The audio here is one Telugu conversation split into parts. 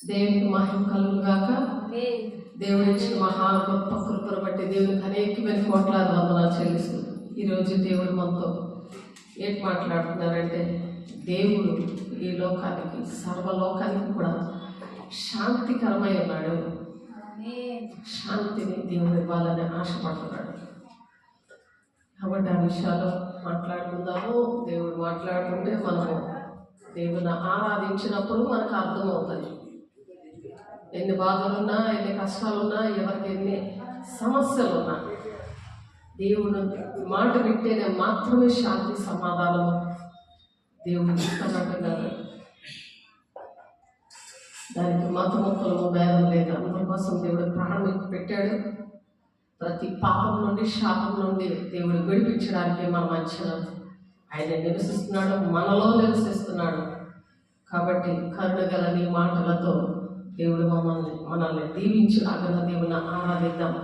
దేవునికి మహిమ కలుగును గాక. దేవుడి ఇచ్చిన మహా గొప్ప కృపను బట్టి దేవునికి అనేకమైన కోట్లాది వందనాలు చెల్లిస్తుంది. ఈరోజు దేవుడు మనతో ఏంటి మాట్లాడుతున్నారంటే, దేవుడు ఈ లోకానికి, సర్వలోకానికి కూడా శాంతికరమై ఉన్నాడు. శాంతిని దేవుడు ఇవ్వాలని ఆశపడుతున్నాడు. కాబట్టి ఆ విషయాలు మాట్లాడుకుందాము. దేవుడు మాట్లాడుతుంటే మనము దేవుని ఆరాధించినప్పుడు మనకు అర్థమవుతుంది. ఎన్ని బాధలున్నా, ఎన్ని కష్టాలున్నా, ఎవరికి ఎన్ని సమస్యలున్నా దేవుడు మాట వింటేనే మాత్రమే శాంతి సమాధానం దేవుడు ఇస్తానంటున్నారు. దానికి మతము కులము భేదం లేదు. అందరి కోసం దేవుడు ప్రాణం పెట్టాడు. ప్రతి పాపం నుండి, శాపం నుండి దేవుడు విడిపించడానికి మన మధ్యన ఆయన నివసిస్తున్నాడు, మనలో నివసిస్తున్నాడు. కాబట్టి కరుణ గల నీ మాటలతో దేవుడు మనల్ని దీవించులాగా దేవుని ఆరాధిద్దాం.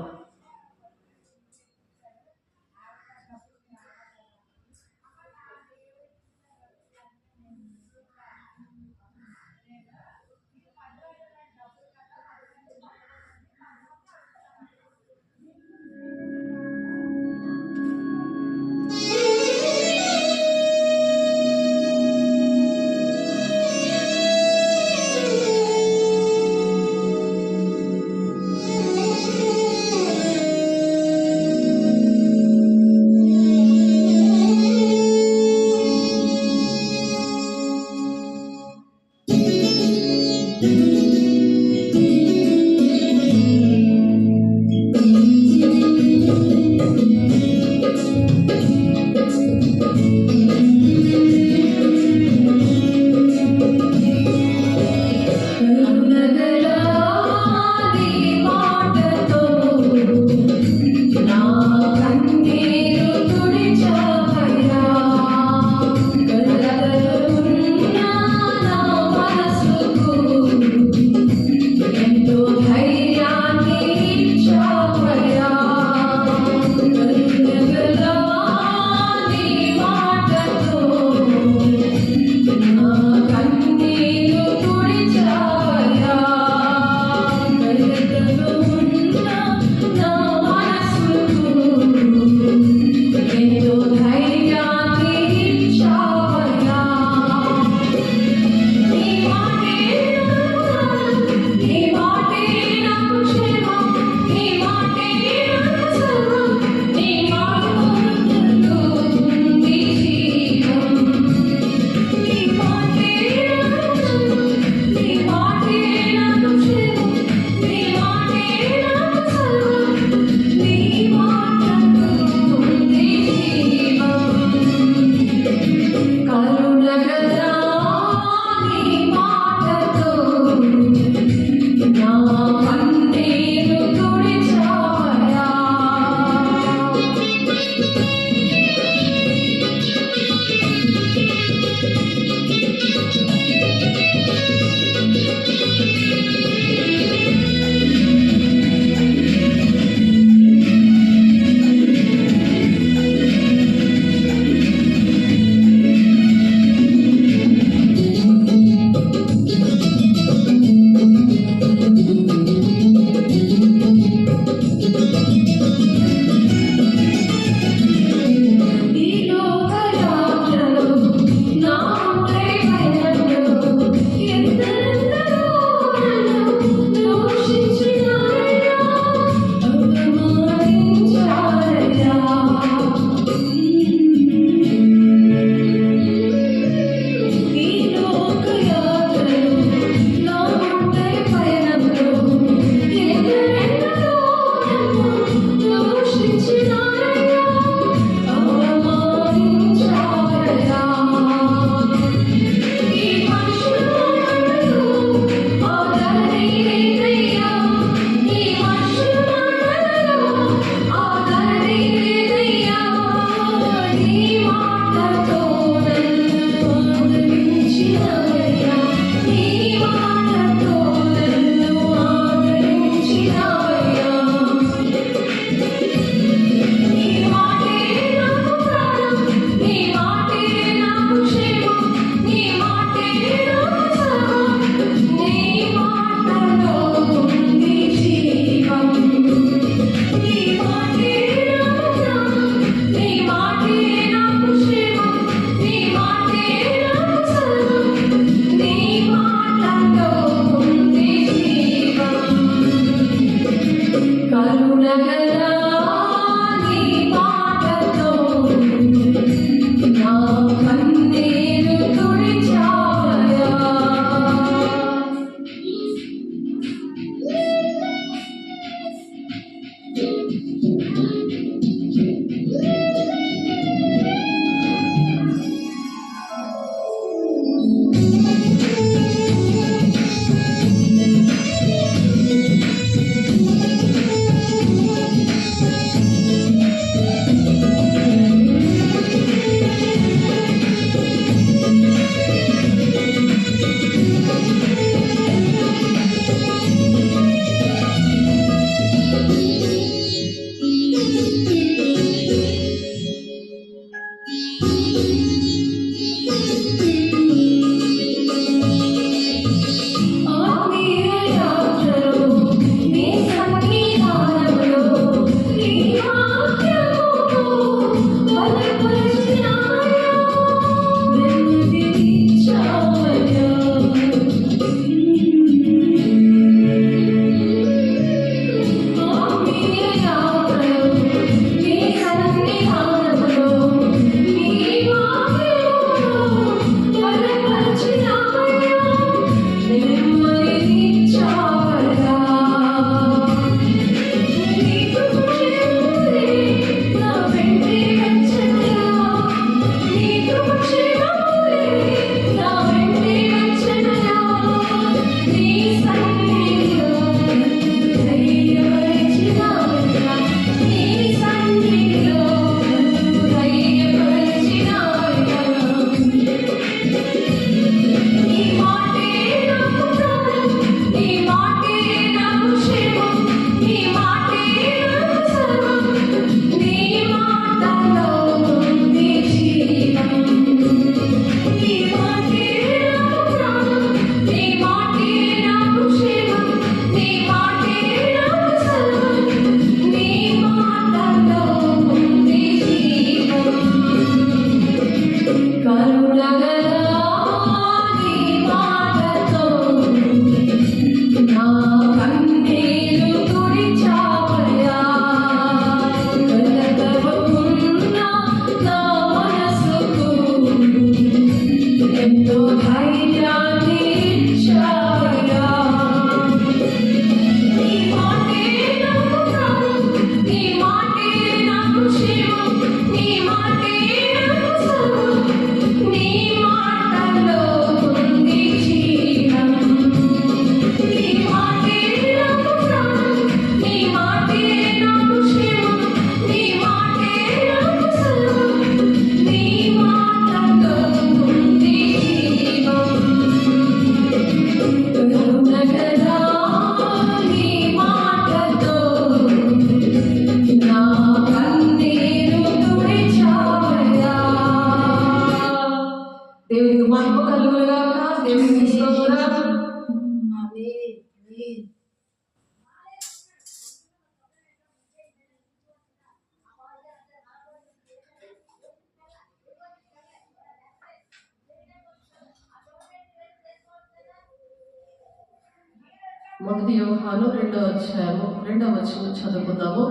మొదటి యోహాను 2వ అధ్యాయము 2వ వచనం చదువుకుందాము.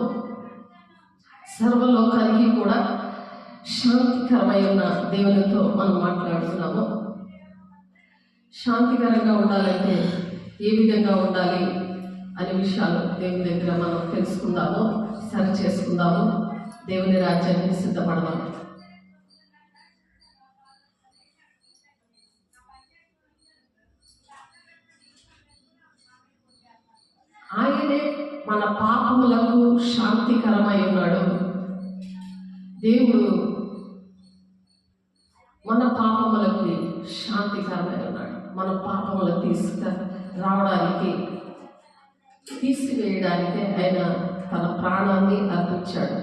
సర్వలోకానికి కూడా శాంతికరమై ఉన్న దేవునితో మనం మాట్లాడుతున్నాము. శాంతికరంగా ఉండాలంటే ఏ విధంగా ఉండాలి అనే విషయాలు దేవుని దగ్గర మనం తెలుసుకుందాము, సరి చేసుకుందాము, దేవుని రాజ్యానికి సిద్ధపడదాము. ఆయనే మన పాపములకు శాంతికరమై ఉన్నాడు. దేవుడు మన పాపములకి శాంతికరమై ఉన్నాడు. మన పాపములు రావడానికి తీసివేయడానికి ఆయన తన ప్రాణాన్ని అర్పించాడు.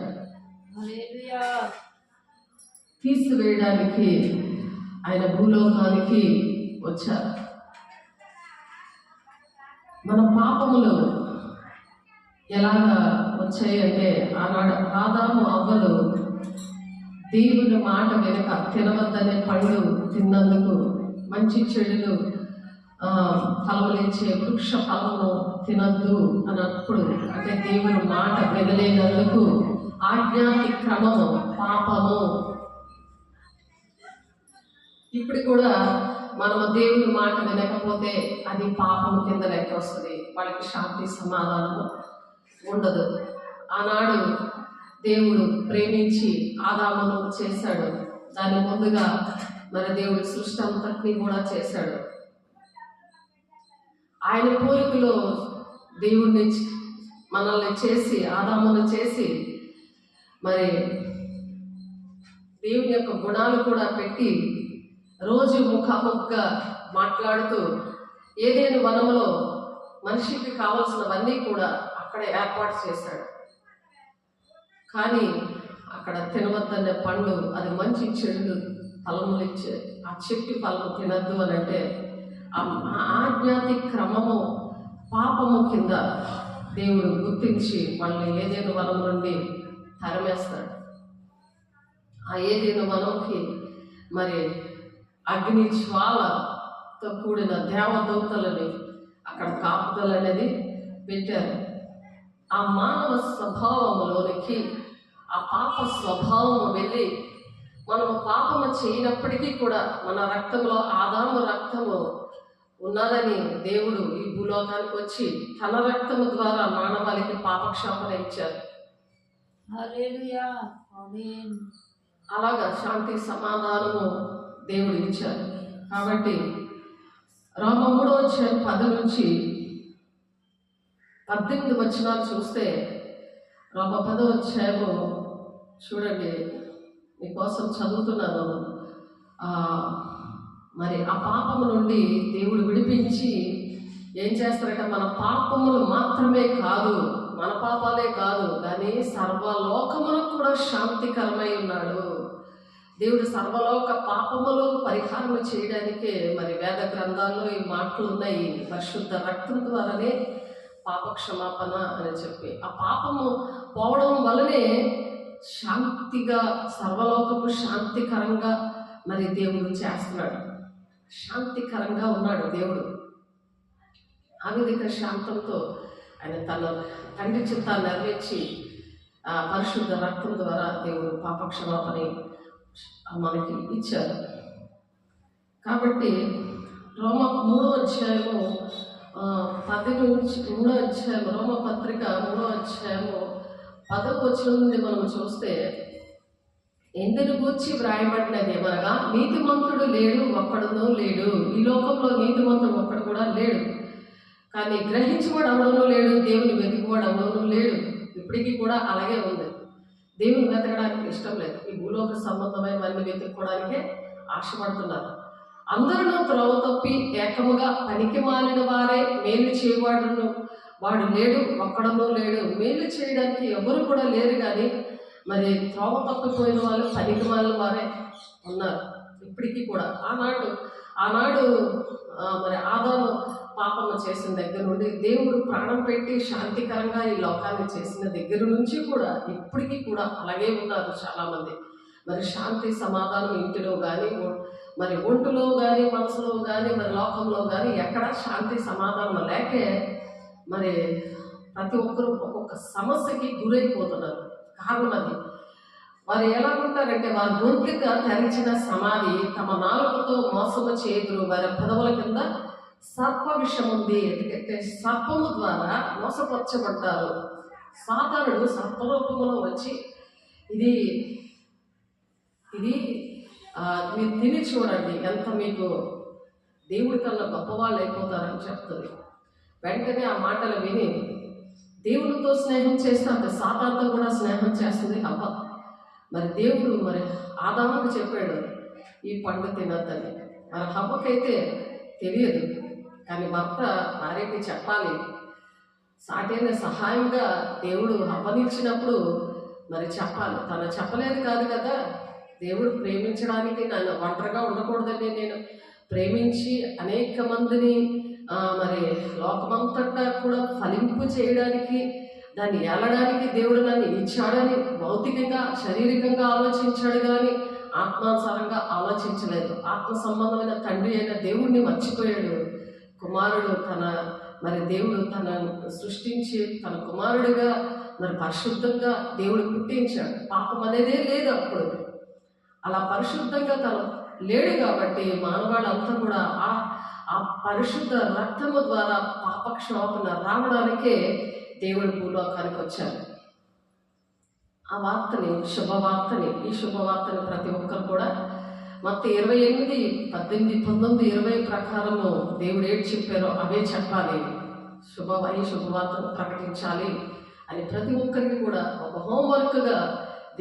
తీసివేయడానికి ఆయన భూలోకానికి వచ్చారు. మన పాపములు ఎలాగా వచ్చాయి అంటే, ఆనాడు ఆదాము అవ్వలు దేవుని మాట వెనుక తినవద్దనే పండు తిన్నందుకు, మంచి చెడులు ఫలములిచ్చే వృక్ష ఫలమును తినద్దు అన్నప్పుడు, అంటే దేవుని మాట వినలేనందుకు ఆజ్ఞాతిక్రమము పాపము. ఇప్పుడు కూడా మనము దేవుని మాట వినకపోతే అది పాపము కింద లెక్క వస్తుంది. వాళ్ళకి శాంతి సమాధానము ఉండదు. ఆనాడు దేవుడు ప్రేమించి ఆదామును చేశాడు. దాని ముందుగా మరి దేవుడు సృష్టి అంతటినీ కూడా చేశాడు. ఆయన పోలికలో దేవుడిని మనల్ని చేసి, ఆదామును చేసి, మరి దేవుని యొక్క గుణాలు కూడా పెట్టి రోజు ముఖాముఖిగా మాట్లాడుతూ ఏదైనా వనములో మనిషికి కావలసినవన్నీ కూడా అక్కడ ఏర్పాటు చేశాడు. కానీ అక్కడ తినవద్దనే పండు, అది మంచి చెడు ఫలములు ఇచ్చే ఆ చెట్టు ఫలము తినద్దు అని అంటే, ఆజ్ఞాతి క్రమము పాపము కింద దేవుడు గుర్తించి వాళ్ళని ఏదైనా వనం నుండి తరమేస్తాడు. ఆ ఏదైనా వనంకి మరి అగ్ని జ్వాలతో కూడిన దేవదూతలని అక్కడ కాపుదలు అనేది పెట్టారు. ఆ మానవ స్వభావంలోనికి ఆ పాప స్వభావం వెళ్ళి, మనము పాపము చేయనప్పటికీ కూడా మన రక్తంలో ఆదాము రక్తము ఉన్నదని దేవుడు ఈ భూలోకానికి వచ్చి తన రక్తము ద్వారా మానవాళికి పాపక్షాపన ఇచ్చారు. అలాగా శాంతి సమాధానము దేవుడు ఇచ్చారు. కాబట్టి రోమ 3వ అధ్యాయం 10 నుంచి 18 వచనాలు చూస్తే, రోమ 10వ అధ్యాయము చూడండి, మీకోసం చదువుతున్నాను. మరి ఆ పాపము నుండి దేవుడు విడిపించి ఏం చేస్తారంటే, మన పాపములు మాత్రమే కాదు, మన పాపాలే కాదు, కానీ సర్వలోకములకు కూడా శాంతికరమై ఉన్నాడు. దేవుడు సర్వలోక పాపములు పరిహారం చేయడానికే మరి వేద గ్రంథాల్లో ఈ మాటలు ఉన్నాయి. పరిశుద్ధ రక్తం ద్వారానే పాప క్షమాపణ అని చెప్పి, ఆ పాపము పోవడం వల్లనే శాంతిగా సర్వలోకము శాంతికరంగా మరి దేవుడు చేస్తున్నాడు. శాంతికరంగా ఉన్నాడు దేవుడు. అవిధిక శాంతంతో ఆయన తన తండ్రి చిత్తాన్ని నెరవేర్చి ఆ పరిశుద్ధ రక్తం ద్వారా దేవుడు పాప క్షమాపణ మనకి ఇచ్చారు. కాబట్టి రోమ 3వ అధ్యాయము 10 నుంచి 3వ అధ్యాయము, రోమ పత్రిక 3వ అధ్యాయము 10వ వచనం నుండి మనం చూస్తే, ఎందును గూర్చి వ్రాయబడినది ఏమనగా, నీతిమంతుడు లేడు, ఒక్కడునూ లేడు. ఈ లోకంలో నీతిమంతుడు ఒక్కడు కూడా లేడు. కానీ గ్రహించేవాడు ఎవడనూ లేడు, దేవుని వెతికేవాడు ఎవడనూ లేడు. ఇప్పటికీ కూడా అలాగే ఉంది. దేవుని వెతకడానికి ఇష్టం లేదు. ఈ భూలోక సంబంధమైనవన్నీ వెతుక్కోవడానికే ఆశపడుతున్నారు. అందరూ త్రోవ తప్పి ఏకముగా పనికి మాలిన వారే, మేలు వాడు లేడు, ఒక్కడనూ లేడు. మేలు చేయడానికి ఎవరు కూడా లేరు. కానీ మరి త్రోవ తప్పిపోయిన వాళ్ళు పనికి మాలిన వారే ఉన్నారు ఇప్పటికీ కూడా. ఆనాడు మరి ఆదాము పాపము చేసిన దగ్గర నుండి, దేవుడు ప్రాణం పెట్టి శాంతికరంగా ఈ లోకాన్ని చేసిన దగ్గర నుంచి కూడా ఇప్పటికీ కూడా అలాగే ఉన్నారు చాలామంది. మరి శాంతి సమాధానం ఇంటిలో కానీ, మరి ఒంటిలో కానీ, మనసులో కానీ, మరి లోకంలో కానీ ఎక్కడ శాంతి సమాధానం లేకే మరి ప్రతి ఒక్కరూ ఒక్కొక్క సమస్యకి గురైపోతున్నారు. కారణం అది. వారు ఎలా ఉంటారంటే వారి గొంతుగా తెరిచిన సమాధి తమ నాలుకతో మోసము చేదురు, వారి పదవుల కింద సర్ప విషం ఉంది. ఎందుకంటే సర్పము ద్వారా మోసపరచబడ్డారు. సాతానుడు సర్పరూపంలో వచ్చి ఇది ఇది మీరు తిని చూడండి ఎంత మీకు దేవుడి కన్నా గొప్పవాళ్ళు అయిపోతారని చెప్తుంది. వెంటనే ఆ మాటలు విని దేవుడితో స్నేహం చేస్తే అంత సాతానుతో కూడా స్నేహం చేస్తుంది హవ్వ. మరి దేవుడు మరి ఆదాముకు చెప్పాడు ఈ పండు తినద్దని. మరి హవ్వకైతే తెలియదు, కానీ భర్త భార్యకి చెప్పాలి. సాటైన సహాయంగా దేవుడు హవ్వనిచ్చినప్పుడు మరి చెప్పాలి. తను చెప్పలేదు కాదు కదా. దేవుడు ప్రేమించడానికి నన్ను ఒంటరిగా ఉండకూడదని నేను ప్రేమించి అనేక మందిని మరి లోకమంతటా కూడా ఫలింపు చేయడానికి, దాన్ని ఏలడానికి దేవుడు నన్ను ఇచ్చాడని భౌతికంగా శారీరకంగా ఆలోచించాడు, కానీ ఆత్మానుసారంగా ఆలోచించలేదు. ఆత్మ సంబంధమైన తండ్రి అయిన దేవుడిని మర్చిపోయాడు. కుమారుడు మరి దేవుడు తన సృష్టించి తన కుమారుడిగా మరి పరిశుద్ధంగా దేవుడు పుట్టించాడు. పాపం అనేదే లేదు అప్పుడు. అలా పరిశుద్ధంగా తను లేడు కాబట్టి మానవాళ్ళంతా కూడా ఆ పరిశుద్ధ రక్తము ద్వారా పాపక్షమాపణ రావడానికే దేవుడు భూలోకానికి వచ్చారు. ఆ వార్తని ఈ శుభవార్తని ప్రతి ఒక్కరు కూడా మొత్తం 28, 18, 19, 20 ప్రకారము దేవుడు ఏడు చెప్పారో అవే చెప్పాలి. ఈ శుభవార్తను ప్రకటించాలి అని ప్రతి ఒక్కరికి కూడా ఒక హోంవర్క్గా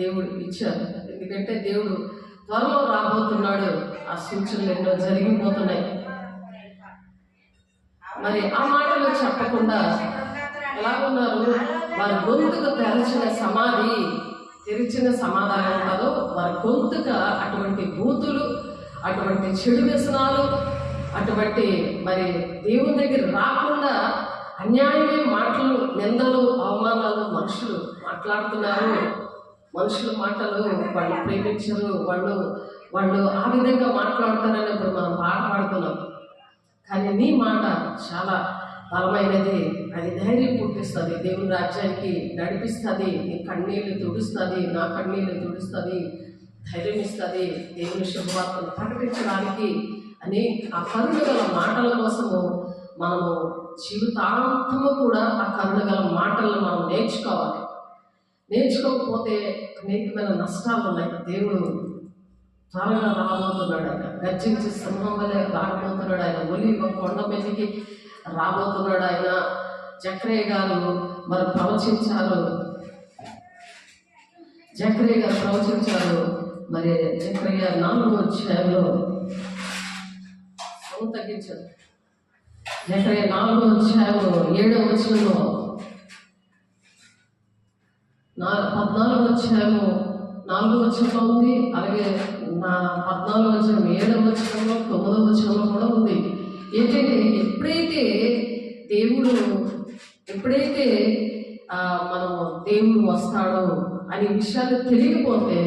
దేవుడు ఇచ్చారు. ఎందుకంటే దేవుడు త్వరలో రాబోతున్నాడు. ఆ సూచనలు ఎన్నో జరిగిపోతున్నాయి. మరి ఆ మాటలు చెప్పకుండా ఎలా ఉన్నారు? వారి గొంతుకు తెరిచిన సమాధానం కాదు. వారి గొంతుగా అటువంటి బూతులు, అటువంటి చెడు వ్యసనాలు, అటువంటి మరి దేవుని దగ్గర రాకుండా అన్యాయమే మాటలు, నిందలు, అవమానాలు మనుషులు మాట్లాడుతున్నారు. మనుషుల మాటలు వాళ్ళు ప్రేమించరు, వాళ్ళు ఆ విధంగా మాట్లాడతారని ఇప్పుడు మనం పాడుతున్నాం. కానీ నీ మాట చాలా బలమైనది. అది ధైర్యం పుట్టిస్తుంది, దేవుని రాజ్యానికి నడిపిస్తుంది, నీ కన్నీళ్లు తుడుస్తుంది, నా కన్నీళ్లు తుడుస్తుంది, ధైర్యం ఇస్తుంది. దేవుని శుభవార్తను ప్రకటించడానికి అని ఆ కరుణ గల మాటల కోసము మనము జీవితాంతము కూడా ఆ కరుణ గల మాటలను మనం నేర్చుకోవాలి. నేర్చుకోకపోతే అనేకమైన నష్టాలు ఉన్నాయి. దేవుడు త్వరగా రాబోతున్నాడు. ఆయన గర్జించి సింహం వలె రాబోతున్నాడు. ఆయన ఒలివ కొండ మీదకి రాబోతున్నాడు. ఆయన జక్రయ్య గారు మరి ప్రవచించారు. మరి జక్రయ్య 4వ అధ్యాయంలో తగ్గించారు. జక్రయ్య 4వ అధ్యాయంలో 7వ వచనంలో 14వ అధ్యాయము 4వ వచనంలో ఉంది. అలాగే 14వ వచనం 7వ వచనంలో 9వ వచనంలో కూడా ఉంది. ఏంటంటే ఎప్పుడైతే మనము దేవుడు వస్తాడు అనే విషయాలు తెలియకపోతే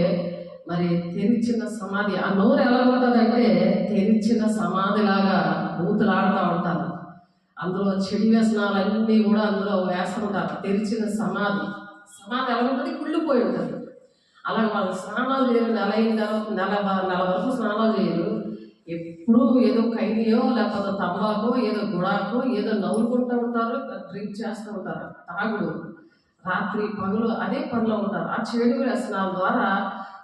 మరి తెరిచిన సమాధి, ఆ నోరు ఎలా ఉంటుందంటే తెరిచిన సమాధిలాగా బూతులాడుతూ ఉంటారు. అందులో చెడు వ్యసనాలన్నీ కూడా అందులో వేస్తుంటారు. తెరిచిన సమాధి ఎలా ఉంటుంది? కుళ్ళిపోయి ఉంటుంది. అలాగే వాళ్ళు స్నానాలు చేయరు. నెల వరకు స్నానాలు చేయరు. ఎప్పుడూ ఏదో కైనియో లేకపోతే తంబాకో ఏదో గుడాకో ఏదో నవ్వుకుంటూ ఉంటారు, డ్రింక్ చేస్తూ ఉంటారు. తాగుడు రాత్రి పగలు అదే పనిలో ఉంటారు. ఆ చెడు వ్యసనాల ద్వారా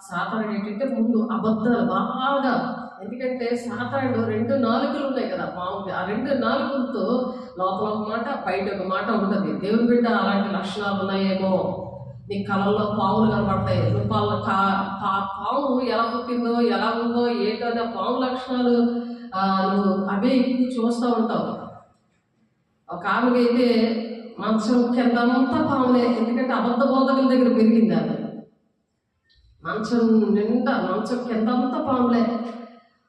సాతానుడు ఏంటంటే ముందు అబద్ధాలు బాగా, ఎందుకంటే సాతానుడు 2 నాలుకలు ఉన్నాయి కదా పాముకి. ఆ 2 నాలుకలతో లోపల ఒక మాట బయట ఒక మాట ఉంటుంది. దేవుని బిడ్డ అలాంటి లక్షణాలు ఉన్నాయేమో, నీ కళల్లో పాములు కనబడతాయి. నువ్వు పాము ఎలా పుట్టిందో ఎలా ఉందో ఏంటో పాము లక్షణాలు నువ్వు అవే ఎక్కువ చూస్తూ ఉంటావు. ఒక ఆమెకైతే మంచం కిందంతా పాములే, ఎందుకంటే అబద్ధ బోధకుల దగ్గర పెరిగింది. అది మంచం కిందంతా పాములే.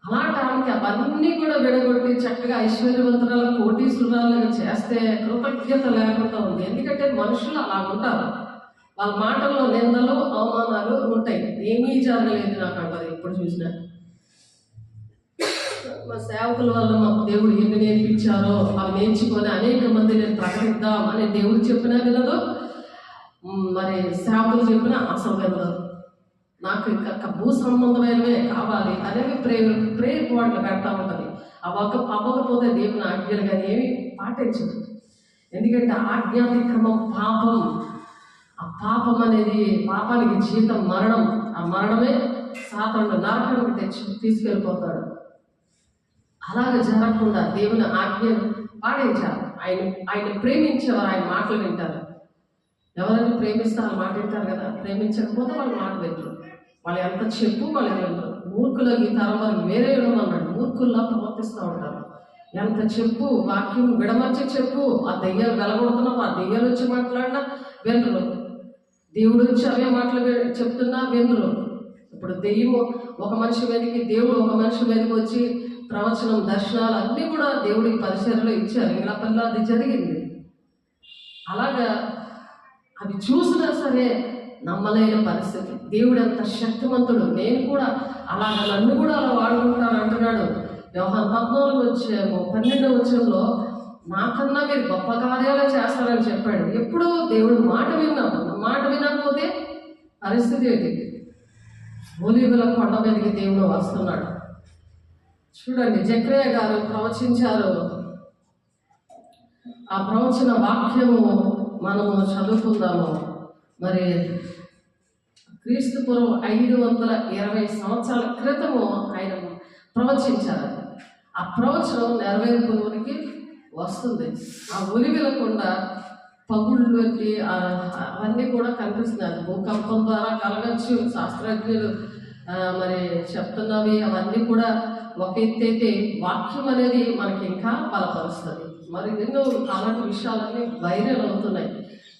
అలాంటి ఆమెకి అవన్నీ కూడా విడగొట్టి చక్కగా ఐశ్వర్యవంతురాలు కోటీశ్వరాలుగా చేస్తే కృతజ్ఞత లేకుండా ఉంది. ఎందుకంటే మనుషులు అలా ఉంటారు. వాళ్ళ మాటల్లో నిందలు అవమానాలు ఉంటాయి. ఏమీ జరగలేదు నాకు అంటారు ఎప్పుడు చూసినా. మా సేవకుల వల్ల మాకు దేవుడు ఎన్ని నేర్పించారో అవి నేర్చుకొని అనేక మంది నేను ప్రకటిద్దాం అని దేవుడు చెప్పినా వినదు, మరి సేవకులు చెప్పినా అసలు వినదు. నాకు ఇంకా భూ సంబంధమైనవే కావాలి అనేవి ప్రేయర్ పాయింట్లు పెడతా ఉంటుంది. అవ్వకపోతే దేవుని ఆజ్ఞలు కానీ ఏమి పాటించదు. ఎందుకంటే ఆజ్ఞాతిక్రమం పాపం. ఆ పాపం అనేది, పాపానికి జీతం మరణం. ఆ మరణమే సాతానుడు నరకానికి తీసుకెళ్ళిపోతాడు. అలాగే జరగకుండా దేవుని ఆజ్ఞను పాటించాలి. ఆయన ప్రేమించేవారు ఆయన మాటలు వింటారు. ఎవరైనా ప్రేమిస్తే వాళ్ళ మాట వింటారు కదా, ప్రేమించకపోతే వాళ్ళ మాట వింటారు. వాళ్ళు ఎంత చెప్పు వాళ్ళు వింటారు. మూర్ఖులకు ఈ తరం వారికి వేరే ఉండమన్నాడు. మూర్ఖుల్లా ప్రవర్తిస్తూ ఉంటారు. ఎంత చెప్పు, వాక్యం విడమర్చి చెప్పు, ఆ దెయ్యాలు వెలగొడుతున్నావు, ఆ దెయ్యాలు వచ్చి మాట్లాడినా వినరు. దేవుడు వచ్చి అవే మాటలు చెప్తున్నా వినరు. ఇప్పుడు దెయ్యము ఒక మనిషి మీదకి, దేవుడు ఒక మనిషి మీదకి వచ్చి ప్రవచనం, దర్శనాలు అన్నీ కూడా దేవుడికి పరిచర్యలో ఇచ్చారు. ఇలా పనులు అది జరిగింది. అలాగా అవి చూసినా సరే నమ్మలేని పరిస్థితి. దేవుడు అంత శక్తివంతుడు. నేను కూడా అలాగ నన్ను కూడా అలా వాడుకుంటాను అంటున్నాడు. యోహాను 14:12 వచనంలో నాకన్నా మీరు గొప్ప కార్యాలు చేస్తారని చెప్పాడు. ఎప్పుడు దేవుడు మాట విన్నాము. మాట వినకపోతే పరిస్థితి ఏంటి? ఒలీవల కొండ మీదకి దేవుడు వస్తున్నాడు. చూడండి, జకర్యా గారు ప్రవచించారు. ఆ ప్రవచన వాక్యము మనము చదువుకుందాము. మరి క్రీస్తుపురం 520 సంవత్సరాల క్రితము ఆయన ప్రవచించారు. ఆ ప్రవచనం నెరవేర్పులోనికి వస్తుంది. ఆ ఒలివెల కొండ పగుళ్ళు అవన్నీ కూడా కనిపిస్తున్నాయి. భూకంపం ద్వారా కలగచ్చు, శాస్త్రజ్ఞులు మరి చెప్తున్నవి అవన్నీ కూడా ఒక ఎత్తైతే వాక్యం అనేది మనకి ఇంకా బలపరుస్తుంది. మరి ఎన్నో అలాంటి విషయాలన్నీ వైరల్ అవుతున్నాయి.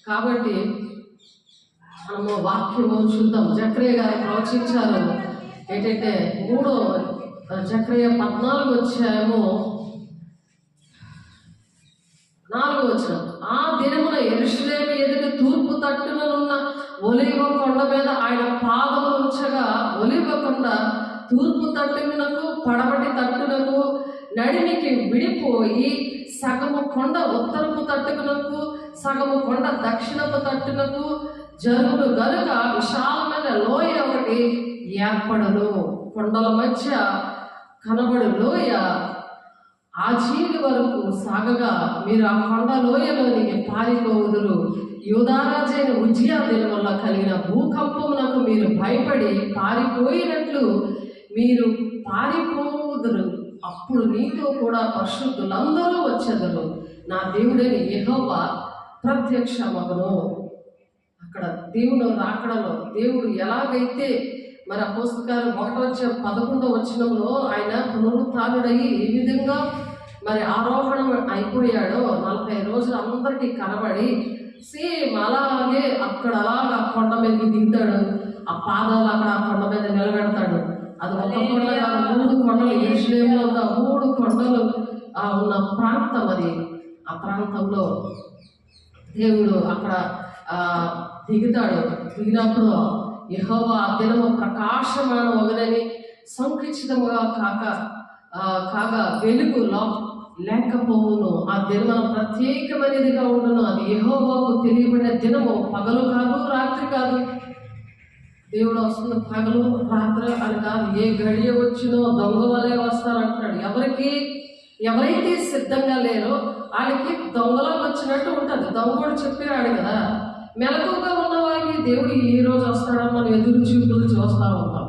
కాబట్టి మనము వాక్యము చూద్దాం. జకర్యా గారు ప్రవచించారు ఏంటంటే జకర్యా 14:4 ఆ దినమున యెరూషలేము ఎదుట తూర్పు తట్టున ఉన్న ఒలీవ కొండ మీద ఆయన పాదములు ఉంచగా, ఒలీవ కొండ తూర్పు తట్టునకు పడమటి తట్టునకు నడిమికి విడిపోయి సగము కొండ ఉత్తరపు తట్టునకు, సగము కొండ దక్షిణపు తట్టునకు జరుగును గనుక విశాలమైన లోయ ఒకటి ఏర్పడను. కొండల మధ్య కనబడు లోయ ఆ జీవి వరకు సాగగా మీరు ఆ కొండ లోయలోనికి పారిపోవుదురు. యూదారాజైన ఉజ్జియా దినం వల్ల కలిగిన భూకంపమునకు మీరు భయపడి పారిపోయినట్లు మీరు పారిపోవుదురు. అప్పుడు నీతో కూడా పరిశుద్ధులందరూ వచ్చెదరు. నా దేవుడైన యెహోవా ప్రత్యక్షమగును. అక్కడ దేవుడు రాకడలో దేవుడు ఎలాగైతే మరి అపోస్తలులు 1:11 ఆయన పునరుత్థానుడయి ఏ విధంగా మరి ఆరోహణం అయిపోయాడో 40 రోజులు అందరికీ కనబడి సేమ్ అలాగే అక్కడ అలాగా కొండ మీదకి దిగుతాడు. ఆ పాదాలు అక్కడ ఆ కొండ మీద నిలబెడతాడు. అది ఒక కొండ కాదు, 3 కొండలు. యెరూషలేములో ఉన్న 3 కొండలు ఉన్న ప్రాంతం అది. ఆ ప్రాంతంలో దేవుడు అక్కడ దిగుతాడు. దిగినప్పుడు యెహోవా దినము ప్రకాశమాన వగనని సంకుచితముగా కాగా వెలుగు లేకపోవును. ఆ దినమున ప్రత్యేకమైనదిగా ఉండును. అది యెహోవాకు తెలియబడిన దినము పగలు కాదు, రాత్రి కాదు. దేవుడు వస్తుంది పగలు రాత్రి అని కాదు. ఏ గడియ వచ్చినో దొంగ వలె వస్తారంటున్నాడు. ఎవరైతే సిద్ధంగా లేరో వాళ్ళకి దొంగలా వచ్చినట్టు ఉంటుంది. దొంగడు చెప్పాడు కదా. మెలకుగా ఉన్న వారికి దేవుడు ఈ రోజు వస్తాడని మనం ఎదురు చూపులు చూస్తూ ఉంటాం.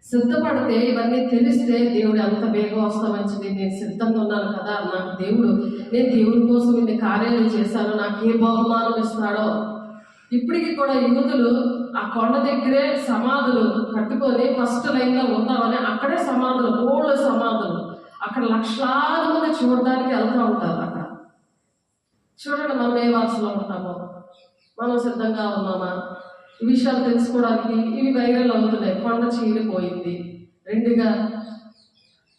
సిద్ధపడితే ఇవన్నీ తెలిస్తే దేవుడు ఎంత వేగం వస్తా మంచిది, నేను సిద్ధంగా ఉన్నాను కదా, నాకు దేవుడు, నేను దేవుడి కోసం ఇన్ని కార్యాలు చేశాను, నాకు ఏ బహుమానం ఇస్తాడో. ఇప్పటికీ కూడా యూదులు ఆ కొండ దగ్గరే సమాధులు కట్టుకొని ఫస్ట్ లైన్లో ఉందామని అక్కడే సమాధులు, ఓళ్ళ సమాధులు, అక్కడ లక్షలాది మంది చూడడానికి వెళ్తూ ఉంటారు. అక్కడ చూడండి, మనం ఏ వాసలో ఉంటామో, మనం సిద్ధంగా ఉన్నామా, ఈ విషయాలు తెలుసుకోవడానికి ఇవి వైరల్ అవుతున్నాయి. కొండ చీలిపోయింది, 2గా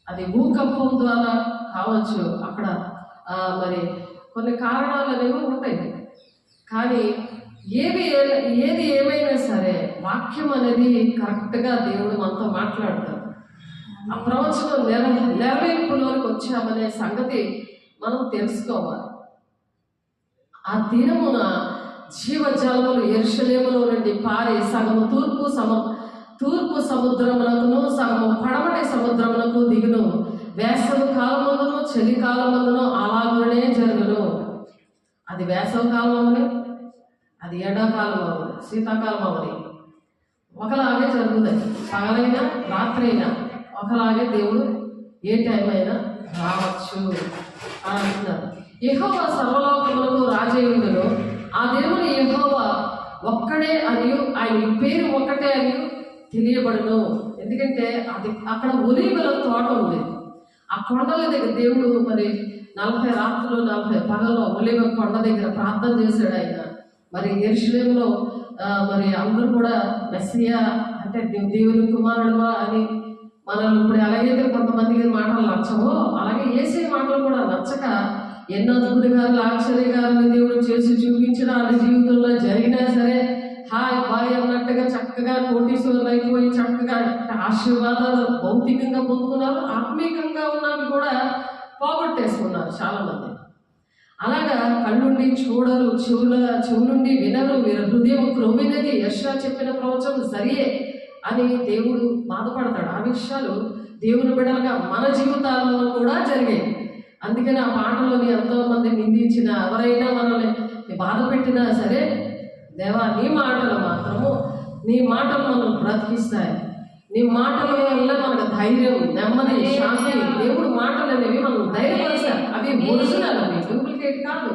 అది భూకంపం ద్వారా కావచ్చు. అక్కడ మరి కొన్ని కారణాలు అనేవి ఉంటాయి. కానీ ఏది ఏమైనా సరే వాక్యం అనేది కరెక్ట్గా దేవుడు మనతో మాట్లాడతారు. ఆ ప్రవచనం నెరవేర్పులోకి వచ్చామనే సంగతి మనం తెలుసుకోవాలి. ఆ దినమున జీవజలములు యెరూషలేములో నుండి పారి సగము తూర్పు సముద్రమునకును సగము పడమటి సముద్రమునకు దిగును. వేసవి కాలమందును చలి కాలమందును అలాగనే జరుగును. అది వేసవి కాలం అవని, అది ఎండాకాలం అవని, శీతాకాలం అవని ఒకలాగే జరుగుతాయి. పగలైనా రాత్రైనా ఒకలాగే దేవుడు ఏ టైం అయినా రావచ్చు అని అంటున్నారు. యెహోవా సర్వలోకములకు రాజయుండును. ఆ దేవుని యెహోవా ఒక్కడే అని, ఆయన పేరు ఒక్కటే అని తెలియబడును. ఎందుకంటే అది అక్కడ ఒలీవల తోట ఉంది. ఆ కొండల దగ్గర దేవుడు మరి 40 రాత్రులు 40 పగల్లో ఒలీవ కొండ దగ్గర ప్రార్థన చేశాడు ఆయన. మరి యెరూషలేములో మరి అందరూ కూడా మెస్సియా అంటే దేవుని కుమారుడువా అని మనల్ని ఇప్పుడు ఎలాగైతే కొంతమందికి మాటలు నచ్చవో అలాగే యేసే మాటలు కూడా నచ్చక ఎన్నో అద్భుతకారులు ఆశ్చర్యకారులు దేవుడు చేసి చూపించిన వాళ్ళ జీవితంలో జరిగినా సరే హాయ్ బాయ్ అన్నట్టుగా చక్కగా కోటీశ్వరులు అయిపోయి చక్కగా ఆశీర్వాదాలు భౌతికంగా పొందుకున్నారు. ఆత్మీకంగా ఉన్నవి కూడా పోగొట్టేసుకున్నారు చాలా మంది. అలాగా కళ్ళుండి చూడరు, చెవులుండి వినరు, హృదయం క్రొవ్వినది, యెషయా చెప్పిన ప్రవచనం సరియే అని దేవుడు బాధపడతాడు. ఆ విషయాలు దేవుని బిడ్డలుగా మన జీవితాల్లో కూడా జరిగాయి. అందుకని ఆ మాటలోని ఎంతో మంది నిందించిన ఎవరైనా మనల్ని బాధ పెట్టినా సరే దేవా నీ మాటలు మాత్రము నీ మాటలు మనం బ్రతికిస్తాయి. నీ మాటల వల్ల మనకు ధైర్యం, నెమ్మది, శాంతి. దేవుడు మాటలు అనేవి మనం ధైర్యపరుస్తారు. అవి ఒరిజినల్, అవి డూప్లికేట్ కాదు.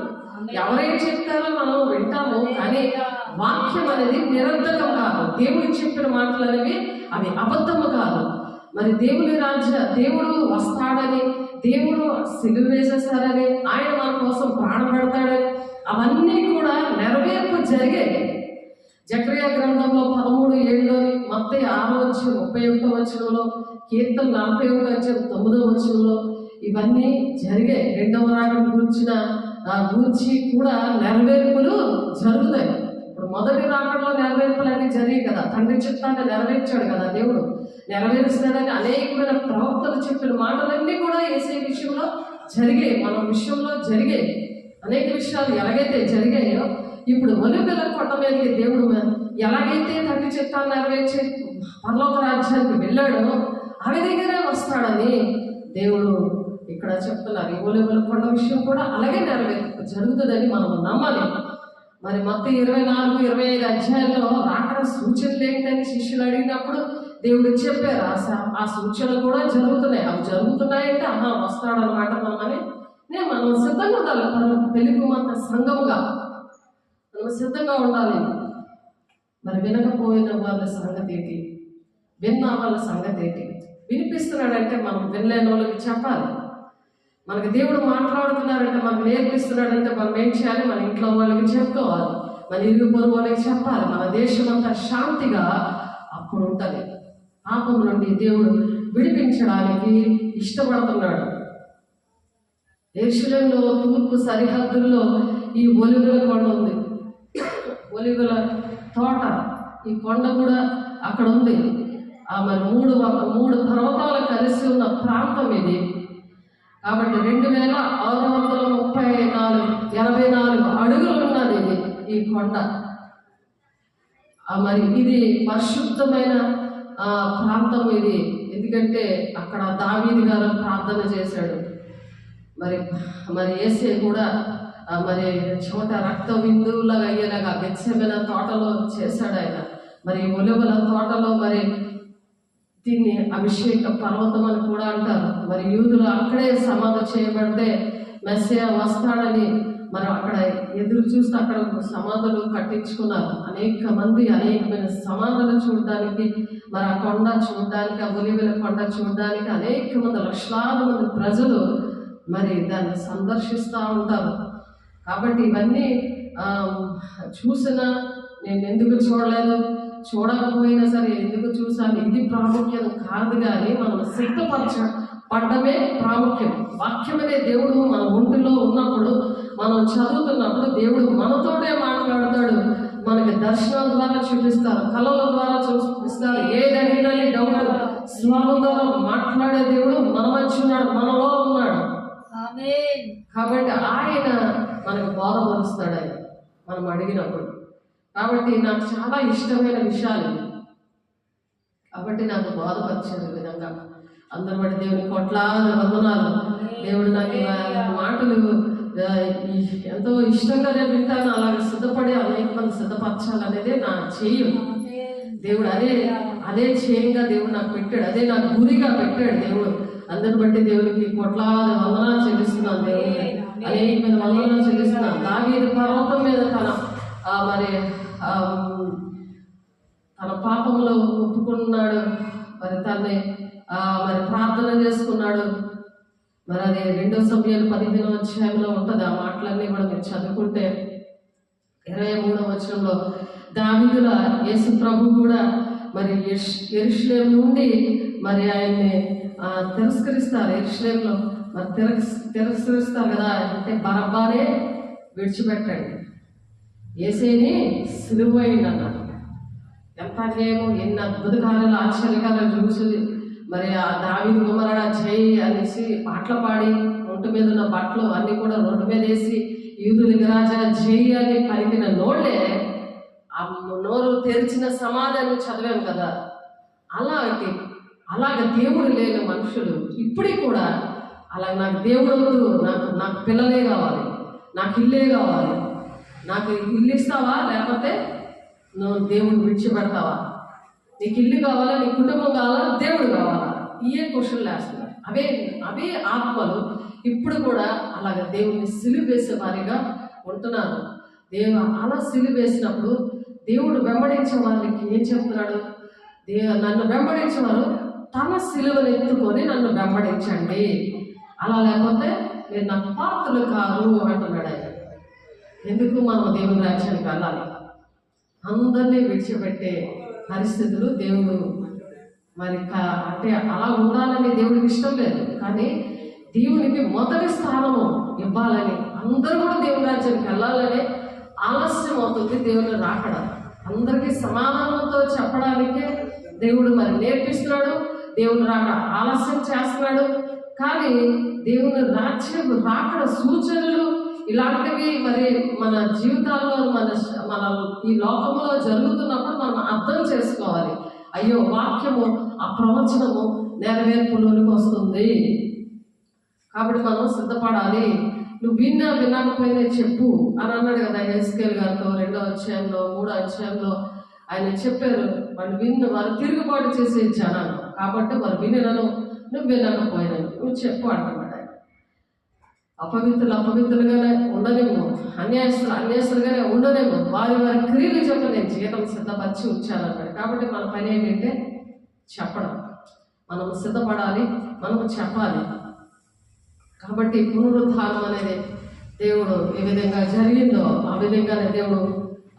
ఎవరేం చెప్తారో మనం వింటాము, కానీ వాక్యం అనేది నిరర్ధకం కాదు. దేవుడికి చెప్పిన మాటలు అనేవి అవి అబద్ధము కాదు. మరి దేవుడు వస్తాడని, దేవుడు సిలువ వేసేస్తారని, ఆయన మన కోసం ప్రాణం పెడతాడని అవన్నీ కూడా నెరవేర్పు జరిగాయి. జకర్యా గ్రంథంలో 13:7లోని, మత్తయి 6:31 కీర్తన 41:9 ఇవన్నీ జరిగాయి. రెండవ రాకడ గూర్చి కూడా నెరవేర్పులు జరుగుతాయి. ఇప్పుడు మొదటి రాకడలో నెరవేర్పులన్నీ జరిగాయి కదా, తండ్రి చిత్తాన్ని నెరవేర్చాడు కదా దేవుడు, నెరవేరుస్తాడని అనేకమైన ప్రవక్తలు చెప్పిన మాటలన్నీ కూడా యేసే విషయంలో జరిగాయి. మన విషయంలో జరిగాయి. అనేక విషయాలు ఎలాగైతే జరిగాయో ఇప్పుడు ఒలీవల కొండ మీదకి దేవుడు ఎలాగైతే తండ్రి చిత్తాన్ని నెరవేర్చి పరలోక రాజ్యానికి వెళ్ళాడో ఆ విధంగానే వస్తాడని దేవుడు ఇక్కడ చెప్తున్నారు. ఈ ఒలీవల కొండ విషయం కూడా అలాగే నెరవేర్పు జరుగుతుందని మనం నమ్మాలి. మరి మత్తయి 24-25 అధ్యాయంలో రాకడ సూచనలు ఏంటని శిష్యులు అడిగినప్పుడు దేవుడు చెప్పారు ఆ సూచనలు కూడా జరుగుతున్నాయి. అవి జరుగుతున్నాయంటే వస్తాడనమాట మనమని మనం సిద్ధంగా ఉండాలి. పెళ్లి కుమార్తె సంఘముగా మనం సిద్ధంగా ఉండాలి. మరి వినకపోయిన వాళ్ళ సంగతి ఏంటి, విన్న వాళ్ళ సంగతి ఏంటి? వినిపిస్తున్నాడంటే మనం వినలేని వాళ్ళకి చెప్పాలి. మనకి దేవుడు మాట్లాడుతున్నాడంటే మనకు నేర్పిస్తున్నాడంటే మనం ఏం చేయాలి? మన ఇంట్లో వాళ్ళకి చెప్పుకోవాలి, మన ఇరుగు పొరుగు వాళ్ళకి చెప్పాలి. మన దేశం అంతా శాంతిగా అప్పుడు ఉంటుంది. పాపం నుండి దేవుడు విడిపించడానికి ఇష్టపడుతున్నాడు. యెరూషలేములో తూర్పు సరిహద్దుల్లో ఈ ఒలీవల కొండ ఉంది, ఒలీవల తోట. ఈ కొండ కూడా అక్కడ ఉంది. మరి మూడు పర్వతాలు కలిసి ఉన్న ప్రాంతం ఇది. కాబట్టి 2684 అడుగులు ఉన్నది ఈ కొండ. మరి ఇది పరిశుద్ధమైన ప్రాంతం ఇది. ఎందుకంటే అక్కడ దావీదు గారు ప్రార్థన చేశాడు. మరి యేసే కూడా మరి చోట రక్త బిందువులాగా అయ్యేలాగా గెత్సెమనే తోటలో చేశాడు ఆయన. మరి ఒలీవల తోటలో మరి దీన్ని అభిషేక పర్వతం అని కూడా అంటారు. మరి యూదులు అక్కడే సమాధి చేయబడితే మెస్సియా వస్తాడని మరి అక్కడ ఎదురు చూస్తే అక్కడ సమాధులు కట్టించుకున్నారు. అనేకమైన సమాధులు చూడడానికి, మరి ఆ కొండ చూడడానికి, ఆ ఒలీవల కొండ చూడడానికి అనేక మంది, లక్షలాది మంది ప్రజలు మరి దాన్ని సందర్శిస్తూ ఉంటారు. కాబట్టి ఇవన్నీ చూసినా నేను ఎందుకు చూడలేదు, చూడకపోయినా సరే ఎందుకు చూసాను, ఇది ప్రాముఖ్యం కాదు. కానీ మనం సిద్ధపడమే ప్రాముఖ్యం. వాక్యమనే దేవుడు మన ఒంటిలో ఉన్నప్పుడు, మనం చదువుతున్నప్పుడు దేవుడు మనతోనే మాట్లాడతాడు. మనకి దర్శనాల ద్వారా చూపిస్తారు, కళల ద్వారా చూపిస్తారు. ఏదడిగినా డౌట్ స్వరం ద్వారా మాట్లాడే దేవుడు మన మధ్య ఉన్నాడు, మనలో ఉన్నాడు. కాబట్టి ఆయన మనకు బోధపరుస్తాడు ఆయన మనం అడిగినప్పుడు. కాబట్టి నాకు చాలా ఇష్టమైన విషయాలు ఇవి. కాబట్టి నాకు బోధపరిచే విధంగా అందరి బట్టి దేవుని కొట్లాది వందనాలు. దేవుడు నాకు మాటలు ఎంతో ఇష్టంగా నేను వింటాను. అలాగే సిద్ధపడి అనేక మంది సిద్ధపరచాలనేదే నా చేయం. దేవుడు అదే చేయంగా దేవుడు నాకు పెట్టాడు, అదే నాకు గురిగా పెట్టాడు దేవుడు. అందరిని బట్టి దేవుడికి కొట్లాది వందనాలు చెల్లిస్తున్నాను. దేవుడికి అనేక వందనాలు చెల్లిస్తున్నాను. దావీదు పర్వతం మీద తన పాపంలో ఒప్పుకున్నాడు, మరి తనని మరి ప్రార్థన చేసుకున్నాడు. మరి అది 2 సమయాలు 15వ అధ్యాయంలో ఉంటుంది. ఆ మాటలన్నీ కూడా మీరు చదువుకుంటే 23వ వచనంలో దావీదుల యేసు ప్రభు కూడా మరి యెరూషలేము నుండి మరి ఆయన్ని తిరస్కరిస్తారు. యెరూషలేములో మరి తిరస్కరిస్తారు కదా, అంటే బరబ్బానే విడిచిపెట్టండి, యేసేని సిలువైండి అన్నారు. ఎంత అన్యాయమో! ఎన్ని అద్భుత కార్యాలు ఆశ్చర్యకారాలు చూసి మరి ఆ దావీదు కుమారుడా జై అనేసి పాటలు పాడి ఒంటి మీద ఉన్న బట్టలు అన్నీ కూడా రోడ్డు మీద వేసి యూదునికి రాజా జై అని పలికిన నోళ్ళే ఆ నోరు తెరిచిన సమాధానం చదివాను కదా. అలాగే దేవుడు లేని మనుషులు ఇప్పటికి కూడా అలా నాకు దేవుడు వద్దు, నాకు పిల్లలే కావాలి, నాకు ఇల్లే కావాలి, నాకు ఇల్లు ఇస్తావా లేకపోతే నువ్వు దేవుడు విడిచిపెడతావా, నీకు ఇల్లు కావాలా, నీ కుటుంబం కావాలా, దేవుడు కావాలా, ఇవే క్వశ్చన్లు వేస్తున్నారు. అవే ఆత్మలు ఇప్పుడు కూడా అలాగ దేవుడిని సిలువేసే వారిగా ఉంటున్నారు. అలా సిలువేసినప్పుడు దేవుడు వెంబడించే వారికి ఏం చెప్తున్నాడు? నన్ను వెంబడించేవారు తన సిలువను ఎత్తుకొని నన్ను వెంబడించండి, అలా లేకపోతే మీరు నాకు పాత్రలు కారు అంటున్నాడు ఆయన. ఎందుకు మనం దేవుని రాజ్యానికి వెళ్ళాలి? అందరినీ విడిచిపెట్టే పరిస్థితులు దేవుడు మరి అంటే అలా ఉండాలని దేవుడికి ఇష్టం లేదు. కానీ దేవునికి మొదటి స్థానము ఇవ్వాలని, అందరూ కూడా దేవుని రాజ్యానికి వెళ్ళాలని ఆలస్యం అవుతుంది. దేవుని రాకడ అందరికీ సమాధానంతో చెప్పడానికే దేవుడు మరి నేర్పిస్తున్నాడు. దేవుని రాకడ ఆలస్యం చేస్తున్నాడు. కానీ దేవుని రాజ్యం రాకడ సూచనలు ఇలాంటివి మరి మన జీవితాల్లో మన ఈ లోకంలో జరుగుతున్నప్పుడు మనం అర్థం చేసుకోవాలి. అయ్యో, వాక్యము ఆ ప్రవచనము నెరవేర్పులోనికి వస్తుంది కాబట్టి మనం సిద్ధపడాలి. నువ్వు వినకపోయినా చెప్పు అని అన్నాడు కదా హెస్కేల్ గారితో 2వ అధ్యాయంలో 3వ అధ్యాయంలో ఆయన చెప్పారు. వారు తిరుగుబాటు చేసే జనాలు కాబట్టి వారు వినను, నువ్వు వినకపోయినాను, నువ్వు చెప్పు అంటున్నాడు ఆయన. అపవిత్రులుగానే ఉండనేమో, అన్యాయస్తులుగానే ఉండనేమో, వారి క్రియలు చెప్ప నేను జీతం సిద్ధపరిచి ఉంచానన్నాడు. కాబట్టి మన పని ఏంటంటే చెప్పడం. మనం సిద్ధపడాలి, మనము చెప్పాలి. కాబట్టి పునరుద్ధానం అనేది దేవుడు ఏ విధంగా జరిగిందో ఆ విధంగానే దేవుడు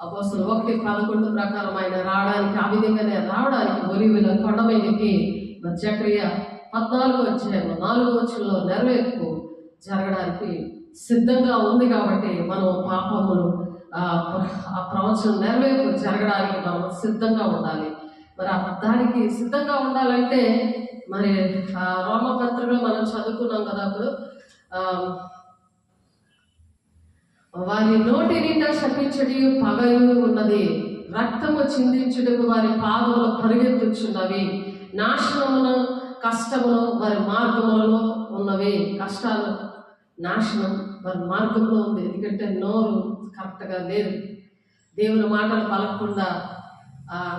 అపోస్తలులు 1:11 ప్రకారం ఆయన రావడానికి ఆ విధంగానే రావడానికి ఒలీవల కొండ మీదకి జకరియా 14వ అధ్యాయంలో 4వ వచనంలో నెరవేర్పు జరగడానికి సిద్ధంగా ఉంది. కాబట్టి మనం పాపములు ఆ ప్రవచనం నెరవేర్పు జరగడానికి మనం సిద్ధంగా ఉండాలి. మరి దానికి సిద్ధంగా ఉండాలంటే మరి రోమపత్రికలో మనం చదువుకున్నాం కదా. అప్పుడు వారి నోటి నిండా శపించడి పగయు ఉన్నది, రక్తము చిందించుటకు వారి పాదములు పరిగెత్తుచున్నవి, నాశనమును కష్టమును వారి మార్గములలో ఉన్నవి. కష్టాలు నాశనం వారి మార్గంలో ఉంది. ఎందుకంటే నోరు కరెక్ట్గా లేదు. దేవుని మాటలు పలకకుండా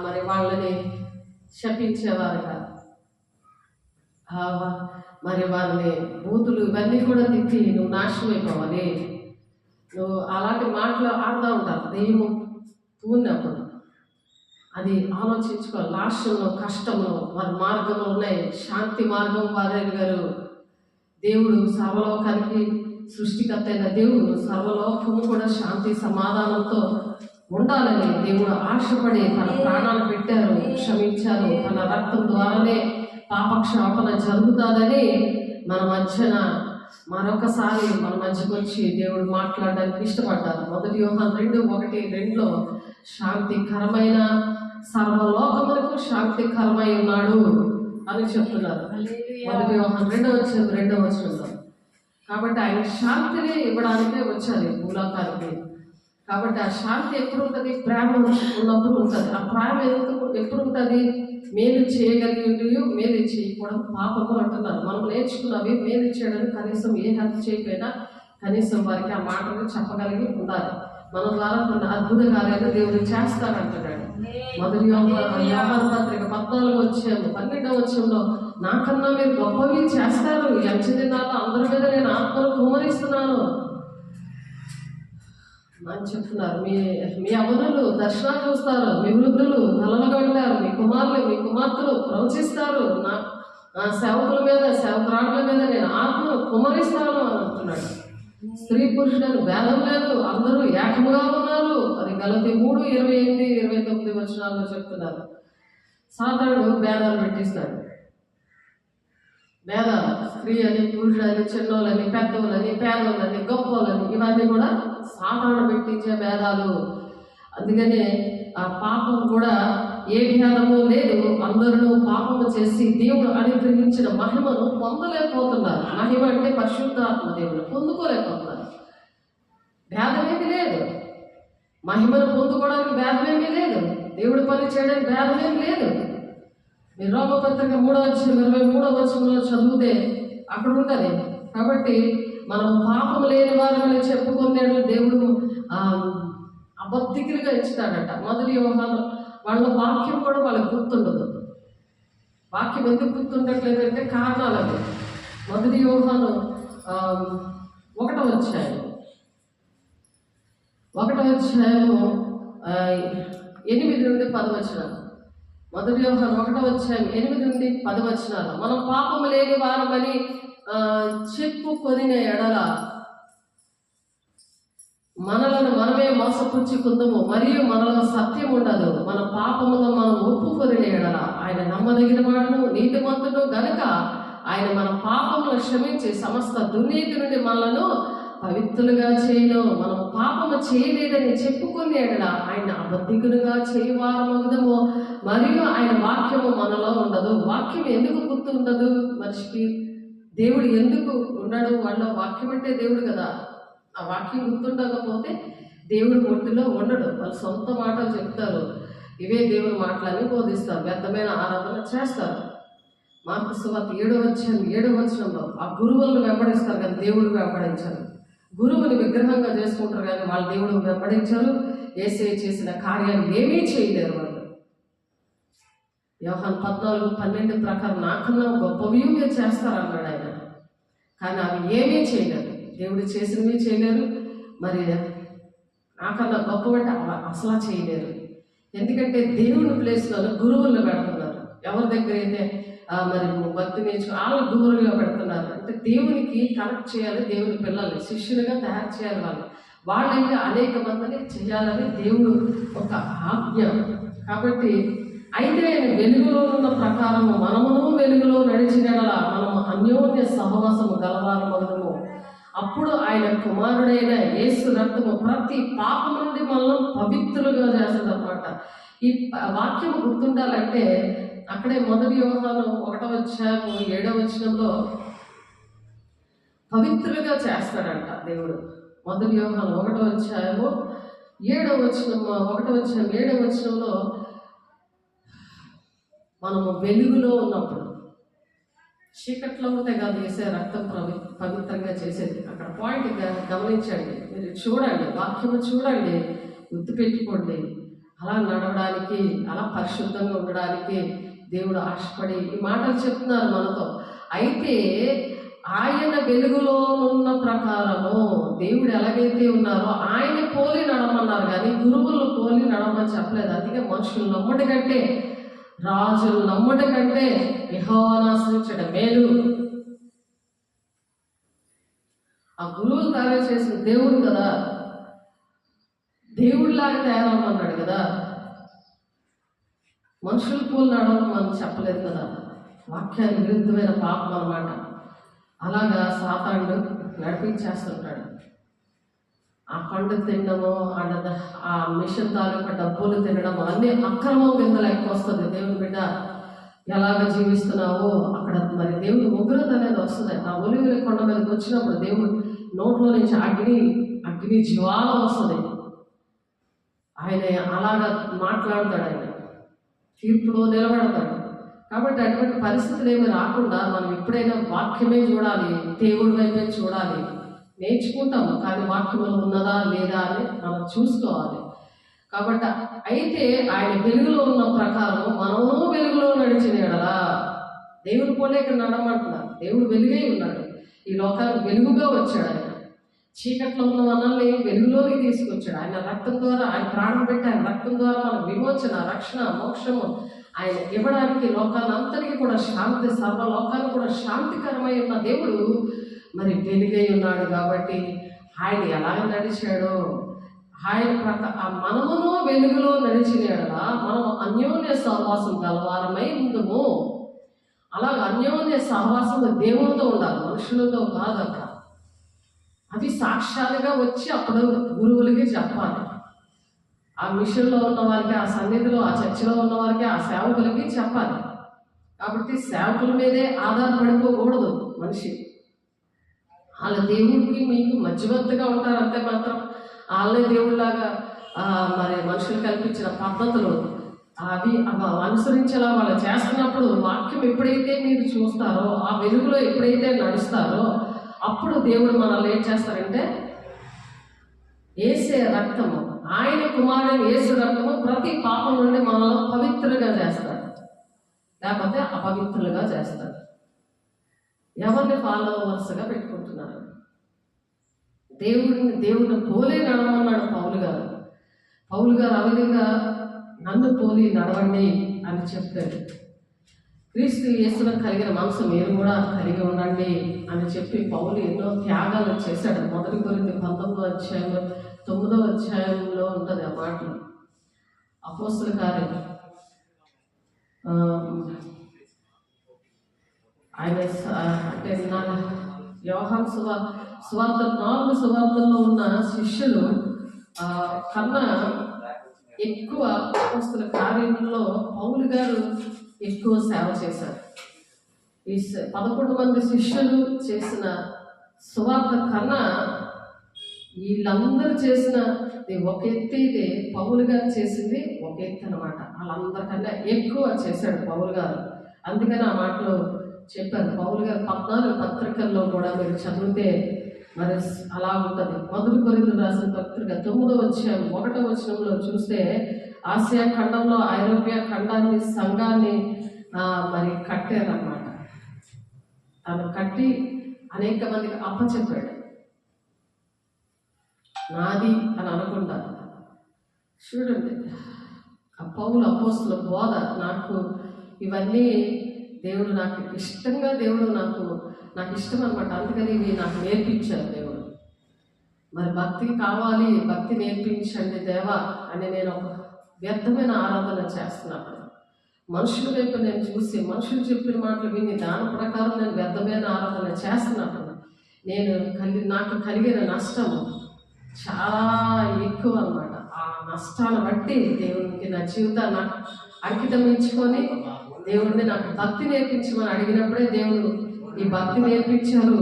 మరి వాళ్ళని శపించేవారుగా మరి వారిని బూతులు ఇవన్నీ కూడా తిట్టి నువ్వు నాశనం అయిపోవాలి, నువ్వు అలాంటి మాటలు ఆడుతూ ఉంటారు. దెయ్యము పూనప్పుడు అది ఆలోచించుకోవాలి. నాశనంలో కష్టంలో వారి మార్గంలో ఉన్నాయి. శాంతి మార్గం వారే గారు. దేవుడు సర్వలోకానికి సృష్టికర్త అయిన దేవుడు సర్వలోకము కూడా శాంతి సమాధానంతో ఉండాలని దేవుడు ఆశపడి తన ప్రాణాలు పెట్టారు, క్షమించారు. తన రక్తం ద్వారానే పాపక్షాపన జరుగుతుందని మన మధ్యన మరొకసారి మన మధ్యకు వచ్చి దేవుడు మాట్లాడడానికి ఇష్టపడ్డారు. 1 యోహాను 2:1-2లో శాంతికరమైన సర్వలోకములకు శాంతికరమై ఉన్నాడు అని చెప్తున్నారు. మొదటి యోహాను 2వ వచనంలో. కాబట్టి ఆయన శాంతిని ఇవ్వడానికే వచ్చారు ఈ భూలోకానికి. కాబట్టి ఆ శాంతి ఎప్పుడు ఉంటుంది? ప్రేమ ఉన్నప్పుడు ఉంటుంది. ఆ ప్రేమ ఎప్పుడు ఉంటుంది? మేలు చేయగలిగి మేలు చేయకూడదు పాపము అంటున్నారు. మనం నేర్చుకున్నవి మేలు చేయడానికి కనీసం ఏ హెల్ప్ చేయకపోయినా కనీసం వారికి ఆ మాటలు చెప్పగలిగి ఉండాలి. మన ద్వారా కొన్ని అద్భుత కార్యాలు దేవుడు చేస్తారంటున్నాడు. మొదటి యోహాను పత్రిక 12వ వచనంలో నాకన్నా మీరు గొప్పవి చేస్తారు, ఈ అంచె దినాల్లో అందరి మీద నేను ఆత్మను కుమ్మరిస్తున్నాను అని చెప్తున్నారు. మీ అవనులు దర్శనాలు చూస్తారు, మీ వృద్ధులు కలలుగా ఉంటారు, మీ కుమార్తెలు ప్రవచిస్తారు, నా సేవకుల మీద సేవకురాళ్ళ మీద నేను ఆత్మను కుమ్మరిస్తాను అని అంటున్నాడు. స్త్రీ పురుషులను భేదం లేదు, అందరూ ఏకముగా ఉన్నారు. అది గలతీ 3:28-29 వచనాల్లో చెప్తున్నారు. సాతానుడు భేదాలు పెట్టిస్తాడు. భేదాలు స్త్రీ అని, పురుషులని, చిన్నోళ్ళని, పెద్దోళ్ళని, పేదోళ్ళని, గొప్పలని, ఇవన్నీ కూడా సాతానుడు పెట్టించే భేదాలు. అందుకనే ఆ పాపం కూడా ఏ భేదము లేదు. అందరూ పాపము చేసి దేవుడు అనుగ్రహించిన మహిమను పొందలేకపోతున్నారు. మహిమ అంటే పరిశుద్ధాత్మ దేవుడు పొందుకోలేకపోతున్నారు. భేదమేమీ లేదు. మహిమను పొందుకోవడానికి భేదమేమీ లేదు. దేవుడి పని చేయడానికి భేదమేమీ లేదు. మీరు రోమపత్రిక 3:23 వచనంలో చదివితే అక్కడ ఉంటుంది. కాబట్టి మనం పాపము లేని వారని చెప్పుకునేడు దేవుడు అబద్ధికులుగా ఇస్తాడట. మొదటి యోహాను వాళ్ళ వాక్యం కూడా వాళ్ళకి గుర్తుండదు. వాక్యం ఎందుకు గుర్తుండట్లేదంటే కారణాలు అవి. మొదటి యోహాను 1వ అధ్యాయం 8-10 వచనాలు. మొదటి యోహాను 1వ అధ్యాయం 8-10 వచనాలు. మనం పాపము లేని వారమని చెప్పుకొని ఎడల మనలను మనమే మోసపుచ్చుకుందాము, మరియు మనలో సత్యం ఉండదు. మన పాపములను మనం ఒప్పుకొని ఎడల ఆయన నమ్మదగిన వాడును నీతిమంతుడు గనుక ఆయన మన పాపములను క్షమించి సమస్త దుర్నీతి నుండి మనలను పవిత్రులుగా చేయను. మనం పాపము చేయలేదని చెప్పుకుని ఎడల ఆయన అబద్ధికులుగా చేయవారమగుదము, మరియు ఆయన వాక్యము మనలో ఉండదు. వాక్యం ఎందుకు గుర్తు ఉండదు మనిషికి? దేవుడు ఎందుకు ఉన్నాడు? వాళ్ళ వాక్యం అంటే దేవుడు కదా. ఆ వాక్యం గుర్తుండకపోతే దేవుడు ఒంటిలో ఉండడు. వాళ్ళు సొంత మాటలు చెప్తారు, ఇవే దేవుని మాటలని బోధిస్తారు, వ్యర్థమైన ఆరాధన చేస్తారు. మార్కు సువార్త 7వ వచనంలో ఆ గురువులను వెంబడిస్తారు కానీ దేవుడు వెంబడించారు. గురువుని విగ్రహంగా చేసుకుంటారు కానీ వాళ్ళు దేవుడు వెంబడించారు. యేసయ్య చేసిన కార్యాలు ఏమీ చేయలేరు వాళ్ళు. యోహాను 14:12 ప్రకారం నాకన్నా గొప్పవి మీరు చేస్తారన్నాడు ఆయన. కానీ అవి ఏమీ చేయలేరు. దేవుడు చేసినవి చేయలేరు. మరి నాకన్నా గొప్పవంటే అసలు చేయలేరు. ఎందుకంటే దేవుని ప్లేస్లో గురువులను పెడుతున్నారు. ఎవరి దగ్గర అయితే మరి భక్తి నేర్చుకుని వాళ్ళు గురువులుగా పెడుతున్నారు. అంటే దేవునికి కనెక్ట్ చేయాలి, దేవుని పిల్లల్ని శిష్యులుగా తయారు చేయాలి. వాళ్ళైతే అనేక మందిని చేయాలని దేవుడు ఒక ఆజ్ఞ. కాబట్టి అయితే ఆయన వెలుగులో ఉన్న ప్రకారము మనమును వెలుగులో నడిచినలా మనము అన్యోన్య సహవాసము గలవారమగుదుము. అప్పుడు ఆయన కుమారుడైన యేసు రక్తము ప్రతి పాపం నుండి మనల్ని పవిత్రులుగా చేస్తుంది అన్నమాట. ఈ వాక్యం గుర్తుండాలంటే అక్కడే మొదటి యోహాను 1వ అధ్యాయము 7వ వచనంలో పవిత్రులుగా చేస్తాడంట దేవుడు. మొదటి యోహాను 1వ అధ్యాయము 7వ వచనంలో మనము వెలుగులో ఉన్నప్పుడు, చీకట్లో ఉంటే కాదు వేసే రక్తం పవిత్రంగా చేసేది. అక్కడ పాయింట్ గమనించండి, మీరు చూడండి, వాక్యము చూడండి, గుర్తుపెట్టుకోండి. అలా నడవడానికి, అలా పరిశుద్ధంగా ఉండడానికి దేవుడు ఆశపడి ఈ మాటలు చెప్తున్నారు మనతో. అయితే ఆయన వెలుగులో ఉన్న ప్రకారము దేవుడు ఎలాగైతే ఉన్నారో ఆయన పోలి నడవమన్నారు కానీ గురువులను పోలి నడవమని చెప్పలేదు. అందుకే మనుషులు నమ్ముడి కంటే, రాజులు నమ్ముడి కంటే యెహోవాను ఆశ్రయించడం మేలు. ఆ గురువులు తయారు చేసిన దేవుడు కదా, దేవుడిలాగా తయారవ్వమన్నాడు కదా, మనుషులు పోలు నడవమని చెప్పలేదు కదా. వాక్యానికి విరుద్ధమైన పాపం అన్నమాట. అలాగా సాతానుడు నడిపించేస్తుంటాడు. ఆ పండు తినడము, ఆ మిషన్ తాలూకా డబ్బులు తినడం అన్నీ అక్రమం కింద లెక్క వస్తుంది. దేవుని బిడ్డ ఎలాగ జీవిస్తున్నావో అక్కడ మరి దేవుడు ఉగ్రత అనేది వస్తుంది. ఆ ఒలివల కొండ మీదకి వచ్చినప్పుడు దేవుడు నోట్లో నుంచి అగ్ని జ్వాల వస్తుంది. ఆయన అలాగా మాట్లాడతాడు, ఆయన తీర్పులో నిలబడతాడు. కాబట్టి అటువంటి పరిస్థితులు ఏమి రాకుండా మనం ఎప్పుడైనా వాక్యమే చూడాలి, దేవుడి వైపే చూడాలి. నేర్చుకుంటాము, కానీ వాక్యంలో ఉన్నదా లేదా అని మనం చూసుకోవాలి. కాబట్టి అయితే ఆయన వెలుగులో ఉన్న ప్రకారం మనము వెలుగులో నడిచిన ఎడలా దేవుడు పోలే ఇక్కడ నడమంటున్నారు. దేవుడు వెలుగై ఉన్నాడు, ఈ లోకానికి వెలుగుగా వచ్చాడు. ఆయన చీకట్లో ఉన్న మనల్ని వెలుగులోకి తీసుకొచ్చాడు. ఆయన రక్తం ద్వారా, ఆయన ప్రాణం పెట్టి ఆయన రక్తం ద్వారా మన విమోచన, రక్షణ, మోక్షము ఆయన ఇవ్వడానికి లోకాలంతటికీ కూడా శాంతి, సర్వలోకానికి కూడా శాంతికరమై ఉన్న దేవుడు మరి వెలుగై ఉన్నాడు. కాబట్టి ఆయన ఎలాగ నడిచాడో ఆయన మనమును వెలుగులో నడిచిన ఎడల మనం అన్యోన్య సహవాసం గలవారమై ఉందము. అలాగ అన్యోన్య సహవాసం దేవునితో ఉండాలి, మనుషులతో కాదు. అక్కడ అది సాక్ష్యాలుగా వచ్చి అప్పుడు గురువులకి చెప్పాలి. ఆ మిషన్లో ఉన్న వారికి, ఆ సన్నిధిలో, ఆ చర్చిలో ఉన్న వారికి, ఆ సేవకులకి చెప్పాలి. కాబట్టి సేవకుల మీదే ఆధారపడిపోకూడదు మనిషి. వాళ్ళ దేవుడికి మీకు మధ్యవర్తిగా ఉంటారు అంతే మాత్రం. వాళ్ళే దేవుళ్ళలాగా మరి మనుషులు కల్పించిన పద్ధతులు అవి అనుసరించేలా వాళ్ళు చేస్తున్నప్పుడు వాక్యం ఎప్పుడైతే మీరు చూస్తారో, ఆ వెలుగులో ఎప్పుడైతే నడుస్తారో, అప్పుడు దేవుడు మనల్ని ఏం చేస్తారంటే యేసే రక్తము, ఆయన కుమారుని యేసు రక్తము ప్రతి పాపం నుండి మనల్ని పవిత్రులుగా చేస్తాడు, లేకపోతే అపవిత్రులుగా చేస్తాడు. ఎవరిని ఫాలోవర్స్గా పెట్టుకుంటున్నారు? దేవుడిని పోలే నడవమన్నాడు పౌలు గారు. ఆ విధంగా నన్ను పోలి నడవండి అని చెప్పాడు. క్రీస్తు యేసులో కలిగిన మనసు మీరు కూడా కలిగి ఉండండి అని చెప్పి పౌలు ఎన్నో త్యాగాలు చేశాడు. 1 కొరింథీ 9వ అధ్యాయంలో ఉంటుంది ఆ మాటలు. అపోస్తల కార్యం ఆయన అంటే యోహాను సువార్త 4 సువార్తల్లో ఉన్న శిష్యులు కన్నా ఎక్కువ అపోస్తల కార్యంలో పౌలు గారు ఎక్కువ సేవ చేశారు. ఈ 11 మంది శిష్యులు చేసిన సువార్త కన్నా వీళ్ళందరూ చేసిన ఒక ఎత్తు అయితే పౌలు గారు చేసింది ఒక ఎత్తు అనమాట. వాళ్ళందరికన్నా ఎక్కువ చేశాడు పౌలు గారు. అందుకని ఆ మాటలో చెప్పారు. పౌలు గారు 14 పత్రికల్లో కూడా మీరు చదివితే మరి అలా ఉంటుంది. 1 కొరింథీయులకు రాసిన పత్రిక 9వ అధ్యాయం 1వ వచనంలో చూస్తే ఆసియా ఖండంలో ఐరోపియా ఖండాన్ని, సంఘాన్ని మరి కట్టారన్నమాట. తను కట్టి అనేక మందికి అప్పచెప్పాడు. నాది అని అనకుండా చూడండి, ఆ పౌలు అపోస్తల బోధ నాకు ఇవన్నీ దేవుడు నాకు ఇష్టంగా, దేవుడు నాకు ఇష్టం అనమాట. అందుకని ఇవి నాకు నేర్పించారు దేవుడు. మరి భక్తి కావాలి, భక్తి నేర్పించండి దేవా అని నేను ఒక వ్యర్థమైన ఆరాధన చేస్తున్నాను. మనుషుల వైపు నేను చూసి, మనుషులు చెప్పిన మాటలు విని దాని ప్రకారం నేను వ్యర్థమైన ఆరాధన చేస్తున్నప్పుడు నాకు కలిగిన నష్టము చాలా ఎక్కువ అనమాట. ఆ నష్టాన్ని బట్టి దేవునికి నా జీవితాన్ని నాకు అంకితం ఇచ్చుకొని దేవుడిని నాకు భక్తి నేర్పించమని అడిగినప్పుడే దేవుడు ఈ భక్తి నేర్పించారు.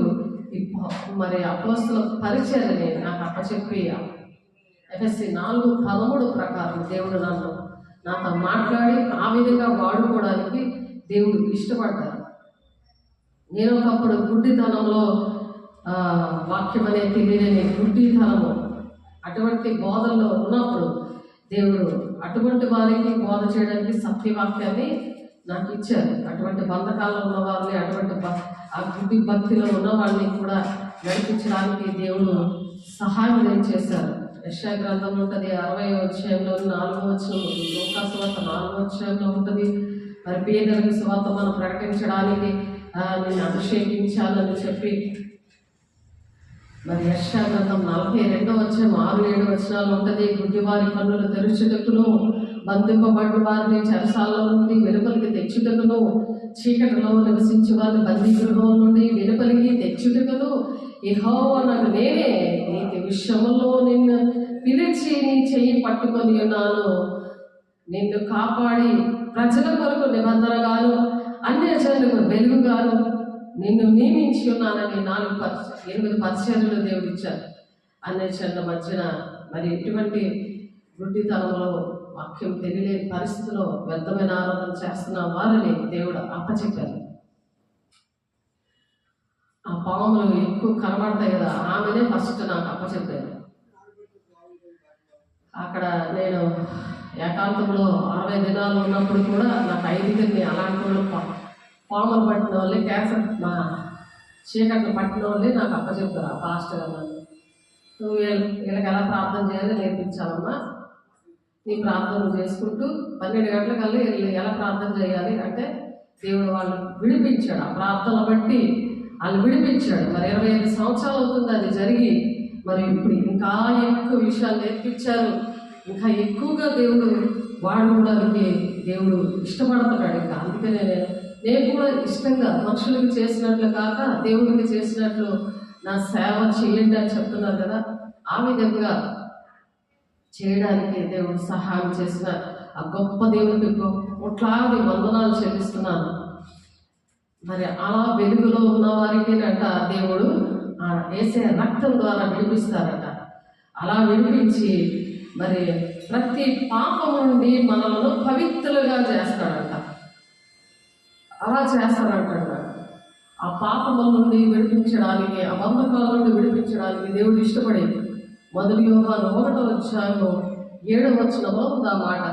మరి అపోస్తల పరిచర్యని నాకు అప్పచెప్పి ఎఫెసీ 4:13 ప్రకారం దేవుడు నాతో మాట్లాడి ఆ విధంగా వాడుకోవడానికి దేవుడు ఇష్టపడ్డారు. నేను ఒకప్పుడు గుడ్డితనంలో వాక్యం అనేది తెలియని గుడ్డితనము అటువంటి బోధల్లో ఉన్నప్పుడు దేవుడు అటువంటి వారికి బోధ చేయడానికి సత్యవాక్యాన్ని నాకు ఇచ్చారు. అటువంటి బంధకాల్లో ఉన్న వారిని, అటువంటి ఆ గుడ్డి భక్తిలో ఉన్న వాళ్ళని కూడా నడిపించడానికి దేవుడు సహాయం చేశారు. యెషయా గ్రంథం ఉంటుంది 60వ అధ్యాయంలో 4వ వచనం, లూకా సువార్త 4వ అధ్యాయంలో ఉంటుంది. మరి పేదలకు సువార్త మనం ప్రకటించడానికి నేను అభిషేకించాలని చెప్పి మరి యెషయా గ్రంథం 42వ అధ్యాయం 6-7 వచనాలు ఉంటుంది. గుడ్డివారి కన్నులు తెరుచుటకును, బంధింపబడిన వారిని చెరసాలలో నుండి వెలుపలికి తెచ్చుటకును, చీకటిలో నివసించే వారిని బందీ గృహం నుండి వెలుపలికి తెచ్చుటకును యెహోవానగు నేనే నీతి విషయంలో నిన్ను పిలిచి నీ చెయ్యి పట్టుకొని ఉన్నాను. నిన్ను కాపాడి ప్రజల కొరకు నిబంధనగాను అన్యజనులకు వెలుగుగాను నిన్ను నియమించి ఉన్నానని 8 పరిచర్యలు దేవుడు ఇచ్చారు. అన్యజనుల మధ్యన మరి ఎటువంటి గుడ్డితనంలో వాక్యం తెలియలేని పరిస్థితిలో వ్యర్థమైన ఆరాధన చేస్తున్న వారిని దేవుడు అప్పచెప్పారు. ఆ పాములు ఎక్కువ కనబడతాయి కదా, ఆమెనే ఫస్ట్ నాకు అప్పచెప్పారు. అక్కడ నేను ఏకాంతంలో 60 దినాలు ఉన్నప్పుడు కూడా నాకు 5 అలాంటి వాళ్ళు పాములు పట్టిన వాళ్ళే, క్యాన్సర్ చీకట్లు పట్టిన వాళ్ళే నాకు అప్పచెప్తారు. ఆ పాస్టర్ అన్నారు, నువ్వు వీళ్ళకి ఎలా ప్రార్థన చేయాలో నేర్పించాలమ్మా, నీ ప్రార్థన చేసుకుంటూ 12 గంటలకల్లా వీళ్ళు ఎలా ప్రార్థన చేయాలి అంటే దేవుడు వాళ్ళు విడిపించాడు. ఆ ప్రార్థన బట్టి వాళ్ళు విడిపించాడు. మరి 25 సంవత్సరాలు అవుతుంది అది జరిగి. మరి ఇప్పుడు ఇంకా ఎక్కువ విషయాలు నేర్పించారు. ఇంకా ఎక్కువగా దేవుడు వాడుకోవడానికి దేవుడు ఇష్టపడుతున్నాడు. ఇంకా అందుకనే నేను కూడా ఇష్టంగా మనుషులకి చేసినట్లు కాక దేవుడికి చేసినట్లు నా సేవ చేయండి అని చెప్తున్నారు కదా, ఆ విధంగా చేయడానికి దేవుడు సహాయం చేసిన ఆ గొప్ప దేవుడికి కోట్లాది వందనాలు చెల్లిస్తున్నాను. మరి అలా వెలుగులో ఉన్న వారికి అంట దేవుడు వేసే రక్తం ద్వారా విడిపిస్తారట. అలా విడిపించి మరి ప్రతి పాపం నుండి మనలను పవిత్రులుగా చేస్తాడంట. అలా చేస్తాడంట. ఆ పాపముల నుండి విడిపించడానికి, ఆ బంధకాల నుండి విడిపించడానికి దేవుడు ఇష్టపడేది. మొదటి యోహాను 1:7 ఉంది ఆ మాట.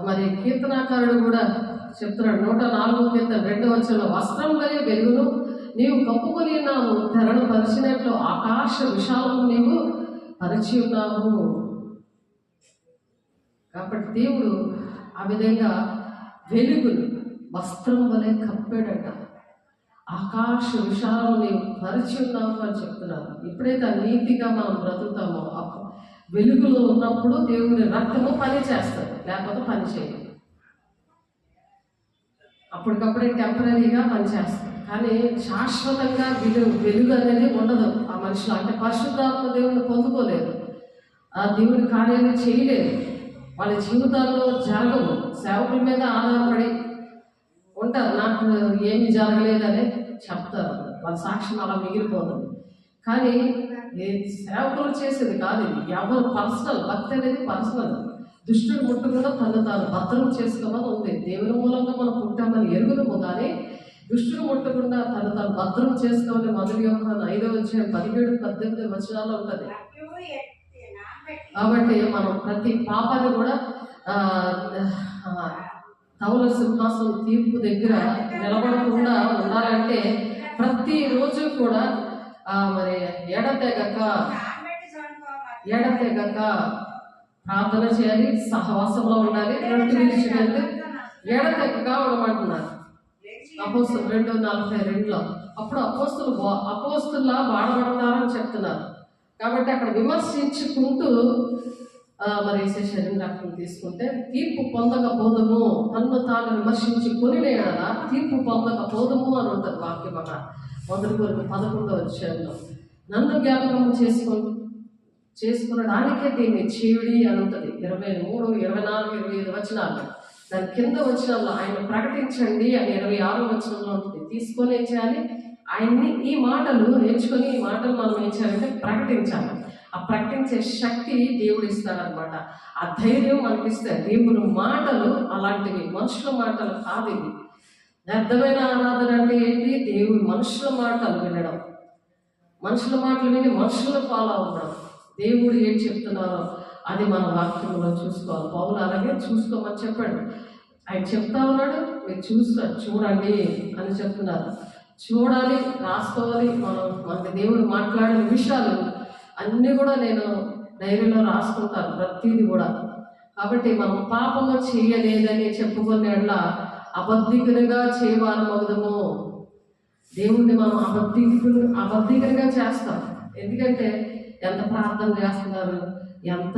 మరి కీర్తనాకారుడు కూడా చెప్తున్నాడు, 104 కీర్తన 2 వస్త్రం వలె వెలుగును నీవు కప్పుకొని ఉన్నావు, తెరను పరిచినట్లు ఆకాశ విశాలము నీవు పరిచి ఉన్నావు. కాబట్టి దేవుడు ఆ విధంగా వెలుగును వస్త్రం వలె కప్పాడట. ఆకాశ విశాలము నీవు పరిచి ఉన్నావు అని చెప్తున్నారు. ఎప్పుడైతే నీతిగా మనం బ్రతుకుతామో వెలుగులో ఉన్నప్పుడు దేవుని రక్తము పని చేస్తుంది, లేకపోతే పని చేయదు. అప్పటికప్పుడే టెంపరీగా పనిచేస్తుంది, కానీ శాశ్వతంగా వెలుగు అనేది ఉండదు ఆ మనుషులు. అంటే పరిశుద్ధాత్మ దేవుని పొందుకోలేదు, ఆ దేవుని కార్యాన్ని చేయలేదు, వాళ్ళ జీవితాల్లో జరగవు. సేవకుల మీద ఆధారపడి ఉంటారు, నాకు ఏమీ జరగలేదని చెప్తారు, వాళ్ళ సాక్ష్యం అలా మిగిలిపోతుంది. కానీ సేవకులు చేసేది కాదు ఇది. ఎవరు పర్సనల్ భక్తి అనేది పర్సనల్. దుష్టుడు ముట్టకుండా తను తాను భద్రం చేసుకోమని ఉంది. దేవుని మూలంగా మనం పుట్టామని ఎరుగుదము, కానీ దుష్టుడు ముట్టకుండా తను తాను భద్రం చేసుకోమని మొదటి యోహాను 5:17-18 ఉంటుంది. కాబట్టి మనం ప్రతి పాపాన్ని కూడా ధవల సింహాసనం తీర్పు దగ్గర నిలబడకుండా ఉండాలంటే ప్రతిరోజు కూడా మరి ఎడతెగక ప్రార్థన చేయాలి, సహవాసంలో ఉండాలి, రొట్టె విడిచిపెట్టి ఎడతెగక ఉండమంటున్నారు అపోస్తులు 2:42. అప్పుడు అపోస్తుల్లా వాడబడతారని చెప్తున్నారు. కాబట్టి అక్కడ విమర్శించుకుంటూ మరి శరీరం రక్తం తీసుకుంటే తీర్పు పొందకపోదము, తన్ను తాను విమర్శించుకొని లేదా తీర్పు పొందకపోదము అని ఉంటుంది వాక్యం. అక్కడ 1 Corinthians 11 నన్ను జ్ఞాపకం చేసుకునడానికే దీన్ని చేయుడి అని ఉంటుంది. 23, 24, 25 దాని కింద వచనంలో ఆయన ప్రకటించండి అని 26 ఉంటుంది. తీసుకొని ఏం చేయాలి, ఆయన్ని ఈ మాటలు నేర్చుకొని ఈ మాటలు మనం ఏం చేయాలంటే ప్రకటించాలి. ఆ ప్రకటించే శక్తి దేవుడు ఇస్తాడనమాట. ఆ ధైర్యం మనకి ఇస్తాడు. దేవుని మాటలు అలాంటివి, మనుషుల మాటలు కాదు. ఇది వ్యర్థమైన ఆరాధన అంటే ఏంటి? దేవుని మనుషుల మాటలు వినడం, మనుషుల మాటలు విని మనుషులు ఫాలో అవ్వడం. దేవుడు ఏం చెప్తున్నారో అది మన వాక్యంలో చూసుకోవాలి. పౌలు అలాగే చూసుకోమని చెప్పాడు. ఆయన చెప్తా ఉన్నాడు, మీరు చూడండి అని చెప్తున్నారు. చూడాలి, రాసుకోవాలి. మనకి దేవుడు మాట్లాడిన విషయాలు అన్నీ కూడా నేను డైరీలో రాసుకుంటాను, ప్రతిదీ కూడా. కాబట్టి మనం పాపము చేయలేదని చెప్పుకునేలా అబద్ధికునిగా చేయవారు మగుదము. దేవుణ్ణి మనం అబద్ధికునిగా చేస్తాం. ఎందుకంటే ఎంత ప్రార్థన చేస్తున్నారు, ఎంత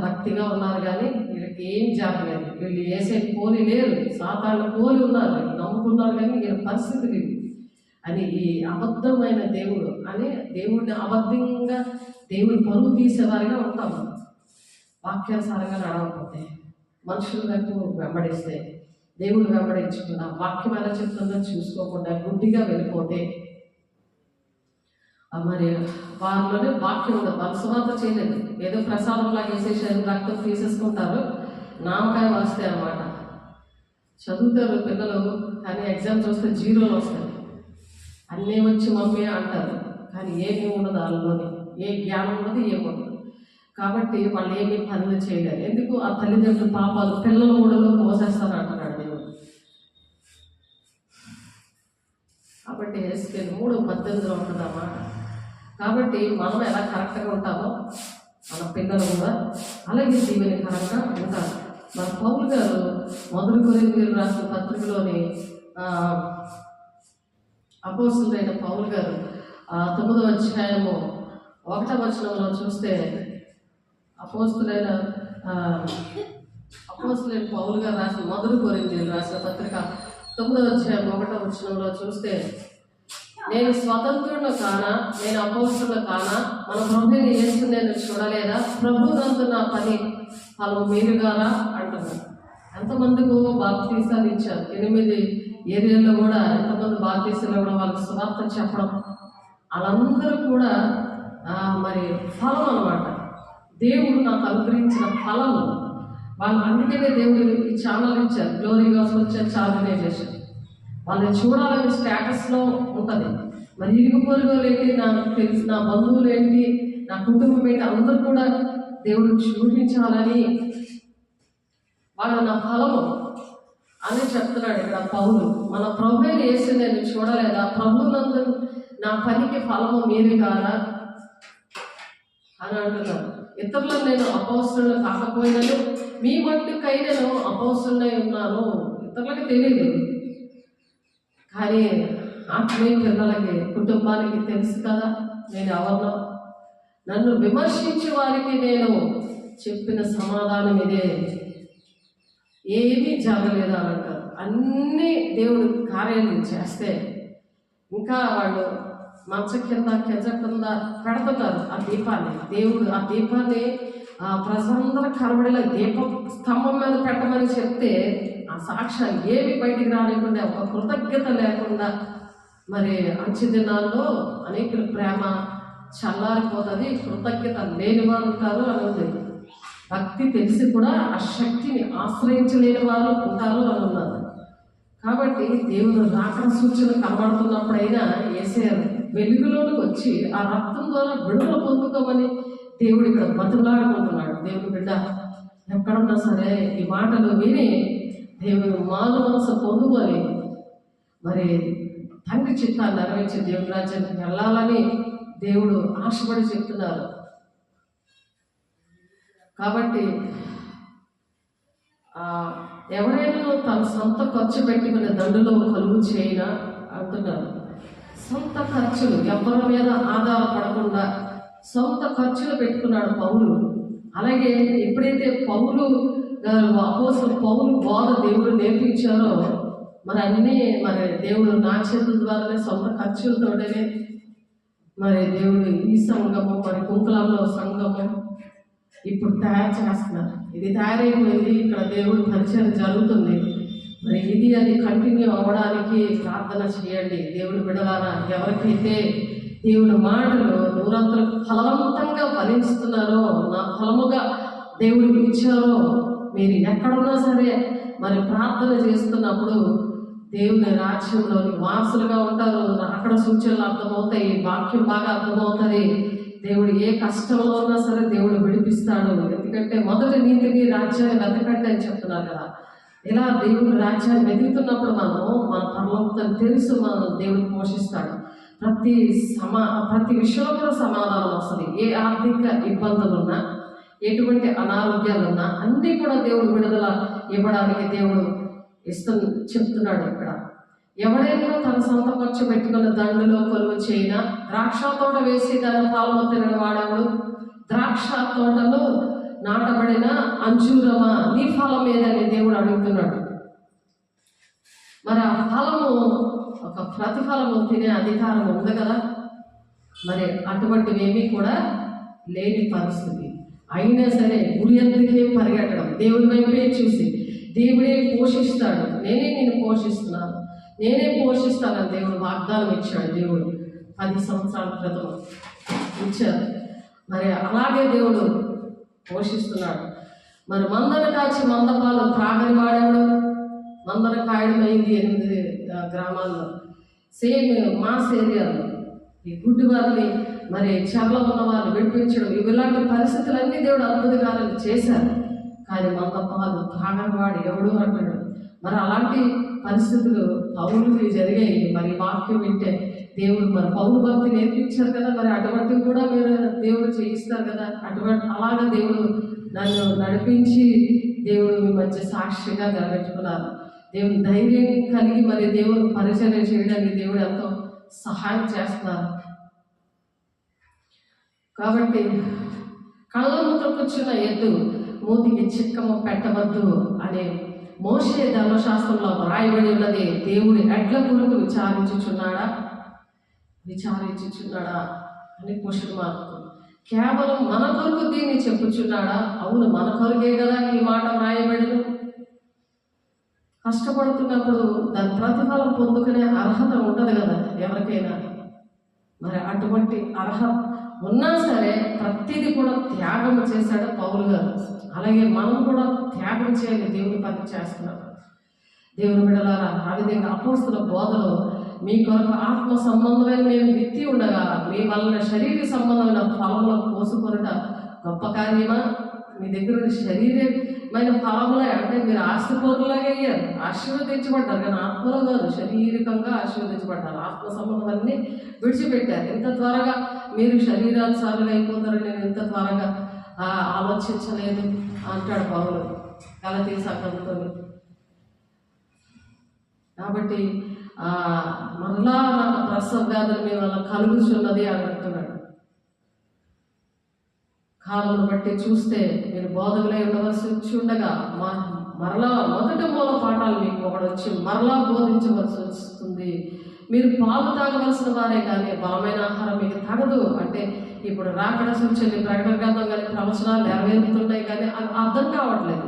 భక్తిగా ఉన్నారు, కానీ వీళ్ళకి ఏం జరగలేదు. వీళ్ళు వేసే పోలి లేరు, సాతాను పోలి ఉన్నారు, నమ్ముకున్నారు, కానీ వీళ్ళ పరిస్థితి లేదు అని ఈ అబద్ధమైన దేవుడు అని దేవుడిని అబద్ధంగా దేవుని పరువు తీసేవారిగా ఉంటాము. వాక్యానుసారంగా నడవకపోతే, మనుషుల వైపు వెంబడిస్తే, దేవుడు వెంబడించకుండా, వాక్యం ఎలా చెప్తుందో చూసుకోకుండా గుడ్డిగా వెళ్ళిపోతే, మరి వారిలోనే వాక్యం ఉండదు. వాళ్ళు సువార్త చేయలేదు, ఏదో ప్రసాదంలాగా వేసేసారు, రక్తం తీసేసుకుంటారు, నామకాయ వస్తాయి అన్నమాట. చదువుతారు పిల్లలు, కానీ ఎగ్జామ్స్ వస్తే జీరోలు వస్తాయి. అన్నీ వచ్చి మమ్మీ అంటారు, కానీ ఏమీ ఉండదు వాళ్ళలోని, ఏ జ్ఞానం ఉండదు, ఏముండదు. కాబట్టి వాళ్ళు ఏమీ పనులు చేయలేరు. ఎందుకు? ఆ తల్లిదండ్రుల పాపాలు పిల్లల మూడలో పోసేస్తారు అంటున్నాడు దేవుడు. కాబట్టి ఎస్కేల్ 3:18 ఉంటుందమ్మా. కాబట్టి మనం ఎలా కరెక్ట్గా ఉంటామో మన పిల్లలు కూడా అలాగే దీవెనకరంగా ఉంటారు. మన పౌలు గారు 1 కొరింథీయులకు రాసిన పత్రికలోని అపోస్తలుడైన పౌలు గారు 9వ అధ్యాయము 1వ వచనంలో చూస్తే, అపోస్తలుడైన పౌలు గారు రాసిన 1 కొరింథీయులకు రాసిన పత్రిక 9వ అధ్యాయం 1వ వచనంలో చూస్తే, నేను స్వతంత్రుడు కానా, నేను అపోస్తలుడు కానా, మన ప్రభువుని యేసు నేను చూడలేదా, ప్రభు నందు నా పని ఫలము మీరుగారా అంటున్నారు. ఎంతమందికి బాప్తీసాలు ఇచ్చారు, 8 ఏరియాల్లో కూడా ఎంతమంది బాప్తీసాలు ఇవ్వడం, వాళ్ళకి సువార్త చెప్పడం, వాళ్ళందరూ కూడా మరి ఫలం అన్నమాట. దేవుడు నాకు అనుగ్రహించిన ఫలము వాళ్ళు. అందుకనే దేవుడు ఈ ఛానల్ ఇచ్చారు, గ్లోరీ గాస్పెల్ చర్చ్ ఆర్గనైజేషన్. వాళ్ళని చూడాలని స్టేటస్లో ఉంటుంది. మరి ఇరుగు పొరుగులు ఏంటి, నాకు తెలిసి నా బంధువులు ఏంటి, నా కుటుంబం ఏంటి, అందరూ కూడా దేవుడు చూపించాలని వాళ్ళు నా ఫలము అని చెప్తున్నాడు ఇక్కడ పౌలు. మన ప్రభువుని యేసు నేను చూడలేదా, ప్రభువునందు నా పనికి ఫలము మీరే కాదా అని అంటున్నాడు. ఇతరులను నేను అపోస్తలుడు కాకపోయినను మీ మట్టుకై నేను అపోస్తలుడై ఉన్నాను. ఇతరులకి తెలియదు, కానీ ఆత్మీయ పిల్లలకి, కుటుంబానికి తెలుసు కదా నేను ఎవరినో. నన్ను విమర్శించే వారికి నేను చెప్పిన సమాధానం ఇదే, ఏమీ జరగలేదు అని అంటారు. అన్నీ దేవుడు కార్యాలు చేస్తే ఇంకా వాళ్ళు మంచం కింద పెడుతున్నారు ఆ దీపాన్ని. దేవుడు ఆ దీపాన్ని ప్రజలందరూ కనబడేలా దీపం స్తంభం మీద పెట్టమని చెప్తే ఆ సాక్ష్యాలు ఏమి బయటికి రాలేకుండా, ఒక కృతజ్ఞత లేకుండా, మరి అంచె దినాల్లో అనేకుల ప్రేమ చల్లారిపోతుంది, కృతజ్ఞత లేని వారు ఉంటారు అని ఉంది. భక్తి తెలిసి కూడా ఆ శక్తిని ఆశ్రయించలేని వారు ఉంటారు అని ఉన్నారు. కాబట్టి దేవుడు రాకడ సూచన కనబడుతున్నప్పుడైనా యేసయ్య వెలుగులోకి వచ్చి ఆ రక్తం ద్వారా విడుదల పొందుకోమని దేవుడు ఇక్కడ బతులాడుకుంటున్నాడు. దేవుడు బిడ్డ ఎక్కడున్నా సరే ఈ మాటలు విని దేవుడు మారు మనసు పొందుకొని మరి తండ్రి చిత్తాన్ని నెరవేర్చి దేవుడి రాజ్యానికి వెళ్ళాలని దేవుడు ఆశపడి చెప్తున్నారు. కాబట్టి ఎవరైనా తన సొంత ఖర్చు పెట్టుకునే దండులో కలుగు చేయనా అంటున్నారు. సొంత ఖర్చులు ఎవరి మీద ఆధారపడకుండా సొంత ఖర్చులు పెట్టుకున్నాడు పౌలు. అలాగే ఎప్పుడైతే పౌలు అపోస్తలుడు పౌలు బోధ దేవుడు నేర్పించారో, మరి అన్నీ మరి దేవుడు నా చేతుల ద్వారానే సొంత ఖర్చులతోనే మరి దేవుడు ఈ సంఘము, మరి కుంకులంలో సంఘము ఇప్పుడు తయారు చేస్తున్నారు. ఇది తయారైపోయింది, ఇక్కడ దేవుడు పరిచయం జరుగుతుంది. మరి ఇది అది కంటిన్యూ అవ్వడానికి ప్రార్థన చేయండి. దేవుడు బిడ్డలారా, ఎవరికైతే దేవుడు మాటలు దూరంతరం ఫలవంతంగా ఫలిస్తున్నారో, నా ఫలముగా దేవుడు ఇచ్చారో, మీరు ఎక్కడున్నా సరే మరి ప్రార్థన చేస్తున్నప్పుడు దేవుని రాజ్యంలోని వారసులుగా ఉంటారు. అక్కడ సూచనలు అర్థమవుతాయి, వాక్యం బాగా అర్థమవుతుంది. దేవుడు ఏ కష్టంలో ఉన్నా సరే దేవుడు విడిపిస్తాడు. ఎందుకంటే మొదటి నీతిని రాజ్యాన్ని వెతకండి అని చెప్తున్నారు కదా. ఇలా దేవుడి రాజ్యాన్ని వెతుకుతున్నప్పుడు మన పరలోకం తెలుసు, మనం దేవుడు పోషిస్తాడు. ప్రతి విషయంలో కూడా సమాధానం వస్తుంది. ఏ ఆర్థిక ఇబ్బందులున్నా, ఎటువంటి అనారోగ్యాలున్నా అన్నీ కూడా దేవుడు విడుదల ఇవ్వడానికి దేవుడు చెప్తున్నాడు ఇక్కడ. ఎవడైనా తన సొంత ఖర్చు పెట్టుకున్న దండులో కొలువు చేయనా, ద్రాక్ష తోట వేసి దాని ఫలము తినని వాడెవడు, ద్రాక్ష తోటలో నాటబడిన అంజూరమా నీ ఫలం ఏదని దేవుడు అడుగుతున్నాడు. మరి ఆ ఫలము ఒక ప్రతిఫలము తినే అధికారం ఉంది కదా. మరి అటువంటివేమీ కూడా లేని పరిస్థితి. అయినా సరే గురి ఎద్దరికే పరిగెట్టడం, దేవుడి వైపే చూసి దేవుడే పోషిస్తాడు, నేనే నేను పోషిస్తున్నాను, నేనే పోషిస్తానని దేవుడు వాగ్దానం ఇచ్చాడు. దేవుడు 10 సంవత్సరాల క్రితం ఇచ్చారు. మరి అలాగే దేవుడు పోషిస్తున్నాడు. మరి మందను కాచి మందపాలు త్రాగని వాడేవాడు. మందన కాయడం అయింది 8 గ్రామాల్లో, సేమ్ మాస్ ఏరియాలో. ఈ గుడ్డి వారిని మరి చెరలో ఉన్న వారిని విడిపించడం, ఇలాంటి పరిస్థితులన్నీ దేవుడు అద్భుతకారాలు చేశారు. కానీ మందపాలు త్రాగని వాడు ఎవడు అంటాడు. మరి అలాంటి పరిస్థితులు పౌలుకి జరిగాయి. మరి వాక్యం వింటే దేవుడు మరి పౌరు భక్తి నేర్పించారు కదా, మరి అటువంటివి కూడా మీరు దేవుడు చేయిస్తారు కదా. అలాగా దేవుడు నన్ను నడిపించి దేవుడు మీ మధ్య సాక్షిగా నిలబెట్టుకున్నారు. దేవుడు ధైర్యం కలిగి మరి దేవుడు పరిచర్య చేయడానికి దేవుడు ఎంతో సహాయం చేస్తున్నారు. కాబట్టి కళ్ళ ముద్ర కూర్చున్న ఎద్దు మూతికి చిక్కము పెట్టవద్దు అనే మోషే ధర్మశాస్త్రంలో రాయబడి ఉన్నది. దేవుడు ఎడ్ల కొరకు విచారించుచున్నాడా అని క్వశ్చన్ మార్క్. కేవలం మన కొరకు దీన్ని చెప్పుచున్నాడా? అవును, మన కొరకే కదా ఈ మాట రాయబడిన. కష్టపడుతున్నప్పుడు దాని ప్రతిఫలం పొందుకునే అర్హత ఉంటుంది కదా ఎవరికైనా. మరి అటువంటి అర్హత ఉన్నా సరే ప్రతిదీ కూడా త్యాగం చేశాడు పౌలు గారు. అలాగే మనం కూడా త్యాగం చేయాలి, దేవుని పని చేస్తున్నాం. దేవుని బిడ్డలారా, ఆ విధంగా అపోస్తుల బోధలో మీ కొరకు ఆత్మ సంబంధమైన మేము విత్తి ఉండగా మీ వలన శరీర సంబంధమైన ఫలంలో కోసుకొనుట గొప్ప కార్యమా? మీ దగ్గర శరీరమైన ఫలములే అంటే మీరు ఆస్తిపరులాగా అయ్యారు, ఆశీర్వదించబడ్డారు. కానీ ఆత్మలో కాదు, శారీరకంగా ఆశీర్వదించబడ్డారు. ఆత్మ సంబంధం అన్నీ విడిచిపెట్టారు. ఇంత త్వరగా మీరు శరీరానుసారులు అయిపోతారని నేను ఇంత త్వరగా ఆలోచించలేదు అంటాడు పౌలు గలతీ సంఘంతో. కాబట్టి మరలా నాకు ప్రసవ వ్యాధులు మీ వల్ల కలుగుచున్నది అని అంటున్నాడు. కాలంను బట్టి చూస్తే మీరు బోధకులై ఉండవలసి వచ్చి ఉండగా మరలా మొదటి మూల పాఠాలు మీకు ఒకటి వచ్చి మరలా బోధించవలసి వస్తుంది. మీరు పాలు తాగవలసిన వారే కానీ బలమైన ఆహారం మీకు తగదు. అంటే ఇప్పుడు రాకడ సూచనలు, ప్రకటన గ్రంథం కానీ ప్రవచనాలు నెరవేరుతున్నాయి కానీ అది అర్థం కావట్లేదు,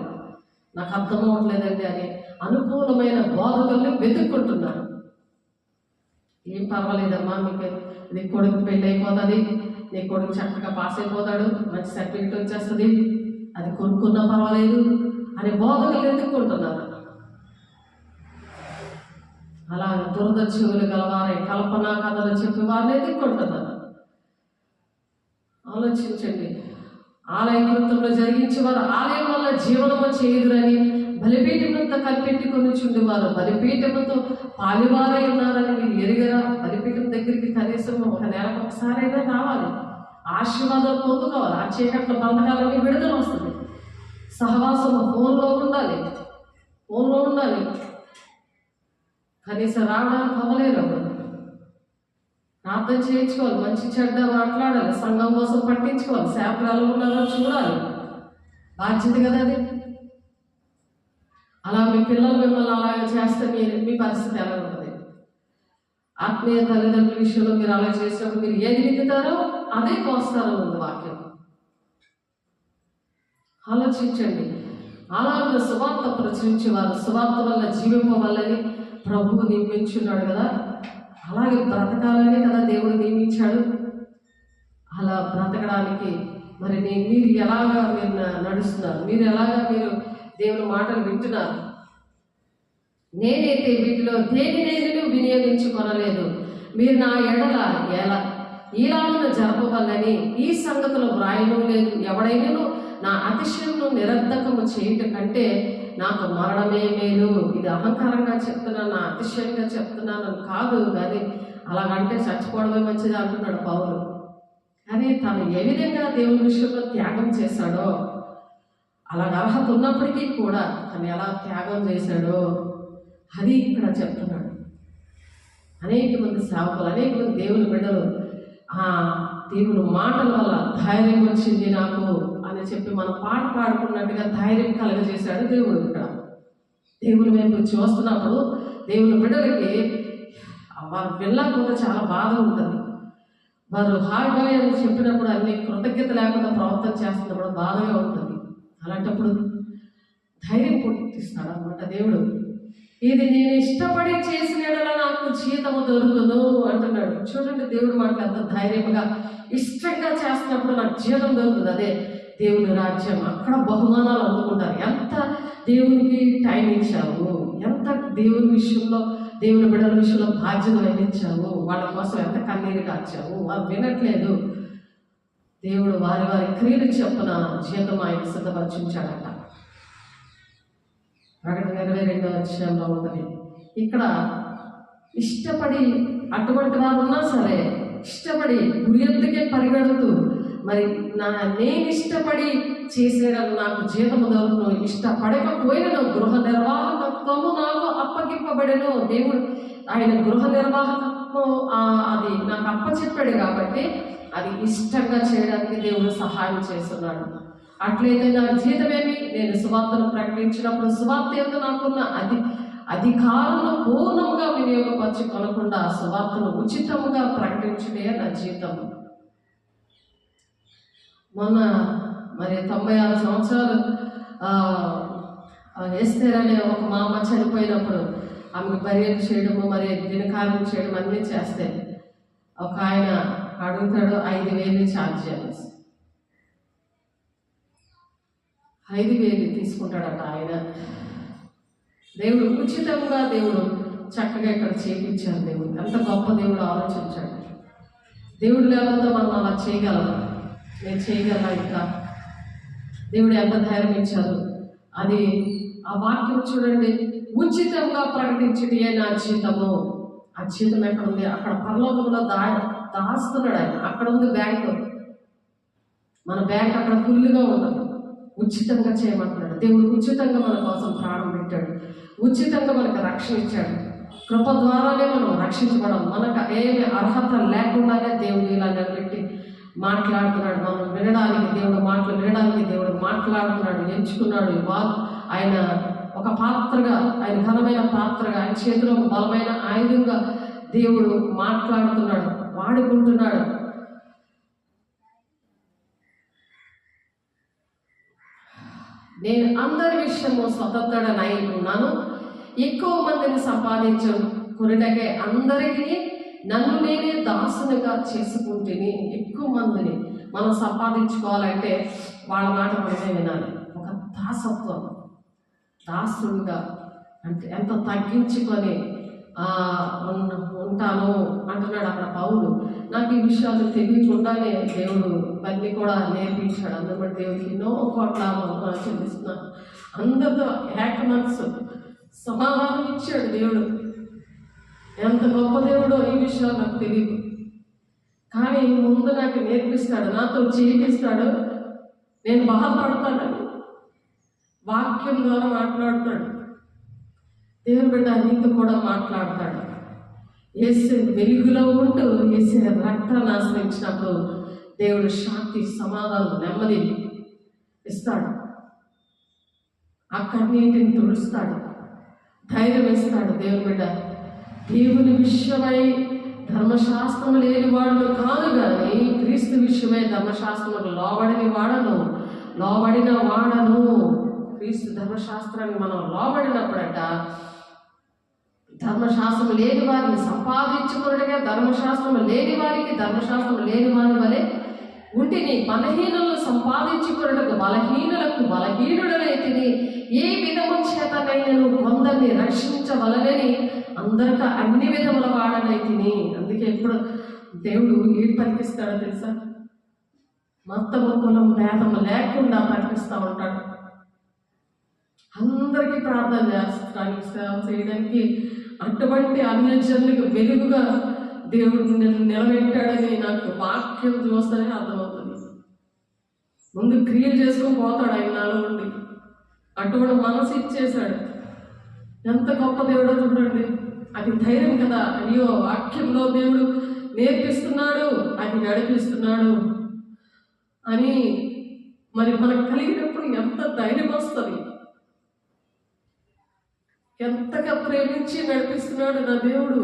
నాకు అర్థం అవ్వట్లేదండి అని అనుకూలమైన బోధకుల్ని వెతుక్కుంటున్నాను. ఏం పర్వాలేదమ్మా, మీకు నీ కొడుకు పెళ్ళి అయిపోతుంది, నీ కొడుకు చక్కగా పాస్ అయిపోతాడు, మంచి సర్టిఫికెట్ వచ్చేస్తుంది, అది కొనుక్కున్నా పర్వాలేదు అని బోధకులు వెతుక్కుంటున్నారు. అలా దురదర్శకులు గలవారే కల్పనా కథలు చెప్పి వారిని ఎదుర్కొంటున్నారు. ఆలోచించండి, ఆలయ కృత్యంలో జరిగించి వారు ఆలయం వల్ల జీవనము చేయుదురని బలిపీఠమంతా కనిపెట్టుకొని చుండేవారు బలిపీఠముతో పాలివారై ఉన్నారని మీరు ఎరుగరా? బలిపీఠం దగ్గరికి కనీసం ఒక నెలకు ఒకసారైనా రావాలి, ఆశీర్వాదాలు పొందుకోవాలి. ఆ చీకట్ల బంధకాలన్నీ విడుదల వస్తుంది. సహవాసం ఫోన్లో ఉండాలి, కనీసం రావడానికి అవ్వలేరు. ప్రార్థన చేయించుకోవాలి, మంచి చెడ్డ మాట్లాడాలి, సంఘం కోసం పట్టించుకోవాలి, సేవకులు ఉన్నారో చూడాలి, బాధ్యత కదా అది. అలా మీ పిల్లలు మిమ్మల్ని అలాగే చేస్తే మీ పరిస్థితి ఎలా ఉంటుంది? ఆత్మీయ తల్లిదండ్రుల విషయంలో మీరు అలా చేసినప్పుడు మీరు ఏది విత్తుతారో అదే కోస్తారో ఉంది వాక్యం. ఆలోచించండి. అలాగే సువార్త ప్రచురించేవారు సువార్త వల్ల జీవింపవల్లని ప్రభువు నియమించున్నాడు కదా, అలాగే బ్రతకాలనే కదా దేవుడు నియమించాడు. అలా బ్రతకడానికి మరి మీరు ఎలాగా మీరు నడుస్తున్నారు, మీరు ఎలాగా మీరు దేవుని మాటలు వింటున్నారు? నేనైతే వీటిలో దేనినైనా వినియోగించుకొనలేదు, మీరు నా ఎడల ఈలాగున జరపవల్లని ఈ సంగతిలో వ్రాయను లేదు. ఎవడైనా నా అతిశయంను నిరర్ధకము చేయుట కంటే నాకు మరణమే మేలు. ఇది అహంకారంగా చెప్తున్నాను, నా అతిశయంగా చెప్తున్నాను కాదు, కానీ అలాగంటే చచ్చిపోవడమే మంచిది అంటున్నాడు పౌలు. కానీ తను ఏ విధంగా దేవుని విషయంలో త్యాగం చేశాడో, అలాగ అర్హత ఉన్నప్పటికీ కూడా తను ఎలా త్యాగం చేశాడో అది ఇక్కడ చెప్తున్నాడు. అనేక మంది సేవకులు, అనేక మంది దేవుని బిడ్డలు దేవుని మాటల వల్ల ధైర్యం వచ్చింది నాకు అని చెప్పి మనం పాట పాడుకున్నట్టుగా ధైర్యం కలగజేశాడు దేవుడు. ఇక్కడ దేవుని వైపు చూస్తున్నప్పుడు దేవుని బిడ్డలకి వారు వెళ్ళకపోతే చాలా బాధ ఉంటుంది. వారు హాయ్ అని చెప్పినప్పుడు అన్ని కృతజ్ఞత లేకుండా ప్రవర్తన చేస్తున్నప్పుడు బాధగా ఉంటుంది. అలాంటప్పుడు ధైర్యం పుట్టిస్తాడు అనమాట దేవుడు. ఇది నేను ఇష్టపడి చేసిన యెడల నాకు జీతము దొరుకును అంటున్నాడు. చూడండి, దేవుడు మాటలు ఎంత ధైర్యంగా, ఇష్టంగా చేస్తున్నప్పుడు నాకు జీతం దొరుకుతుంది. అదే దేవుని రాజ్యం, అక్కడ బహుమానాలు అందుకుంటారు. ఎంత దేవునికి టైం ఇచ్చావు, ఎంత దేవుని విషయంలో, దేవుని బిడ్డల విషయంలో బాధ్యత వహించావు, వాళ్ళ కోసం ఎంత కన్నీరు కాచావు. వాళ్ళు వినట్లేదు. దేవుడు వారి వారి క్రియలు చెప్పున జీతం ఆయన సిద్ధపరచుంచాడట. ప్రకటన 22వ అధ్యాయంలో ఉంటుంది. ఇక్కడ ఇష్టపడి అటువంటి వారు ఉన్నా సరే, ఇష్టపడి గురి ఎత్తుకే పరిగెడుతూ, మరి నేను ఇష్టపడి చేసేట నాకు జీతము దొరుకును, ఇష్టపడకపోయినను గృహ నిర్వాహకత్వము నాకు అప్పగింపబడెను. దేవుడు ఆయన గృహ నిర్వాహకత్వం అది నాకు అప్పచెప్పాడు కాబట్టి అది ఇష్టంగా చేయడానికి దేవుడు సహాయం చేస్తున్నాడు. అట్లయితే నా జీతమేమి? నేను సువార్తను ప్రకటించినప్పుడు సువార్త యందు నాకున్న అధికారంలో పూర్ణంగా వినియోగపరచుకోనకుండా సువార్తను ఉచితంగా ప్రకటించడే నా జీతం. మొన్న మరి 96 సంవత్సరాలు ఎస్తేర్ అనే ఒక మా అమ్మ చనిపోయినప్పుడు ఆమెకు బర్యలు చేయడము, మరి దినకార్యం చేయడం అన్నీ చేస్తే ఒక ఆయన అడుగుతాడు 5,000 ఛార్జ్ చేయాలి. 5,000 తీసుకుంటాడట ఆయన. దేవుడు ఉచితంగా, దేవుడు చక్కగా ఇక్కడ చేపించాడు. దేవుడు ఎంత గొప్ప దేవుడు ఆలోచించాడు. దేవుడు లేకపోతే మనం అలా చేయగలరా? నేను చేయగలరా? ఇంకా దేవుడు ఎంత ధైర్యం ఇచ్చారు. అది ఆ వాక్యం చూడండి, ఉచితంగా ప్రకటించడే నా జీతము. ఆ జీతం ఎక్కడ ఉంది? అక్కడ పరలోకంలో దాస్తున్నాడు ఆయన. అక్కడ ఉంది బ్యాంకు. మన బ్యాంక్ అక్కడ ఫుల్గా ఉంటుంది. ఉచితంగా చేయమంటున్నాడు దేవుడు. ఉచితంగా మన కోసం ప్రాణం పెట్టాడు, ఉచితంగా మనకు రక్షణ ఇచ్చాడు. కృప ద్వారానే మనం రక్షించబడాలి. మనకు ఏమి అర్హత లేకుండానే దేవుడు ఇలా నిలబెట్టి మాట్లాడుతున్నాడు. మనం వినడానికి, దేవుడు మాటలు వినడానికి దేవుడు మాట్లాడుతున్నాడు, ఎంచుకున్నాడు. ఆయన ఒక పాత్రగా, ఆయన ఘనమైన పాత్రగా, ఆయన చేతిలో బలమైన ఆయుధంగా దేవుడు మాట్లాడుతున్నాడు, వాడుకుంటున్నాడు. నేను అందరి విషయము స్వతంత్రుడనై ఉన్నాను, ఎక్కువ మందిని సంపాదించుకునేటకే అందరికీ నన్ను నేనే దాసునిగా చేసుకుంటేనే. ఎక్కువ మందిని మనం సంపాదించుకోవాలంటే వాళ్ళ మాట మనమే వినాలి. ఒక దాసత్వం, దాసునిగా అంటే ఎంత తగ్గించుకొని ఉంటాను అంటున్నాడు అక్కడ పౌలు. నాకు ఈ విషయాలు తెలియకుండానే దేవుడు ఇవన్నీ కూడా నేర్పించాడు. అందుకని దేవుడికి ఎన్నో కోట్ల చెల్లిస్తున్నాను. అందరితో ఏక మనసు సమాధానం ఇచ్చాడు దేవుడు. ఎంత గొప్ప దేవుడో ఈ విషయాలు నాకు తెలియదు, కానీ ముందు నాకు నేర్పిస్తాడు, నాతో చేపిస్తాడు. నేను బాధపడతానని వాక్యం ద్వారా మాట్లాడతాడు. దేవుని బిడ్డ నీతో కూడా మాట్లాడతాడు. యేసు వెలుగులో ఉంటూ యేసు రక్తాన్ని ఆశ్రయించినప్పుడు దేవుడు శాంతి, సమాధానం, నెమ్మది ఇస్తాడు. ఆ కన్నీటిని తుడుస్తాడు, ధైర్యం ఇస్తాడు. దేవుని బిడ్డ దేవుని విషయమై ధర్మశాస్త్రం లేని వాడు కాదు, కానీ క్రీస్తు విషయమై ధర్మశాస్త్రం లోబడిన వాడను. క్రీస్తు ధర్మశాస్త్రాన్ని మనం లోబడినప్పుడట ధర్మశాస్త్రం లేని వారిని సంపాదించుకున్నట్టుగా ధర్మశాస్త్రం లేని వారికి ధర్మశాస్త్రం లేని వారి వలె ఉంటిని. బలహీనులను సంపాదించుకున్నట్టుగా బలహీనులకు బలహీనుడనైతిని. ఏ విధము చేతనైనను కొందరిని రక్షించవలనని అందరికీ అన్ని విధముల వాడనైతిని. అందుకే ఎప్పుడు దేవుడు ఏడు పలికిస్తాడో తెలుసా? మతము, కులం, భేదము లేకుండా పలికిస్తూ ఉంటాడు. అందరికీ ప్రార్థన చేస్తానికి, సేవ చేయడానికి, అటువంటి అన్యజనులకు వెలుగుగా దేవుడు నిలబెట్టాడని నాకు వాక్యం చూస్తేనే అర్థమవుతుంది. ముందు క్రియలు చేసుకొని పోతాడు ఆయన నాలో ఉండి. అటువంటి మనసు ఇచ్చేశాడు. ఎంత గొప్ప దేవుడో చూడండి. అది ధైర్యం కదా. అయ్యో, వాక్యంలో దేవుడు నేర్పిస్తున్నాడు, అది నడిపిస్తున్నాడు అని మరి మనకు కలిగినప్పుడు ఎంత ధైర్యం వస్తుంది. ఎంతగా ప్రేమించి నడిపిస్తున్నాడు నా దేవుడు.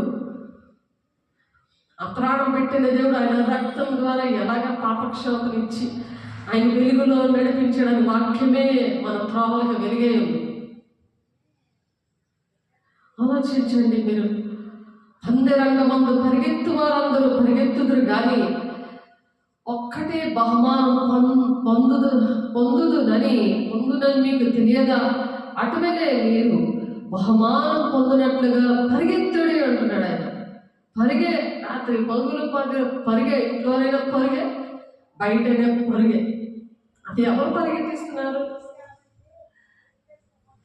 ఆ ప్రాణం పెట్టిన దేవుడు ఆయన రక్తం ద్వారా ఎలాగ పాపక్షమతను ఇచ్చి ఆయన వెలుగులో నడిపించడానికి వాక్యమే మన త్రోవలకు వెలిగే ఉంది. ఆలోచించండి మీరు. పందిరంగమందు పరిగెత్తు వారందరూ పరిగెత్తుదురు కానీ ఒక్కటే బహుమానం పొందుదని మీకు తెలియదా? అటువలే మీరు బహుమానం పొందినట్లుగా పరిగెత్తుడి అంటున్నాడు ఆయన. పరిగే, రాత్రి పగులు పరిగే, ఇంట్లోనైనా పరిగే, బయటనే పరిగే. అది ఎవరు పరిగెత్తిస్తున్నారు?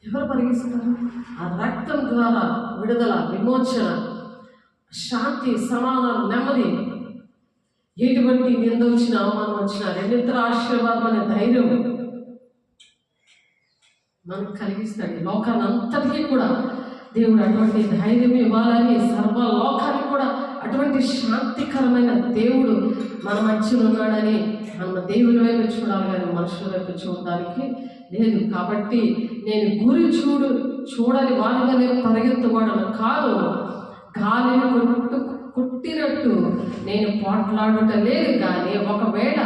ఎవరు పరిగెత్తున్నారు? ఆ రక్తం ద్వారా విడుదల, విమోచన, శాంతి, సమాధానం, నెమ్మది. ఎటువంటి నింద వచ్చిన, అవమానం వచ్చిన రెండిద్దరు ఆశీర్వాదం అనే ధైర్యం మనకు కలిగిస్తాడు. లోకాన్ని అంతటికీ కూడా దేవుడు అటువంటి ధైర్యం ఇవ్వాలని, సర్వలోకానికి కూడా అటువంటి శాంతికరమైన దేవుడు మన మధ్యలో ఉన్నాడని మన దేవుని వైపు చూడాలి కానీ మనుషుల వైపు చూడడానికి లేదు. కాబట్టి నేను గురి చూడని వారి వలె పరిగెత్తువాడను కాదు, గాలిని కొట్టినట్టు నేను పోట్లాడుట లేదు. కానీ ఒకవేళ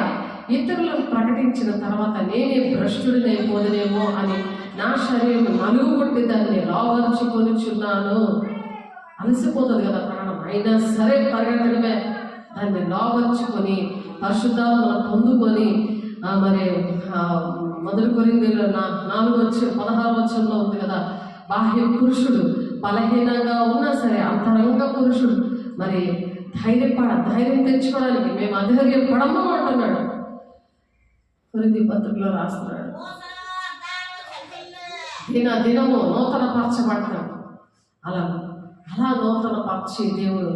ఇతరులను ప్రకటించిన తర్వాత నేనే భ్రష్టుడినైపోదునేమో అని నా శరీరం నలుగు కొట్టి దాన్ని లోవర్చుకొనిచున్నాను. అలసిపోతుంది కదా ప్రాణం, అయినా సరే పరిగెత్తడమే. దాన్ని లోవర్చుకొని పరిశుద్ధాత్మను పొందుకొని మరి మొదటి కొరింథీయుల 4:16 ఉంది కదా, బాహ్య పురుషుడు బలహీనంగా ఉన్నా సరే అంతరంగ పురుషుడు మరి ధైర్యం తెచ్చుకోవడానికి మేము అధైర్యపడము అంటున్నాడు. కొరింథీ పత్రికలో రాస్తున్నాడు. దినము నూతన పరచబడతాడు. అలా నూతన పరచి దేవుడు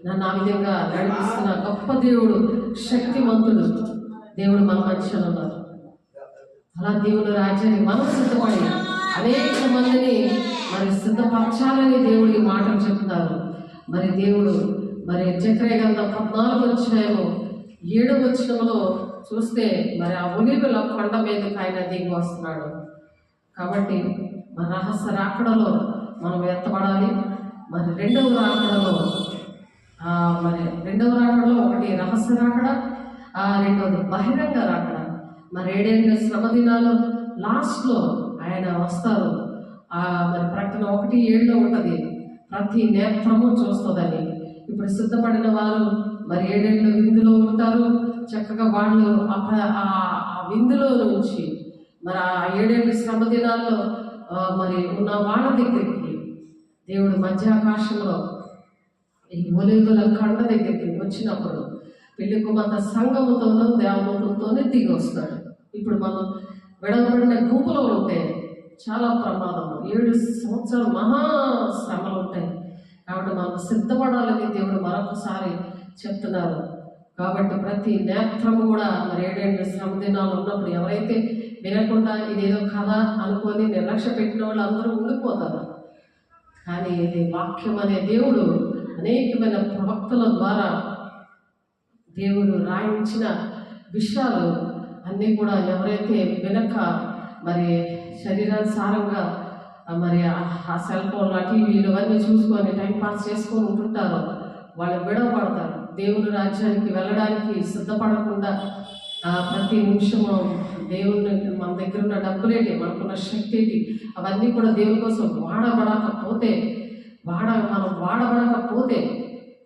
నన్ను ఆ విధంగా నడిపిస్తున్న గొప్ప దేవుడు, శక్తివంతుడు దేవుడు మన మధ్యలో ఉన్నారు. అలా దేవుని రాజ్యాన్ని మనం సిద్ధపడి అనేక మందిని మరి సిద్ధపరచాలని దేవుడి మాటలు చెప్తున్నారు. మరి దేవుడు మరి జకర్యా గ్రంథం 14:7 చూస్తే మరి ఆ ఒలీవల కొండ మీదకి ఆయన దిగి వస్తున్నాడు. కాబట్టి మన రహస్య రాకడలో మనం ఎత్తబడాలి. మరి రెండవ రాకడలో ఒకటి రహస్య రాకడ, రెండవది బహిరంగ రాకడ. మరి 7 శ్రమ దినాలు లాస్ట్లో ఆయన వస్తారు. మరి ప్రకటన 1:7 ఉంటుంది, ప్రతి నేత్రము చూస్తుందని. ఇప్పుడు సిద్ధపడిన వారు మరి 7 విందులో ఉంటారు. చక్కగా వాళ్ళు ఆ విందులో నుంచి మరి ఆ 7 శ్రమ దినాల్లో మరి ఉన్న వాళ్ళ దగ్గరికి దేవుడు మధ్యాకాశంలో ఈ ఒలీవల కొండ దగ్గరికి వచ్చినప్పుడు పెళ్లి కుమార్తె సంఘముతోనూ దేవదూతలతోనే దిగి వస్తాడు. ఇప్పుడు మనం విడవబడిన గుంపులో ఉంటే చాలా ప్రమాదం. 7 సంవత్సరాలు మహాశ్రమలు ఉంటాయి. కాబట్టి మనం సిద్ధపడాలని దేవుడు మరొకసారి చెప్తున్నారు. కాబట్టి ప్రతి నేత్రము కూడా మరి 7 శ్రమ దినాలు ఉన్నప్పుడు ఎవరైతే వినకుండా ఇదేదో కథ అనుకొని నిర్లక్ష్య పెట్టిన వాళ్ళు అందరూ ఉండిపోతారు. కానీ ఇది వాక్యం అనే దేవుడు అనేకమైన ప్రవక్తల ద్వారా దేవుడు రాయించిన విషయాలు అన్నీ కూడా ఎవరైతే వినక మరి శరీరానుసారంగా మరి ఆ సెల్ ఫోన్లు, టీవీలు అన్నీ చూసుకొని టైంపాస్ చేసుకొని ఉంటుంటారో వాళ్ళు విడవబడతారు. దేవుని రాజ్యానికి వెళ్ళడానికి సిద్ధపడకుండా ప్రతి నిమిషము దేవుని మన దగ్గర ఉన్న డబ్బులేంటి, మనకున్న శక్తి ఏంటి, అవన్నీ కూడా దేవుని కోసం వాడబడకపోతే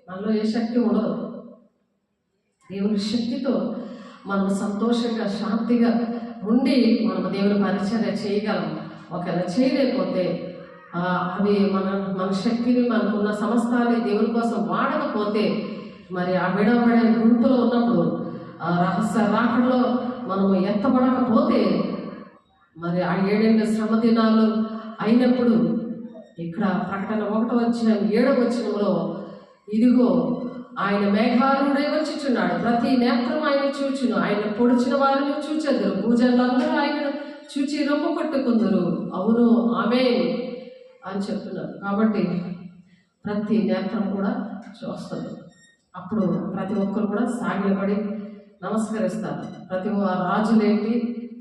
మనలో ఏ శక్తి ఉండదు. దేవుని శక్తితో మనం సంతోషంగా శాంతిగా ఉండి మనం దేవుని పరిచర్య చేయగలం. ఒకవేళ చేయలేకపోతే అవి మన శక్తిని, మనకున్న సమస్తాన్ని దేవుని కోసం వాడకపోతే మరి ఆ విడబడే గుంపులో ఉన్నప్పుడు రహస్య రాకడలో మనము ఎత్తబడకపోతే మరి ఆ 7 శ్రమ దినాలు అయినప్పుడు ఇక్కడ ప్రకటన 1:7 ఇదిగో ఆయన మేఘారుడే వచ్చిచున్నాడు, ప్రతి నేత్రం ఆయన చూచును, ఆయన పొడిచిన వారిని చూచెదరు, భూజనులందరూ ఆయన చూచి రొమ్ము కొట్టుకుందరు, అవును ఆమేన్ అని చెప్తున్నారు. కాబట్టి ప్రతి నేత్రం కూడా చూస్తుంది. అప్పుడు ప్రతి ఒక్కరు కూడా సాగిలపడి నమస్కరిస్తారు. ప్రతి రాజులేంటి,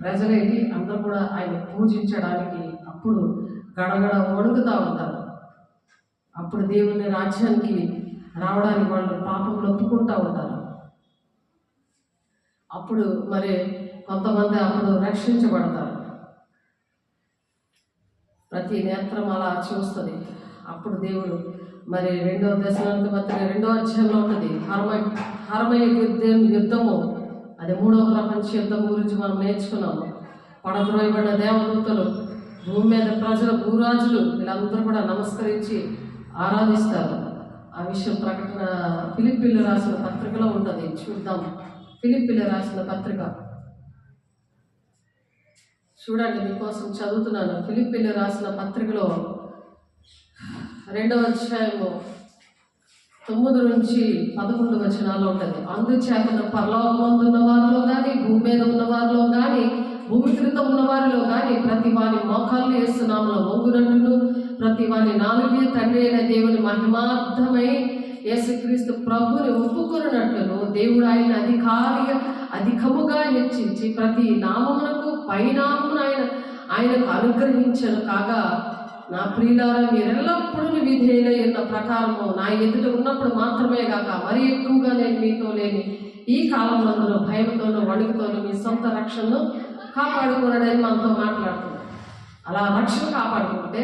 ప్రజలేంటి, అందరూ కూడా ఆయన పూజించడానికి అప్పుడు గడగడ వణుకుతూ ఉంటారు. అప్పుడు దేవుని రాజ్యానికి రావడానికి వాళ్ళు పాపంలో ఒప్పుకుంటూ ఉంటారు. అప్పుడు మరి కొంతమంది అప్పుడు రక్షించబడతారు. ప్రతి నేత్రం అలా చూస్తుంది. అప్పుడు దేవుడు మరి 2వ దశలోనికి పత్రిక 2వ అధ్యాయంలో ఉంటుంది హరమయ యుద్ధము. అది 3వ ప్రపంచ యుద్ధం గురించి మనం నేర్చుకున్నాము. పడద్రోయబడిన దేవదూతలు, భూమి మీద ప్రజలు, భూరాజులు వీళ్ళందరూ కూడా నమస్కరించి ఆరాధిస్తారు. ఆ విషయం ప్రకటన ఫిలిప్పీలు రాసిన పత్రికలో ఉంటుంది. చూద్దాం. ఫిలిప్పీలు రాసిన పత్రిక చూడండి, మీకోసం చదువుతున్నాను. ఫిలిప్పీలు రాసిన పత్రికలో 2వ అధ్యాయము 9 నుంచి 11 వచనాల్లో ఉంటుంది. అందుచేత పరలోకమందున్న వారిలో కానీ, భూమి మీద ఉన్న వారిలో కానీ, భూమి క్రింద ఉన్న వారిలో కానీ ప్రతి వారి మోకాళ్ళు యేసునామములో వంగునట్టును, ప్రతి వారి నాలుగే తండ్రి అయిన దేవుని మహిమార్థమై యేసుక్రీస్తు ప్రభుని ఒప్పుకొనున్నట్లును దేవుడు ఆయన అధికముగా హెచ్చించి ప్రతి నామమునకు పైనామమును ఆయనకు అనుగ్రహించను. కాగా నా ప్రియులారా, మీరెల్లప్పుడూ విధేయులై ఉన్న ప్రకారము నా ఎదుట ఉన్నప్పుడు మాత్రమే కాక మరి ఎక్కువగా నేను మీతో లేని ఈ కాలంలో భయంతోనూ వణుకుతోనూ మీ సొంత రక్షణను కాపాడుకోనని మనతో మాట్లాడుతుంది. అలా రక్షణ కాపాడుకుంటే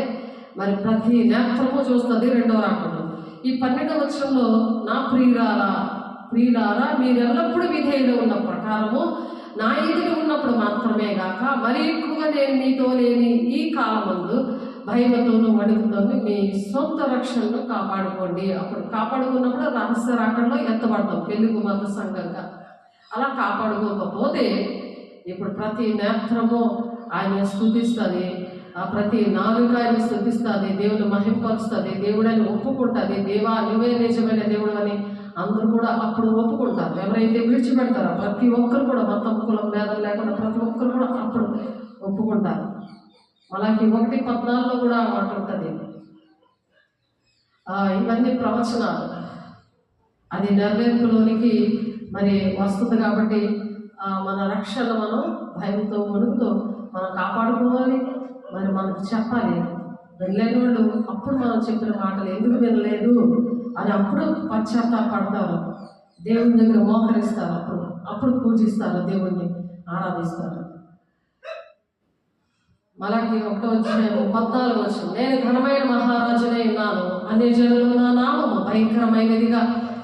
మరి ప్రతి నేత్రము చూస్తుంది 2వ రాకడలో. ఈ 12వ వచనంలో నా ప్రియులారా మీరెల్లప్పుడూ విధేయులు ఉన్న ప్రకారము నా ఎదుట ఉన్నప్పుడు మాత్రమే గాక మరి ఎక్కువగా నేను మీతో లేని ఈ కాలమందు భయముతోనూ వణుకుతోనూ మీ సొంత రక్షణను కాపాడుకోండి. అప్పుడు కాపాడుకున్నప్పుడు రహస్య రాకడలో ఎత్తబడతాం పెళ్లి కుమార్తె సంఘంగా. అలా కాపాడుకోకపోతే ఇప్పుడు ప్రతి నేత్రము ఆయన స్తుతిస్తుంది, ప్రతి నాలుక ఆయన స్తుతిస్తుంది, దేవుని మహింపరుస్తుంది, దేవుడని ఒప్పుకుంటుంది. దేవా నువ్వే నిజమైన దేవుడు అని అందరూ కూడా అప్పుడు ఒప్పుకుంటారు. ఎవరైతే విడిచిపెడతారో ప్రతి ఒక్కరు కూడా, మొత్తం కులం భేదం లేకుండా ప్రతి ఒక్కరు కూడా అప్పుడు ఒప్పుకుంటారు. అలాగే 1:14 కూడా మాట ఉంటుంది. ఇవన్నీ ప్రవచనాలు, అది నెరవేర్పులోనికి మరి వస్తుంది. కాబట్టి మన రక్షణ మనం భయంతో వణుకుతో మనం కాపాడుకోవాలి. మరి మనకు చెప్పాలి. వెళ్ళలేని వాళ్ళు అప్పుడు మనం చెప్పిన మాటలు ఎందుకు వినలేదు అని అప్పుడు పశ్చాత్తాపడతారు. దేవుని దగ్గర మోకరిస్తారు. అప్పుడు పూజిస్తారు, దేవుణ్ణి ఆరాధిస్తారు. మలాకి 1వ అధ్యాయం 14వ వచనం, నేను ఘనమైన మహారాజునే ఉన్నాను, అన్ని జనులు నా నామము భయంకరమైనదిగా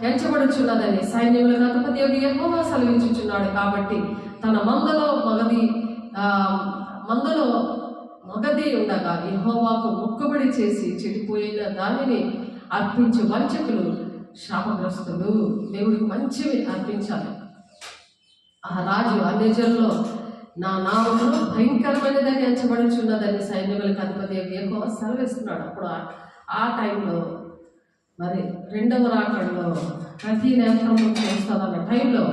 ఎంచబడుచున్నదని సైన్యములకు అధిపతి యెహోవా సెలవించుచున్నాడు. కాబట్టి తన మందలో మగది ఉండగా యెహోవాకు మొక్కుబడి చేసి చెడిపోయిన దానిని అర్పించు వంచకులు శాపగ్రస్తులు. దేవుడికి మంచివి అర్పించాలి. ఆ రాజు అన్ని జనుల్లో నా నామము భయంకరమైనదని ఎంచబడుచున్నదని సైన్యములకు అధిపతి యెహోవా సెలవిస్తున్నాడు. అప్పుడు ఆ టైంలో మరి 2వ రాకడలో ప్రతి నేత్రము చూస్తుందన్న టైంలో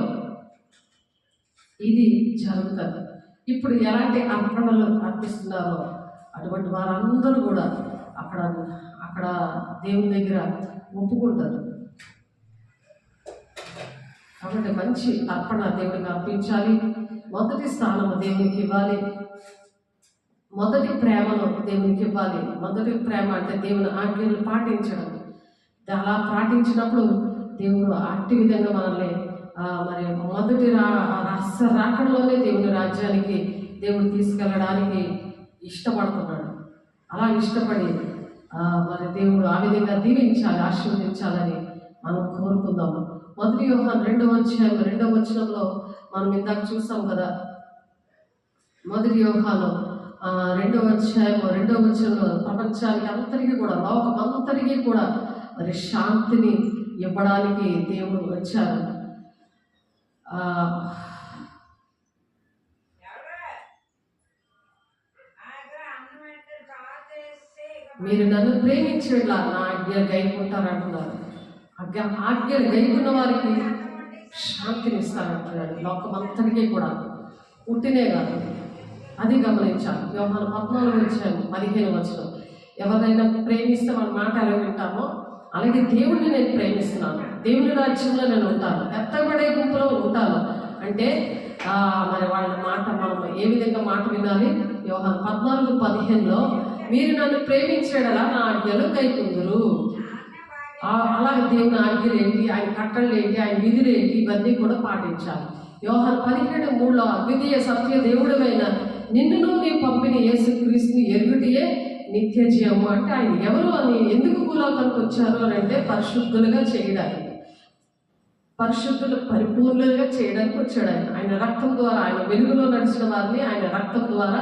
ఇది జరుగుతుంది. ఇప్పుడు ఎలాంటి అర్పణలు అర్పిస్తున్నారో అటువంటి వారందరూ కూడా అక్కడ దేవుని దగ్గర ఒప్పుకుంటారు. కాబట్టి మంచి అర్పణ దేవుడికి అర్పించాలి. మొదటి స్థానము దేవునికి ఇవ్వాలి. మొదటి ప్రేమను దేవునికి ఇవ్వాలి. మొదటి ప్రేమ అంటే దేవుని ఆజ్ఞలు పాటించడం. అలా పాటించినప్పుడు దేవుడు అట్టి విధంగా మనల్ని మరి మొదటి రహస్య రాకడలోనే దేవుని రాజ్యానికి దేవుడు తీసుకెళ్ళడానికి ఇష్టపడుతున్నాడు. అలా ఇష్టపడి మరి దేవుడు ఆ విధంగా దీవించాలి, ఆశీర్వదించాలని మనం కోరుకుందాము. 1 యోహాను 2వ అధ్యాయం 2వ వచనంలో మనం ఇందాక చూసాం కదా. 1 యోహాను 2వ అధ్యాయం 2వ వచనంలో ప్రపంచానికి అంతటికీ కూడా, లోకమంతటికీ కూడా మరి శాంతిని ఇవ్వడానికి దేవుడు వచ్చారు. మీరు నన్ను ప్రేమించేలా నా ఆజ్ఞలు గైకుంటారంటున్నారు. ఆజ్ఞలు గైకున్న వారికి శాంతిని ఇస్తారంటున్నాడు. లోకమంతటికీ కూడా పుట్టినే కాదు, అది గమనించాలి. యోహాను 14:15 వచనం, ఎవరైనా ప్రేమిస్తే మన మాట ఎలా వింటామో అలాగే దేవుడిని నేను ప్రేమిస్తున్నాను, దేవుని రాజ్యంలో నేను ఉంటాను, ఎత్తబడే గుంపులో ఉంటాను అంటే మరి వాళ్ళ మాట మనం ఏ విధంగా మాట వినాలి? యోహాను 14:15లో మీరు నన్ను ప్రేమించేడలా నా ఆజ్ఞలు గైకుందురు. అలాగే దేవుని ఆజ్ఞలు ఏంటి, ఆయన కట్టళ్ళు ఏంటి, ఆయన విధులు ఏంటి, ఇవన్నీ కూడా పాటించాలి. యోహాను 17:3 అద్వితీయ సత్య దేవుడమైన నిన్నును నీ పంపిన యేసుక్రీస్తుని ఎరుగుటియే నిత్య జీవము. అంటే ఆయన ఎవరు అని, ఎందుకు భూలోకానికి వచ్చారు అని అంటే పరిశుద్ధులుగా చేయడానికి, పరిశుద్ధులు పరిపూర్ణులుగా చేయడానికి వచ్చాడు. ఆయన రక్తం ద్వారా, ఆయన వెలుగులో నడిచిన వారిని ఆయన రక్తం ద్వారా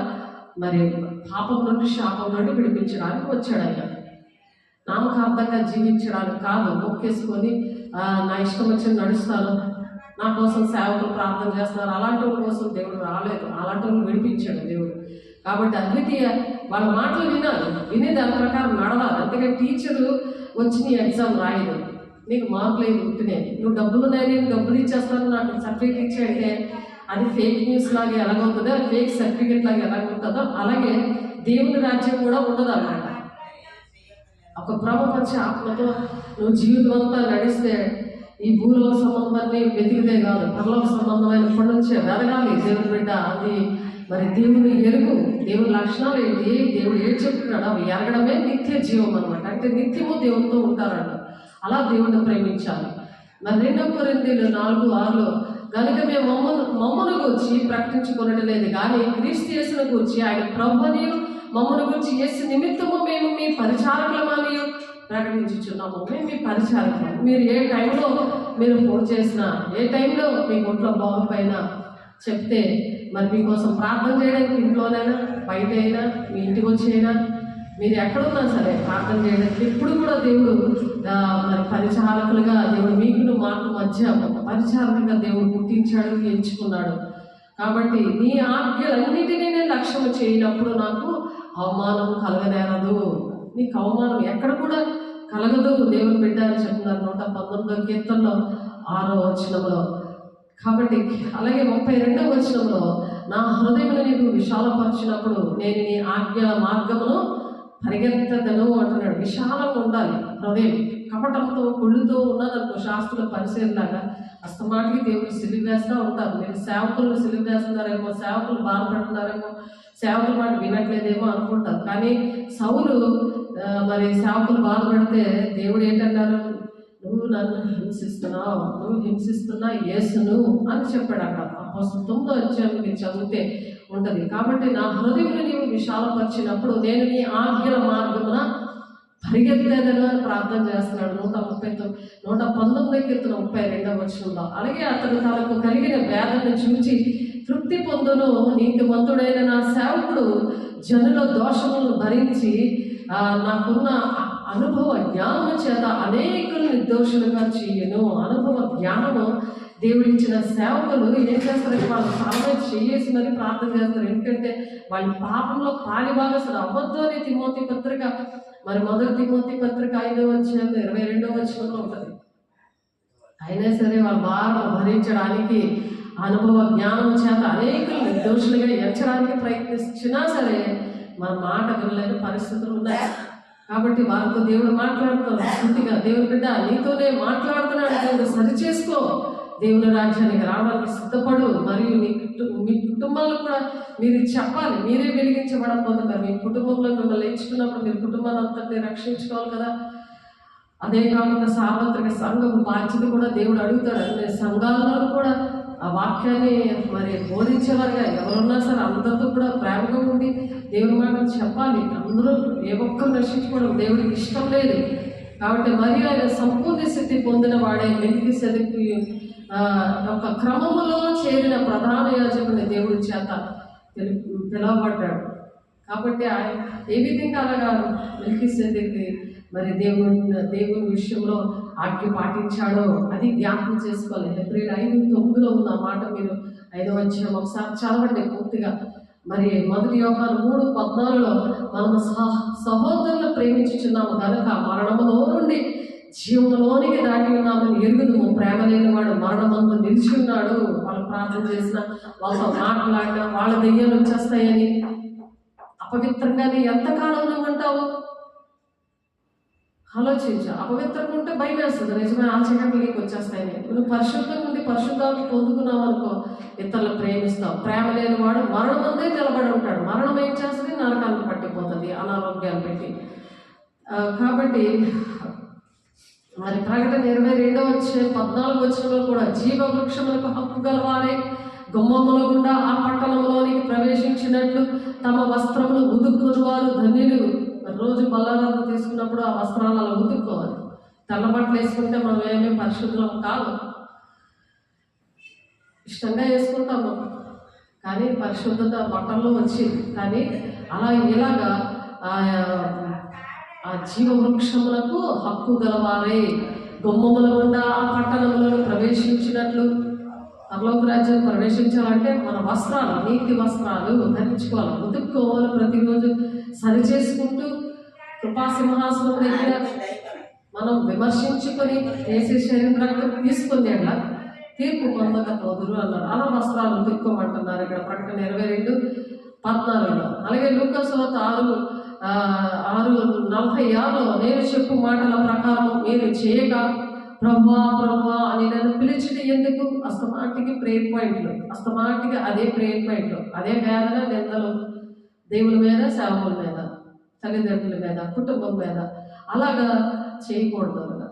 మరి పాపం నుండి శాపం నుండి విడిపించడానికి వచ్చాడు. ఆయన నామకార్థంగా జీవించడానికి కాదు, మొక్కేసుకొని నా ఇష్టం వచ్చి నడుస్తాను, నా కోసం సేవకులు ప్రార్థన చేస్తున్నారు, అలాంటి వాళ్ళ కోసం దేవుడు రాలేదు, అలాంటి వాళ్ళు విడిపించాడు దేవుడు. కాబట్టి అద్వితీయ వాళ్ళ మాటలు వినాలి, విని దాని ప్రకారం నడవాలి. అంతేగాని టీచరు వచ్చి నీ ఎగ్జామ్ రాయదు, నీకు మార్కులు ఏది ఉంటున్నాయి, నువ్వు డబ్బులు ఉన్నాయి, నేను డబ్బులు ఇచ్చేస్తాను, నాకు సర్టిఫికేట్ ఇచ్చేయంటే అది ఫేక్ న్యూస్ లాగా ఎలాగవుతుందో, అది ఫేక్ సర్టిఫికేట్ లాగా ఎలాగుంటుందో అలాగే దేవుని రాజ్యం కూడా ఉండదు అన్నమాట. ఒక ప్రభుపక్ష ఆత్మతో నువ్వు జీవితం అంతా నడిస్తే ఈ భూలోక సంబంధాన్ని వెతికితే కాదు, పరలోక సంబంధమైన ఇప్పటి నుంచే వెదగాలి దేవుని బిడ్డ. అది మరి దేవుని ఎరుగు, దేవుని లక్షణాలు ఏంటి, దేవుడు ఏం చెప్తున్నాడు అవి ఎరగడమే నిత్య జీవం అనమాట. అంటే నిత్యము దేవునితో ఉంటారంట. అలా దేవుడిని ప్రేమించాలి. మరి 2 కొరింథీయులు 4:6 కనుక మేము మమ్మను గురించి ప్రకటించుకొనడం లేదు, కానీ క్రీస్తు యేసును గురించి ఆయన ప్రభుని మమ్మను గురించి యేసు నిమిత్తము మేము మీ పరిచారకులమని ప్రకటించుచున్నాము. మేము మీ పరిచారకులు. మీరు ఏ టైంలో మీరు ఫోన్ చేసినా, ఏ టైంలో మీ ఒంట్లో బాగుపోయినా చెప్తే మరి మీకోసం ప్రార్థన చేయడానికి ఇంట్లోనైనా బయట అయినా మీ ఇంటికి వచ్చైనా మీరు ఎక్కడున్నా సరే ప్రార్థన చేయడానికి ఎప్పుడు కూడా దేవుడు మరి పరిచారకులుగా దేవుడు మీకును మాకు మధ్య పరిచారకులుగా దేవుడు పుట్టించాడు, ఎంచుకున్నాడు. కాబట్టి నీ ఆజ్ఞలన్నిటినీ నేను లక్ష్యం చేయనప్పుడు నాకు అవమానం కలగనేరదు. నీకు అవమానం ఎక్కడ కూడా కలగదు దేవుని బిడ్డ అని చెప్తున్నారు 119వ కీర్తనలో 6వ వచనంలో. కాబట్టి అలాగే 32వ వచనంలో నా హృదయమును నీకు విశాలపరిచినప్పుడు నేను నీ ఆజ్ఞల మార్గమును పరిగెత్తదను అంటున్నాడు. విశాలంగా ఉండాలి హృదయం. కపటంతో కుళ్ళుతో ఉన్నదనుకో శాస్త్రుల పరిశీలనలాగా అస్తమాటికి దేవుడు సిలువ వేస్తూ ఉంటారు. మీరు సేవకులను సిలువ వేస్తున్నారేమో, సేవకులు బాధపడుతున్నారేమో, సేవకుల మాట వినట్లేదేమో అనుకుంటారు. కానీ సౌలు మరి సేవకులు బాధపడితే దేవుడు ఏంటన్నారు, నువ్వు నన్ను హింసిస్తున్నావు, నువ్వు హింసిస్తున్నా యేసును అని చెప్పాడు. అక్కడ అపోస్తలుల 9వ అధ్యాయం మీరు చదివితే ఉంటుంది. కాబట్టి నా హృదయమును నీవు విశాలపరిచినప్పుడు నేను నీ ఆజ్ఞల మార్గమున పరిగెత్తేదను అని ప్రార్థన చేస్తున్నాడు. 119వ కీర్తన 32వ వచనంలో. అలాగే అతడు తనకు కలిగిన వేదనను చూచి తృప్తి పొందును. నీతిమంతుడైన నా సేవకుడు జనుల దోషములను భరించి నాకున్న అనుభవ జ్ఞానము చేత అనేకులు నిర్దోషులుగా చేయను. అనుభవ జ్ఞానము దేవుడిచ్చిన సేవకులు ఏం చేస్తారంటే వాళ్ళు చాలా చేసి మరి ప్రార్థన చేస్తారు. ఎందుకంటే వాళ్ళ పాపంలో పాలిభాగస్తులు అవ్వద్దు అని తిమోతి పత్రిక మరి 1 తిమోతి పత్రిక 5వ అధ్యాయం 22వ వచనంలో ఉంటుంది. అయినా సరే వాళ్ళ భారం భరించడానికి అనుభవ జ్ఞానం చేత అనేకులు నిర్దోషులుగా ఎంచడానికి ప్రయత్నించినా సరే మన మాట వినలేని పరిస్థితులు ఉన్నాయి. కాబట్టి వారితో దేవుడు మాట్లాడుతాడు పూర్తిగా, దేవుని బిడ్డ నీతోనే మాట్లాడుతున్నాడు, దేవుడు సరి చేసుకో, దేవుని రాజ్యానికి రావడానికి సిద్ధపడు. మరియు మీ కుటుంబాలకు కూడా మీరు చెప్పాలి. మీరే వెలిగించబడకపోతే మరి మీ కుటుంబంలో మిమ్మల్ని ఎంచుకున్నప్పుడు మీరు కుటుంబాన్ని అంతటినీ రక్షించుకోవాలి కదా. అదే కాకుండా సార్వత్రిక సంఘం బాధ్యత కూడా దేవుడు అడుగుతాడు. అంటే సంఘాలలో కూడా ఆ వాక్యాన్ని మరి బోధించేవారుగా ఎవరున్నా సరే అందరితో కూడా ప్రేమగా ఉండి దేవుని మాటలు చెప్పాలి. అందరూ ఏ ఒక్కరు రక్షించుకోవడం దేవుడికి ఇష్టం లేదు. కాబట్టి మరి ఆయన సంపూర్ణ స్థితి పొందిన వాడే మెల్కీసెదెకు ఒక క్రమములో చేరిన ప్రధాన యాజకుని దేవుడి చేత పిలువబడ్డాడు. కాబట్టి ఆయన ఏ విధంగా అలాగా మెల్కీసెదెకు మరి దేవుని విషయంలో ఆజ్ఞ పాటించాడో అది జ్ఞాపకం చేసుకోవాలి. ఏప్రిల్ 5:9 ఉన్న మాట మీరు 5వ అధ్యాయం ఒకసారి చదవండి పూర్తిగా. మరి 1 యోహాను 3:14 మనము సహోదరులను ప్రేమించుచున్నాము కనుక మరణములో నుండి జీవంలోనికి దాటి ఉన్నామని ఎరుగుదుము. ప్రేమ లేని వాడు మరణమందు నిలిచి ఉన్నాడు. వాళ్ళు ప్రార్థన చేసిన, వాళ్ళతో మాట్లాడినా వాళ్ళ దెయ్యాలు వచ్చేస్తాయని అపవిత్రంగా నీ ఎంతకాలం నువ్వు ఉంటావు ఆలోచించు. అపవిత్రంగా ఉంటే భయం వేస్తుంది. నిజమే, ఆ చీకట్లు నీకు వచ్చేస్తాయని. నువ్వు పరిశుద్ధంగా ఉండి పరిశుద్ధాన్ని పొందుకున్నావు అనుకో, ఇతరులను ప్రేమిస్తావు. ప్రేమ లేని వాడు మరణమందే నిలబడి ఉంటాడు. మరణం ఏం చేస్తుంది, నరకానికి పట్టిపోతుంది అనారోగ్యాలు పెట్టి. కాబట్టి మరి ప్రకటన 22:14 కూడా జీవ వృక్షములకు హక్కు గలవారే గుమ్మముల గుండా ఆ పట్టణంలోనికి ప్రవేశించినట్లు తమ వస్త్రములు ఉతుక్కుని వారు ధన్యులు. రోజు బల్లారాధన తీసుకున్నప్పుడు ఆ వస్త్రాలు అలా ఉతుక్కోవాలి. తెల్ల బట్టలు వేసుకుంటే మనం ఏమీ పరిశుద్ధం కాదు, ఇష్టంగా వేసుకుంటాము, కానీ పరిశుద్ధత బట్టల్లో వచ్చింది. కానీ అలా ఇలాగా ఆ జీవ వృక్షములకు హక్కు గలవారే గుమ్మముల గుండా ఆ పట్టణంలో ప్రవేశించినట్లు. పరలోక రాజ్యం ప్రవేశించాలంటే మన వస్త్రాలు, నీతి వస్త్రాలు ధరించుకోవాలి, ఉతుక్కోవాలి, ప్రతిరోజు సరి చేసుకుంటూ కృపాసింహాసనం దగ్గర మనం విమర్శించుకొని వేసే శరీరం రక్తం తీసుకుని అట్లా తీర్పు పొందక పోదురు అన్నారు. అలా వస్త్రాలు ఉతుక్కోమంటున్నారు ఇక్కడ ప్రకటన 22:14. అలాగే లూకాసు వార్త 6:46 నేను చెప్పు మాటల ప్రకారం మీరు చేయక ప్రభువా ప్రభువా అని నన్ను పిలిచితే ఎందుకు? అస్తమాటికి ప్రేయర్ పాయింట్లు, అస్తమాటికి అదే ప్రేయర్ పాయింట్లు, అదే వేదన నిందలు దేవుని మీద, సేవకుల మీద, తల్లిదండ్రుల మీద, కుటుంబం మీద. అలాగా చేయకూడదు అలా.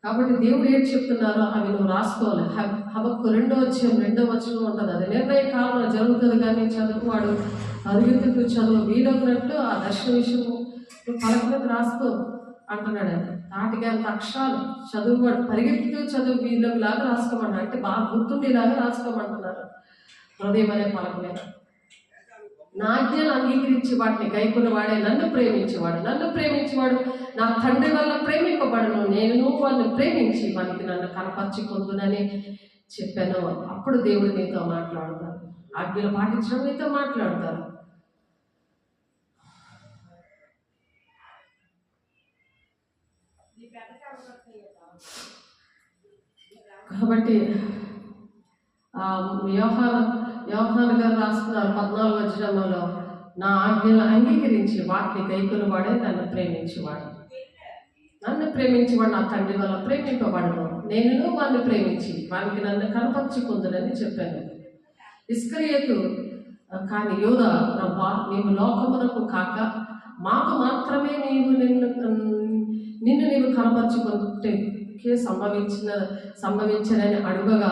కాబట్టి దేవుడు ఏం చెప్తున్నారో అవి నువ్వు రాసుకోవాలి. హబక్కు 2:2 ఉంటుంది. అది నిర్ణయ కాలంలో జరుగుతుంది, కానీ చదువువాడు పరిగెత్తుతూ చదువు వీలొగినట్టు ఆ దర్శన విషయం నువ్వు పలక మీద రాసుకో అంటున్నాడు. నాటికి అంత అక్షరాలు చదువువాడు పరిగెత్తుతూ చదువు వీళ్ళలాగా రాసుకోమన్నారు, అంటే బాగా గుర్తుండేలాగా రాసుకోమంటున్నారు. హృదయం అనే పలక మీద నా ఆజ్ఞలు అంగీకరించి వాటిని గైకున్న వాడే నన్ను ప్రేమించేవాడు, నన్ను ప్రేమించేవాడు నా తండ్రి వల్ల ప్రేమింపబడను, నేను వాడిని ప్రేమించి వానికి నన్ను కనపరుచుకుందునని చెప్పాను. అప్పుడు దేవుడు నీతో మాట్లాడతారు, ఆజ్ఞలు పాటించడం నీతో మాట్లాడతారు. కాబట్టి యోహాను గారు రాస్తున్నారు 14 నా ఆజ్ఞలు అంగీకరించి వాటిని గైకుని వాడే నన్ను ప్రేమించేవాడు, నన్ను ప్రేమించేవాడు నా తండ్రి వల్ల ప్రేమింపబడను, నేను వాడిని ప్రేమించి వానికి నన్ను కనపరుచుకుందునని చెప్పాను. ఇస్కరియోతు కానీ యూదా, ప్రభా నీవు లోకమునకు కాక మాకు మాత్రమే నిన్ను నీవు కనపరుచుకుంటే సంభవించనని అడుగగా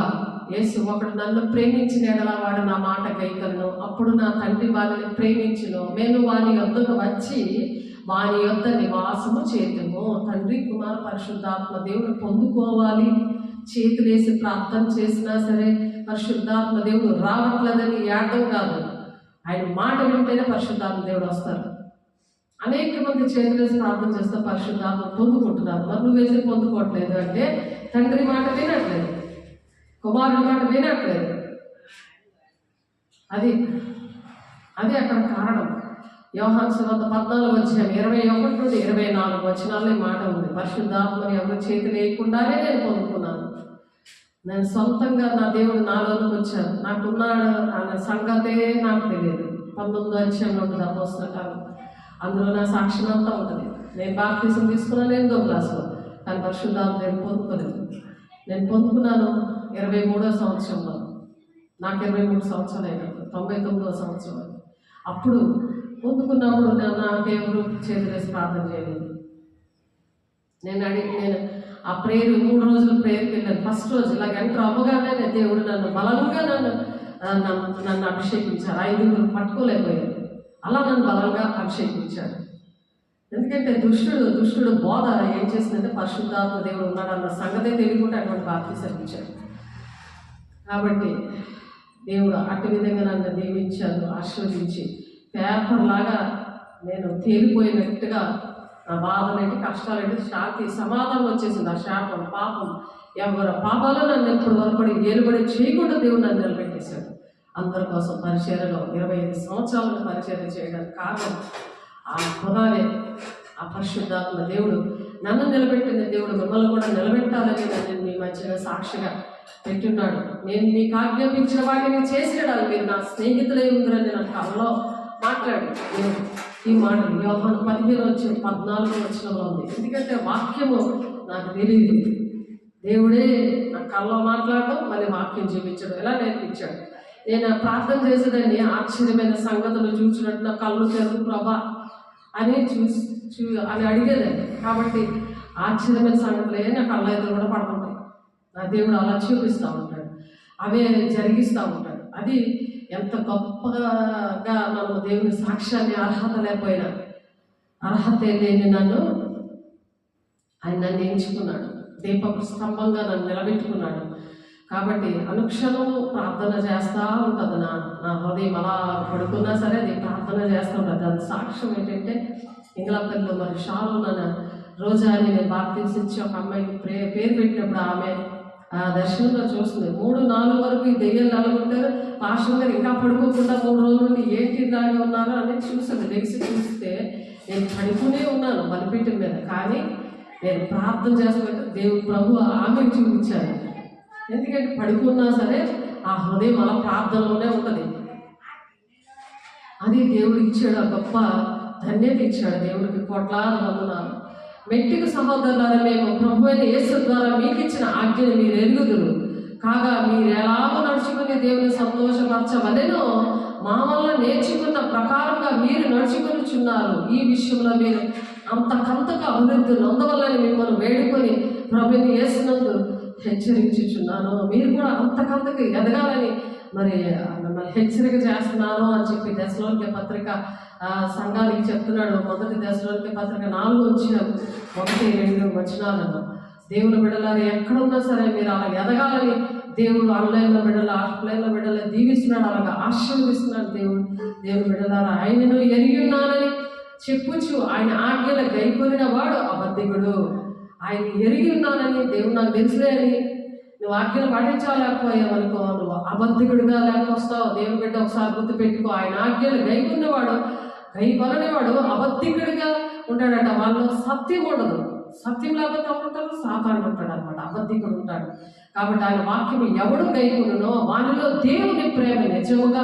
యేసు ఒకడు నన్ను ప్రేమించిన ఎడల వాడు నా మాట గైకలను, అప్పుడు నా తండ్రి వారిని ప్రేమించును, మేము వారి యొద్దకు వచ్చి వారి యొద్ద నివాసము చేతుము. తండ్రి కుమార పరిశుద్ధాత్మ దేవుడు పొందుకోవాలి. చేతులేసి ప్రార్థన చేసినా సరే పరిశుద్ధాత్మ దేవుడు రావట్లేదని ఏడడం కాదు, ఆయన మాట వింటేనే పరిశుద్ధాత్మ దేవుడు వస్తారు. అనేక మంది చేతులేసి ప్రార్థన చేస్తే పరిశుద్ధాత్మ పొందుకుంటున్నారు, మరి నువ్వు వేసి పొందుకోవట్లేదు అంటే తండ్రి మాట వినట్లేదు, కుమారుడి మాట వినట్లేదు. అది అక్కడ కారణం. యోహాను సువార్త 14:21-24 మాట ఉంది. పరిశుద్ధాత్మని ఎవరు చేతి లేకుండానే నేను పొందుకున్నాను. నేను సొంతంగా నా దేవుడు నాలోకి వచ్చాను, నాకున్నాడు అన్న సంగతే నాకు తెలియదు. 19 ఉంటుంది అపోస్తల కాలం, అందులో నా సాక్ష్యం అంతా ఉంటుంది. నేను బాప్తిసం తీసుకున్నాను 8వ క్లాసులో, కానీ పరిశుద్ధాత్మ నేను పొందుకోలేదు. నేను పొందుకున్నాను 23వ సంవత్సరంలో, నాకు 23 సంవత్సరాలు అయినప్పుడు 99వ సంవత్సరం. అప్పుడు పొందుకున్నప్పుడు నాకెవరు చేతులేసి ప్రార్థన చేయలేదు. నేను ఆ ప్రేయర్ 3 రోజులు ప్రేయర్కి వెళ్ళాను. ఫస్ట్ రోజు ఇలా ఎంటర్ అవ్వగానే దేవుడు నన్ను బలంగా నన్ను అభిషేకించారు. 5 పట్టుకోలేకపోయారు, అలా నన్ను బలంగా అభిషేకించాడు. ఎందుకంటే దుష్టుడు బోధ ఏం చేసిందంటే పరిశుద్ధాత్మ దేవుడు ఉన్నాడు అన్న సంగతే తెలియకుండా అటువంటి బాప్తిసం ఇచ్చాడు. కాబట్టి దేవుడు అటు విధంగా నన్ను దీవించాను, ఆశీర్వదించి పేపర్ లాగా నేను తేలిపోయినట్టుగా నా బాధలేంటి, కష్టాలేంటి, శాంతి, సమాధానం వచ్చేసింది. ఆ శాపం, పాపం, ఎవరు పాపాలు నన్ను ఎప్పుడు వరకు ఏలుబడి చేయకుండా దేవుడు నన్ను నిలబెట్టేశాడు. అందరి కోసం పరిచర్యలో 25 సంవత్సరాలను పరిచర్య చేయడానికి కారణం ఆ పునాదే, ఆ పరిశుద్ధాత్మ దేవుడు. నన్ను నిలబెట్టిన దేవుడు మిమ్మల్ని కూడా నిలబెట్టాలని నన్ను మీ మధ్యలో సాక్షిగా పెట్టున్నాడు. నేను మీకు ఆజ్ఞాపించిన వాటిని చేసినాడు, మీరు నా స్నేహితులై ఉందిరని నా కళ్ళలో మాట్లాడు. దేవుడు ఈ మాటలు యోహాను 15:14 ఉంది. ఎందుకంటే వాక్యము నాకు తెలియదు, దేవుడే నా కళ్ళలో మాట్లాడడం, మళ్ళీ వాక్యం చూపించడం ఎలా నేర్పించాడు. నేను ప్రార్థన చేసేదాన్ని ఆశ్చర్యమైన సంగతులు చూసినట్టు నా కళ్ళు తెరువు ప్రభా అని అని అడిగేదాన్ని. కాబట్టి ఆశ్చర్యమైన సంగతులే నా కళ్ళ ఎదురు కూడా పడుతుంటాయి. నా దేవుడు అలా చూపిస్తూ ఉంటాడు, అవే జరిగిస్తూ ఉంటాడు. అది ఎంత గొప్పగా మనము దేవుని సాక్ష్యాన్ని అర్హత లేకపోయినా, అర్హత లేని నన్ను ఆయన ఎంచుకున్నాడు, దీపపు స్తంభంగా నన్ను నిలబెట్టుకున్నాడు. కాబట్టి అనుక్షణము ప్రార్థన చేస్తూ ఉంటుంది నా హృదయం. అలా పడుకున్నా సరే అది ప్రార్థన చేస్తూ ఉంటుంది. దాని సాక్ష్యం ఏంటంటే, ఇంగ్లాపల్లిలో మరి షాలు నన్ను రోజా అని నేను బాప్తిస్మిచ్చి ఒక అమ్మాయికి పేరు పెట్టినప్పుడు ఆమె ఆ దర్శనంలో చూస్తుంది. 3-4 వరకు ఈ దెయ్యాలు నెలకొంటారు. పాస్టర్ గారు ఇంకా పడుకోకుండా 3 రోజుల నుండి ఏంటి ఇలాగే ఉన్నారు అనేది చూస్తుంది. లెగిసి చూస్తే నేను పడుకునే ఉన్నాను బలిపీఠం మీద, కానీ నేను ప్రార్థన చేస్తున్నట్టు దేవుడు ప్రభు ఆమెకు చూపించాను. ఎందుకంటే పడుకున్నా సరే ఆ హృదయం అలా ప్రార్థనలోనే ఉంటుంది. అది దేవుడు ఇచ్చాడు, గొప్ప ధన్యత ఇచ్చాడు. దేవుడికి కోట్లాది వందనాలు. మెట్టికు సహోదరులారా, మేము ప్రభు అయిన యేసు ద్వారా మీకు ఇచ్చిన ఆజ్ఞను మీరు ఎరుగుదురు కాగా, మీరు ఎలాగో నడుచుకుని దేవుని సంతోషపరచవలెనో మా వల్ల నేర్చుకున్న ప్రకారంగా మీరు నడుచుకొనిచున్నారు. ఈ విషయంలో మీరు అంతకంతగా అభివృద్ధి నొందవల్లని మిమ్మల్ని వేడుకొని ప్రభుని యేసునందు హెచ్చరించుచున్నాను. మీరు కూడా అంతకంతకు ఎదగాలని మరి మిమ్మల్ని హెచ్చరిక చేస్తున్నాను అని చెప్పి దశలోనికే పత్రిక సంఘానికి చెప్తున్నాడు. మొదటి దశలోనికే పత్రిక 4:1-2 వచనాలను. దేవుని బిడ్డలారా, ఎక్కడున్నా సరే మీరు అలా ఎదగాలని దేవుడు ఆన్లైన్లో బిడ్డలు, ఆఫ్లైన్లో బిడ్డలు దీవిస్తున్నాడు, అలాగా ఆశీర్వదిస్తున్నాడు. దేవుని బిడ్డలారా, ఆయనను ఎరిగి ఉన్నానని చెప్పుచు ఆయన ఆజ్ఞలు గైకొనిన వాడు అబద్ధికుడు. ఆయన ఎరిగి ఉన్నానని, దేవుడు నాకు తెలుసులే అని నువ్వు ఆజ్ఞలు పాటించలేకపోయావనుకో, నువ్వు అబద్ధికుడిగా లేకొస్తావు. దేవుని బిడ్డ ఒకసారి గుర్తుపెట్టుకో, ఆయన ఆజ్ఞలు గైకొనేవాడు, గైకొననివాడు అబద్ధికుడిగా ఉంటాడట. వాళ్ళు సత్యం ఉండదు. సత్యం లేకపోతే ఉంటారు, సాతాను ఉంటాడు అనమాట, అబద్ధికుడు ఉంటాడు. కాబట్టి ఆయన వాక్యం ఎవడు గైకొనునో వానిలో దేవుని ప్రేమ నిజముగా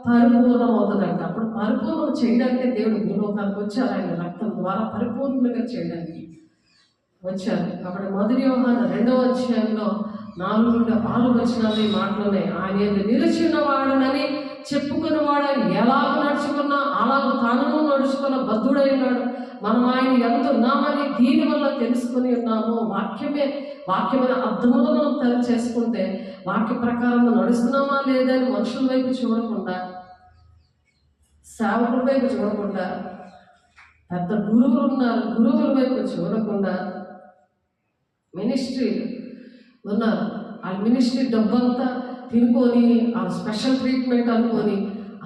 పరిపూర్ణం అవుతుందంట. అప్పుడు పరిపూర్ణం చేయడానికి దేవుడు భూలోకానికి వచ్చారు. ఆయన రక్తం ద్వారా పరిపూర్ణంగా చేయడానికి వచ్చారు. కాబట్టి మొదటి యోహాను 2వ అధ్యాయంలో 4-6 వచనాలు ఈ మాటలున్నాయి. ఆయన నిలిచిన వాడనని చెప్పుకున్నవాడని ఎలాగ నడుచుకున్నా అలాగ తాను నడుచుకున్న బద్ధుడై ఉన్నాడు. మనం ఆయన ఎంత ఉన్నామని దీని వల్ల తెలుసుకుని ఉన్నాము. వాక్యమైన అర్థములో మనం తయారు చేసుకుంటే వాక్య ప్రకారం నడుస్తున్నామా లేదని మనుషుల వైపు చూడకుండా, సేవకుల వైపు చూడకుండా, పెద్ద గురువులు ఉన్నారు గురువుల వైపు చూడకుండా, మినిస్ట్రీ ఉన్నారు ఆ మినిస్ట్రీ డబ్బంతా తినుకొని, ఆ స్పెషల్ ట్రీట్మెంట్ అనుకొని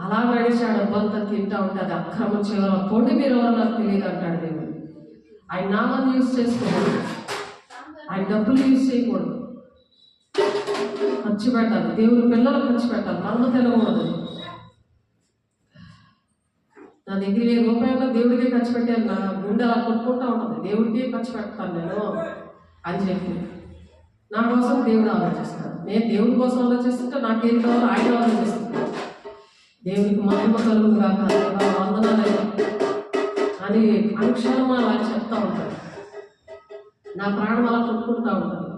అలా నడిచి ఆ డబ్బంతా తింటా ఉంటే అది అక్రమం. చేయడం పొండి మీరు ఎవరు నాకు తెలియదు అంటాడు దేవుడు. ఆయన నామాన్ని యూజ్ చేసుకోకూడదు, ఆయన డబ్బులు యూజ్ చేయకూడదు, ఖర్చు పెట్టాలి. దేవుని పిల్లలు ఖర్చు పెట్టాలి, మనము తినకూడదు. నా దగ్గర 1000 రూపాయలు దేవుడికే ఖర్చు పెట్టాను, నా గుండె అలా కొట్టుకుంటూ ఉంటుంది, దేవుడికే ఖర్చు పెడతాను నేను అని చెప్పి. నా కోసం దేవుడు ఆలోచిస్తాడు, నేను దేవుడి కోసం ఆలోచిస్తుంటే నాకేం కావాలో ఆయన ఆలోచిస్తున్నాడు. దేవుడికి మహిమ కలుగును కాక, వందనాలు అని అనుక్షణం అలా చెప్తా ఉంటాడు. నా ప్రాణం అలా కొట్టుకుంటూ ఉంటుంది.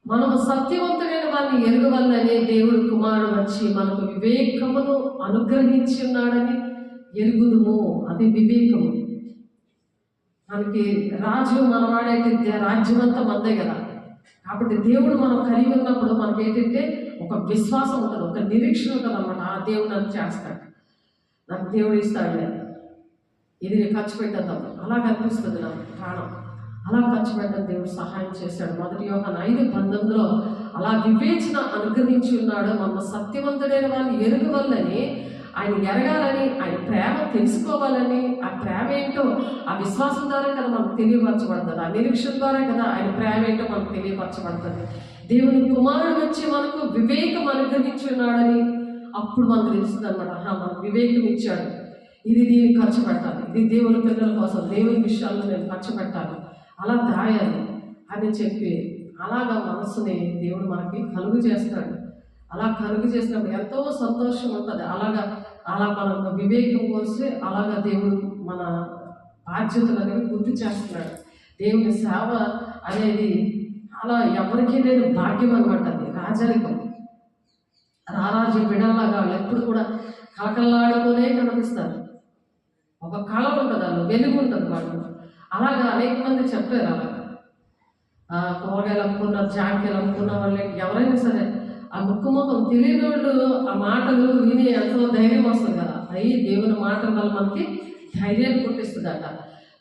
మనము సత్యవంతుడైన వారిని ఎరుగవల్లనే దేవుడు కుమారుడు వచ్చి మనకు వివేకమును అనుగ్రహించి ఉన్నాడని ఎరుగుదుము. అది వివేకము. మనకి రాజు మనవాడైతే రాజ్యం అంతా మందే కదా. కాబట్టి దేవుడు మనం కలిగి ఉన్నప్పుడు మనకి ఏంటంటే ఒక విశ్వాసం ఉంటుంది, ఒక నిరీక్షణ ఉంటుంది అనమాట. ఆ దేవుడు నన్ను చేస్తాడు, నాకు దేవుడు ఇస్తాడు, ఇది ఖర్చు పెట్టద్దాం అలా కనిపిస్తుంది నాకు ప్రాణం, అలా ఖర్చు పెట్టడం దేవుడు సహాయం చేశాడు. మొదటి యోహాను 5:19 అలా వివేచన అనుగ్రహించి ఉన్నాడు. మన సత్యవంతుడైన వారిని ఎరుగు వల్లని, ఆయన ఎరగాలని, ఆయన ప్రేమ తెలుసుకోవాలని, ఆ ప్రేమ ఏంటో ఆ విశ్వాసం ద్వారా కదా మనకు తెలియపరచబడుతుంది, ఆ నిరీక్షణ ద్వారా కదా ఆయన ప్రేమ ఏంటో మనకు తెలియపరచబడుతుంది. దేవుని కుమారుడు వచ్చి మనకు వివేకం అనుగ్రహించి ఉన్నాడని అప్పుడు మనకు తెలుస్తుంది అనమాట. మనకు వివేకం ఇచ్చాడు, ఇది దీన్ని ఖర్చు పెట్టాలి, ఇది దేవుని పిల్లల కోసం, దేవుని విషయాల్లో నేను ఖర్చు పెట్టాలి, అలా దాయాలి అని చెప్పి అలాగా మనసుని దేవుడు మనకి కలుగు చేస్తాడు. అలా కలుగు చేసినప్పుడు ఎంతో సంతోషం ఉంటుంది. అలా మనకు వివేకం కోసి అలాగా దేవుడు మన బాధ్యతలు అనేవి గుర్తు చేస్తున్నాడు. దేవుని సేవ అనేది అలా ఎవరికీ లేని భాగ్యం అనమాట. అది రాజరికం. రారాజు బిడల్లాగా ఎప్పుడు కూడా కలకల్లాడుతూనే కనిపిస్తారు. ఒక కళ ఉంటుంది, వాళ్ళు వెలుగు ఉంటుంది. వాళ్ళు అలాగా అనేక మంది చెప్పారు. అలాగా కూరగాయలు అమ్ముకున్నారు, జాంకాయలు అమ్ముకున్న వాళ్ళు ఎవరైనా సరే ఆ ముఖం తెలియని వాళ్ళు ఆ మాటలు విని ఎంతో ధైర్యం వస్తుంది కదా. అవి దేవుని మాటల వల్ల మనకి ధైర్యాన్ని పుట్టిస్తుందట.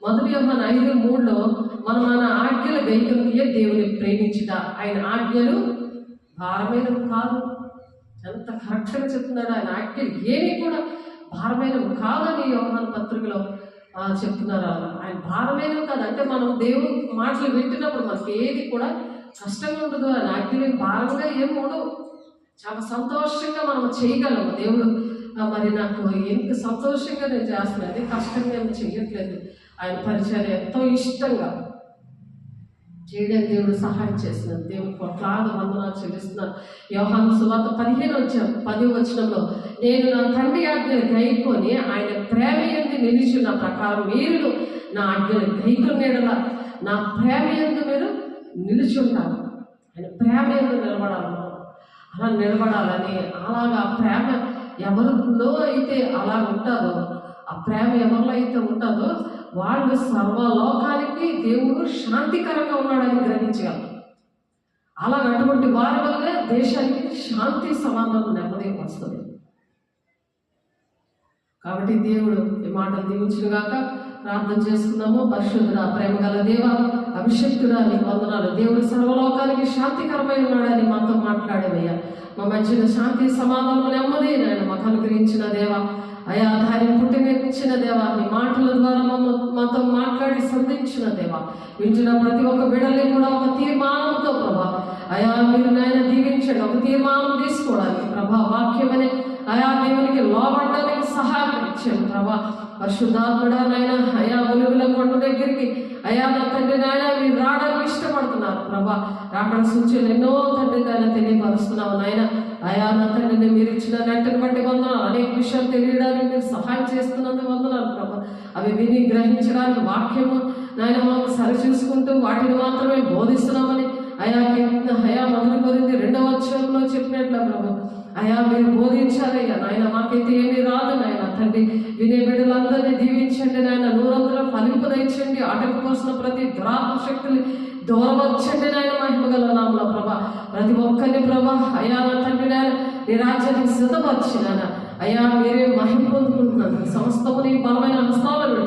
1 యోహాను 5:3 మనం మన ఆజ్ఞలు గైకొనియే దేవుని ప్రేమించుట, ఆయన ఆజ్ఞలు భారమైనవి కాదు. ఎంత కరెక్ట్గా చెప్తున్నాడు. ఆయన ఆజ్ఞలు ఏవి కూడా భారమైనవి కాదని యోహాను పత్రికలో చెప్తున్నారు. ఆయన భారమైనవి కాదు అంటే మనం దేవుని మాటలు వింటున్నప్పుడు మనకి ఏది కూడా కష్టంగా ఉండదు. ఆయన ఆజ్ఞలు భారంగా ఏమి ఉండవు. చాలా సంతోషంగా మనం చేయగలము. దేవుడు మరి నాకు ఎంత సంతోషంగా నేను చేస్తున్నాను, కష్టంగా ఏమి చెయ్యట్లేదు. ఆయన పరిచయం ఎంతో ఇష్టంగా చేయడానికి దేవుడు సహాయం చేస్తున్నాడు. దేవుడు కోట్లాది వందనాలు చెల్లిస్తున్నాను. యోహాను సువార్త 10 వచనంలో నేను నా తండ్రి ఆజ్ఞలు గైకొని ఆయన ప్రేమ యందు నిలిచిన ప్రకారం మీరు నా ఆజ్ఞలు గైకొనేలా నా ప్రేమ యందు మీరు నిలిచి ఉంటారు. ఆయన ప్రేమ యందు నిలబడాలి. అలా నిలబడాలని అలాగా ప్రేమ ఎవరిలో అయితే అలా ఉంటుందో, ఆ ప్రేమ ఎవరిలో అయితే ఉంటుందో వాళ్ళు సర్వలోకానికి దేవుడు శాంతికరంగా ఉన్నాడని గ్రహించగలరు. అలా అటువంటి వారి వల్లే దేశానికి శాంతి సమాధానం నెమ్మది వస్తుంది. కాబట్టి దేవుడు ఈ మాటలు దీవించుగాక. ప్రార్థన చేసుకుందాము. పరిశుద్ధుడా, ప్రేమ గల దేవ, అభిషక్తుడా, నీకు వందనాలు. దేవుడు సర్వలోకానికి శాంతికరమైన ఉన్నాడని మాతో మాట్లాడేవయ్యా. మా మధ్యన శాంతి సమాధానం నెమ్మది నాయన మాకు అనుగ్రహించిన దేవ, అయా ధైర్యం పుట్టినిచ్చిన దేవ, నీ మాటల ద్వారా మాతో మాట్లాడి సంధించిన దేవ, వింటున్న ప్రతి ఒక్క బిడ్డల్ని కూడా ఒక తీర్మానంతో ప్రభా అయా మీరు నాయన దీవించండి. ఒక తీర్మానం తీసుకోవడానికి ప్రభా వాక్యమని అయా దేవునికి లోబడ్డానికి సహాయం ఇచ్చాను ప్రభా. పరిశుద్ధాత్ముడా నాయన అయా ఒలుగుల కొండ దగ్గరికి అయా నా తండ్రి నాయన మీరు రావడానికి ఇష్టపడుతున్నారు ప్రభా. రాకడ సూచనలు ఎన్నో తండ్రి నాయన తెలియపరుస్తున్నావు నాయన. అయా నా తండ్రిని మీరు ఇచ్చిన నెట్టను బట్టి వందనాలు. అనేక విషయాలు తెలియడానికి మీరు సహాయం చేస్తున్నందుకు వందనాలు ప్రభా. అవి విని గ్రహించడానికి వాక్యము నాయన మనం సరిచూసుకుంటూ వాటిని మాత్రమే బోధిస్తున్నామని అయా 1 కొరింథీ 2:2 చెప్పినట్లు ప్రభు అయా మీరు బోధించాలయ్యా నాయన. మాకైతే ఏమీ రాదు నాయన తండ్రి. వినే బిడ్డలందరినీ దీవించండి నాయన. 100 ఫలింపు దండి. ఆటంకపోసిన ప్రతి దురాత్మ శక్తులు దూరవచ్చండి నాయన. మహిమగల నామములో ప్రభా ప్రతి ఒక్కరిని ప్రభా అయా నా తండ్రి నాయన నీ రాజ్యానికి సిద్ధపరిచినాయన. అయ్యా మీరే మహిమ పొందుకుంటున్నాను. సమస్తము నీ బలమైన హస్తాలు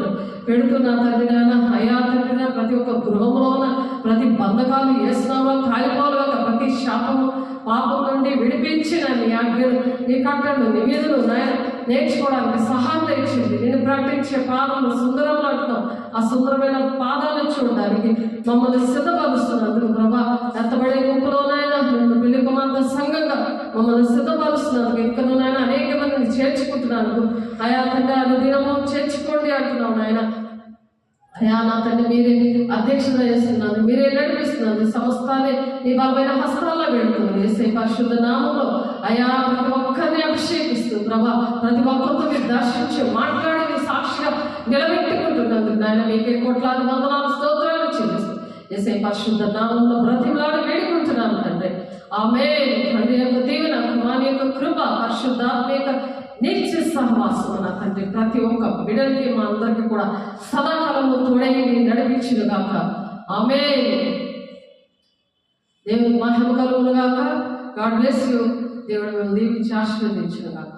పెడుతున్నా తండ్రి నాయన. అయ్యా తండ్రి నాయన ప్రతి ఒక్క గృహంలో ఉన్న ప్రతి బంధకాలు యేసునామములో కాలిపోలుగా, ప్రతి శాపము పాపం నుండి విడిపించిన నీ ఆజ్ఞలు, నీ కట్టలు, నీ విధులు నాయన నేర్చుకోవడానికి సహాయం తెచ్చింది. నేను ప్రకటించే పాదాలు సుందరములు అంటున్నాం. ఆ సుందరమైన పాదాలను చూడడానికి మమ్మల్ని సిద్ధపరుస్తున్నందుకు ప్రభా ఎత్తబడే గుంపులో నాయన నిన్ను పిలుపుమంత సంఘంగా మమ్మల్ని సిద్ధపరుస్తున్నందుకు ఇంకను నాయన అనేక మందిని చేర్చుకుంటున్నాను. అయా తండ్రి అనుదినము చేర్చుకోండి అంటున్నావు నాయన. అయా నా తండ్రి మీరే అధ్యక్షత చేస్తున్నాను, మీరే నడిపిస్తున్నాను. సమస్తాన్ని నీ బలమైన హస్తాల్లో పెడుతుంది వేసే పరిశుద్ధ నామంలో అయా ప్రతి ఒక్కరిని అభిషేకిస్తూ ప్రభా ప్రతి ఒక్కరితో మీరు దర్శించి మాట్లాడి నీ సాక్షిగా నిలబెట్టుకుంటున్నందుకు నాయన మీకే కోట్లాది వందనాలు స్తోత్రాలు చెల్లిస్తూ వేసే పరిశుద్ధ నామంలో బ్రతిమలాడి వేడుకుంటున్నాను తండ్రి. ఆమేన్. తండ్రి యొక్క దీవెన, కుమారుని యొక్క కృప, పరిశుద్ధాత్మ యొక్క నిత్య సహవాసం నా తండ్రి ప్రతి ఒక్క బిడ్డలకి మా అందరికీ కూడా సదాకాలంలో తోడై నడిపించును గాక. ఆమేన్. దేవుని మహిమ కలుగును గాక. God bless you. దేవుడు దీవించి ఆశీర్వదించును గాక.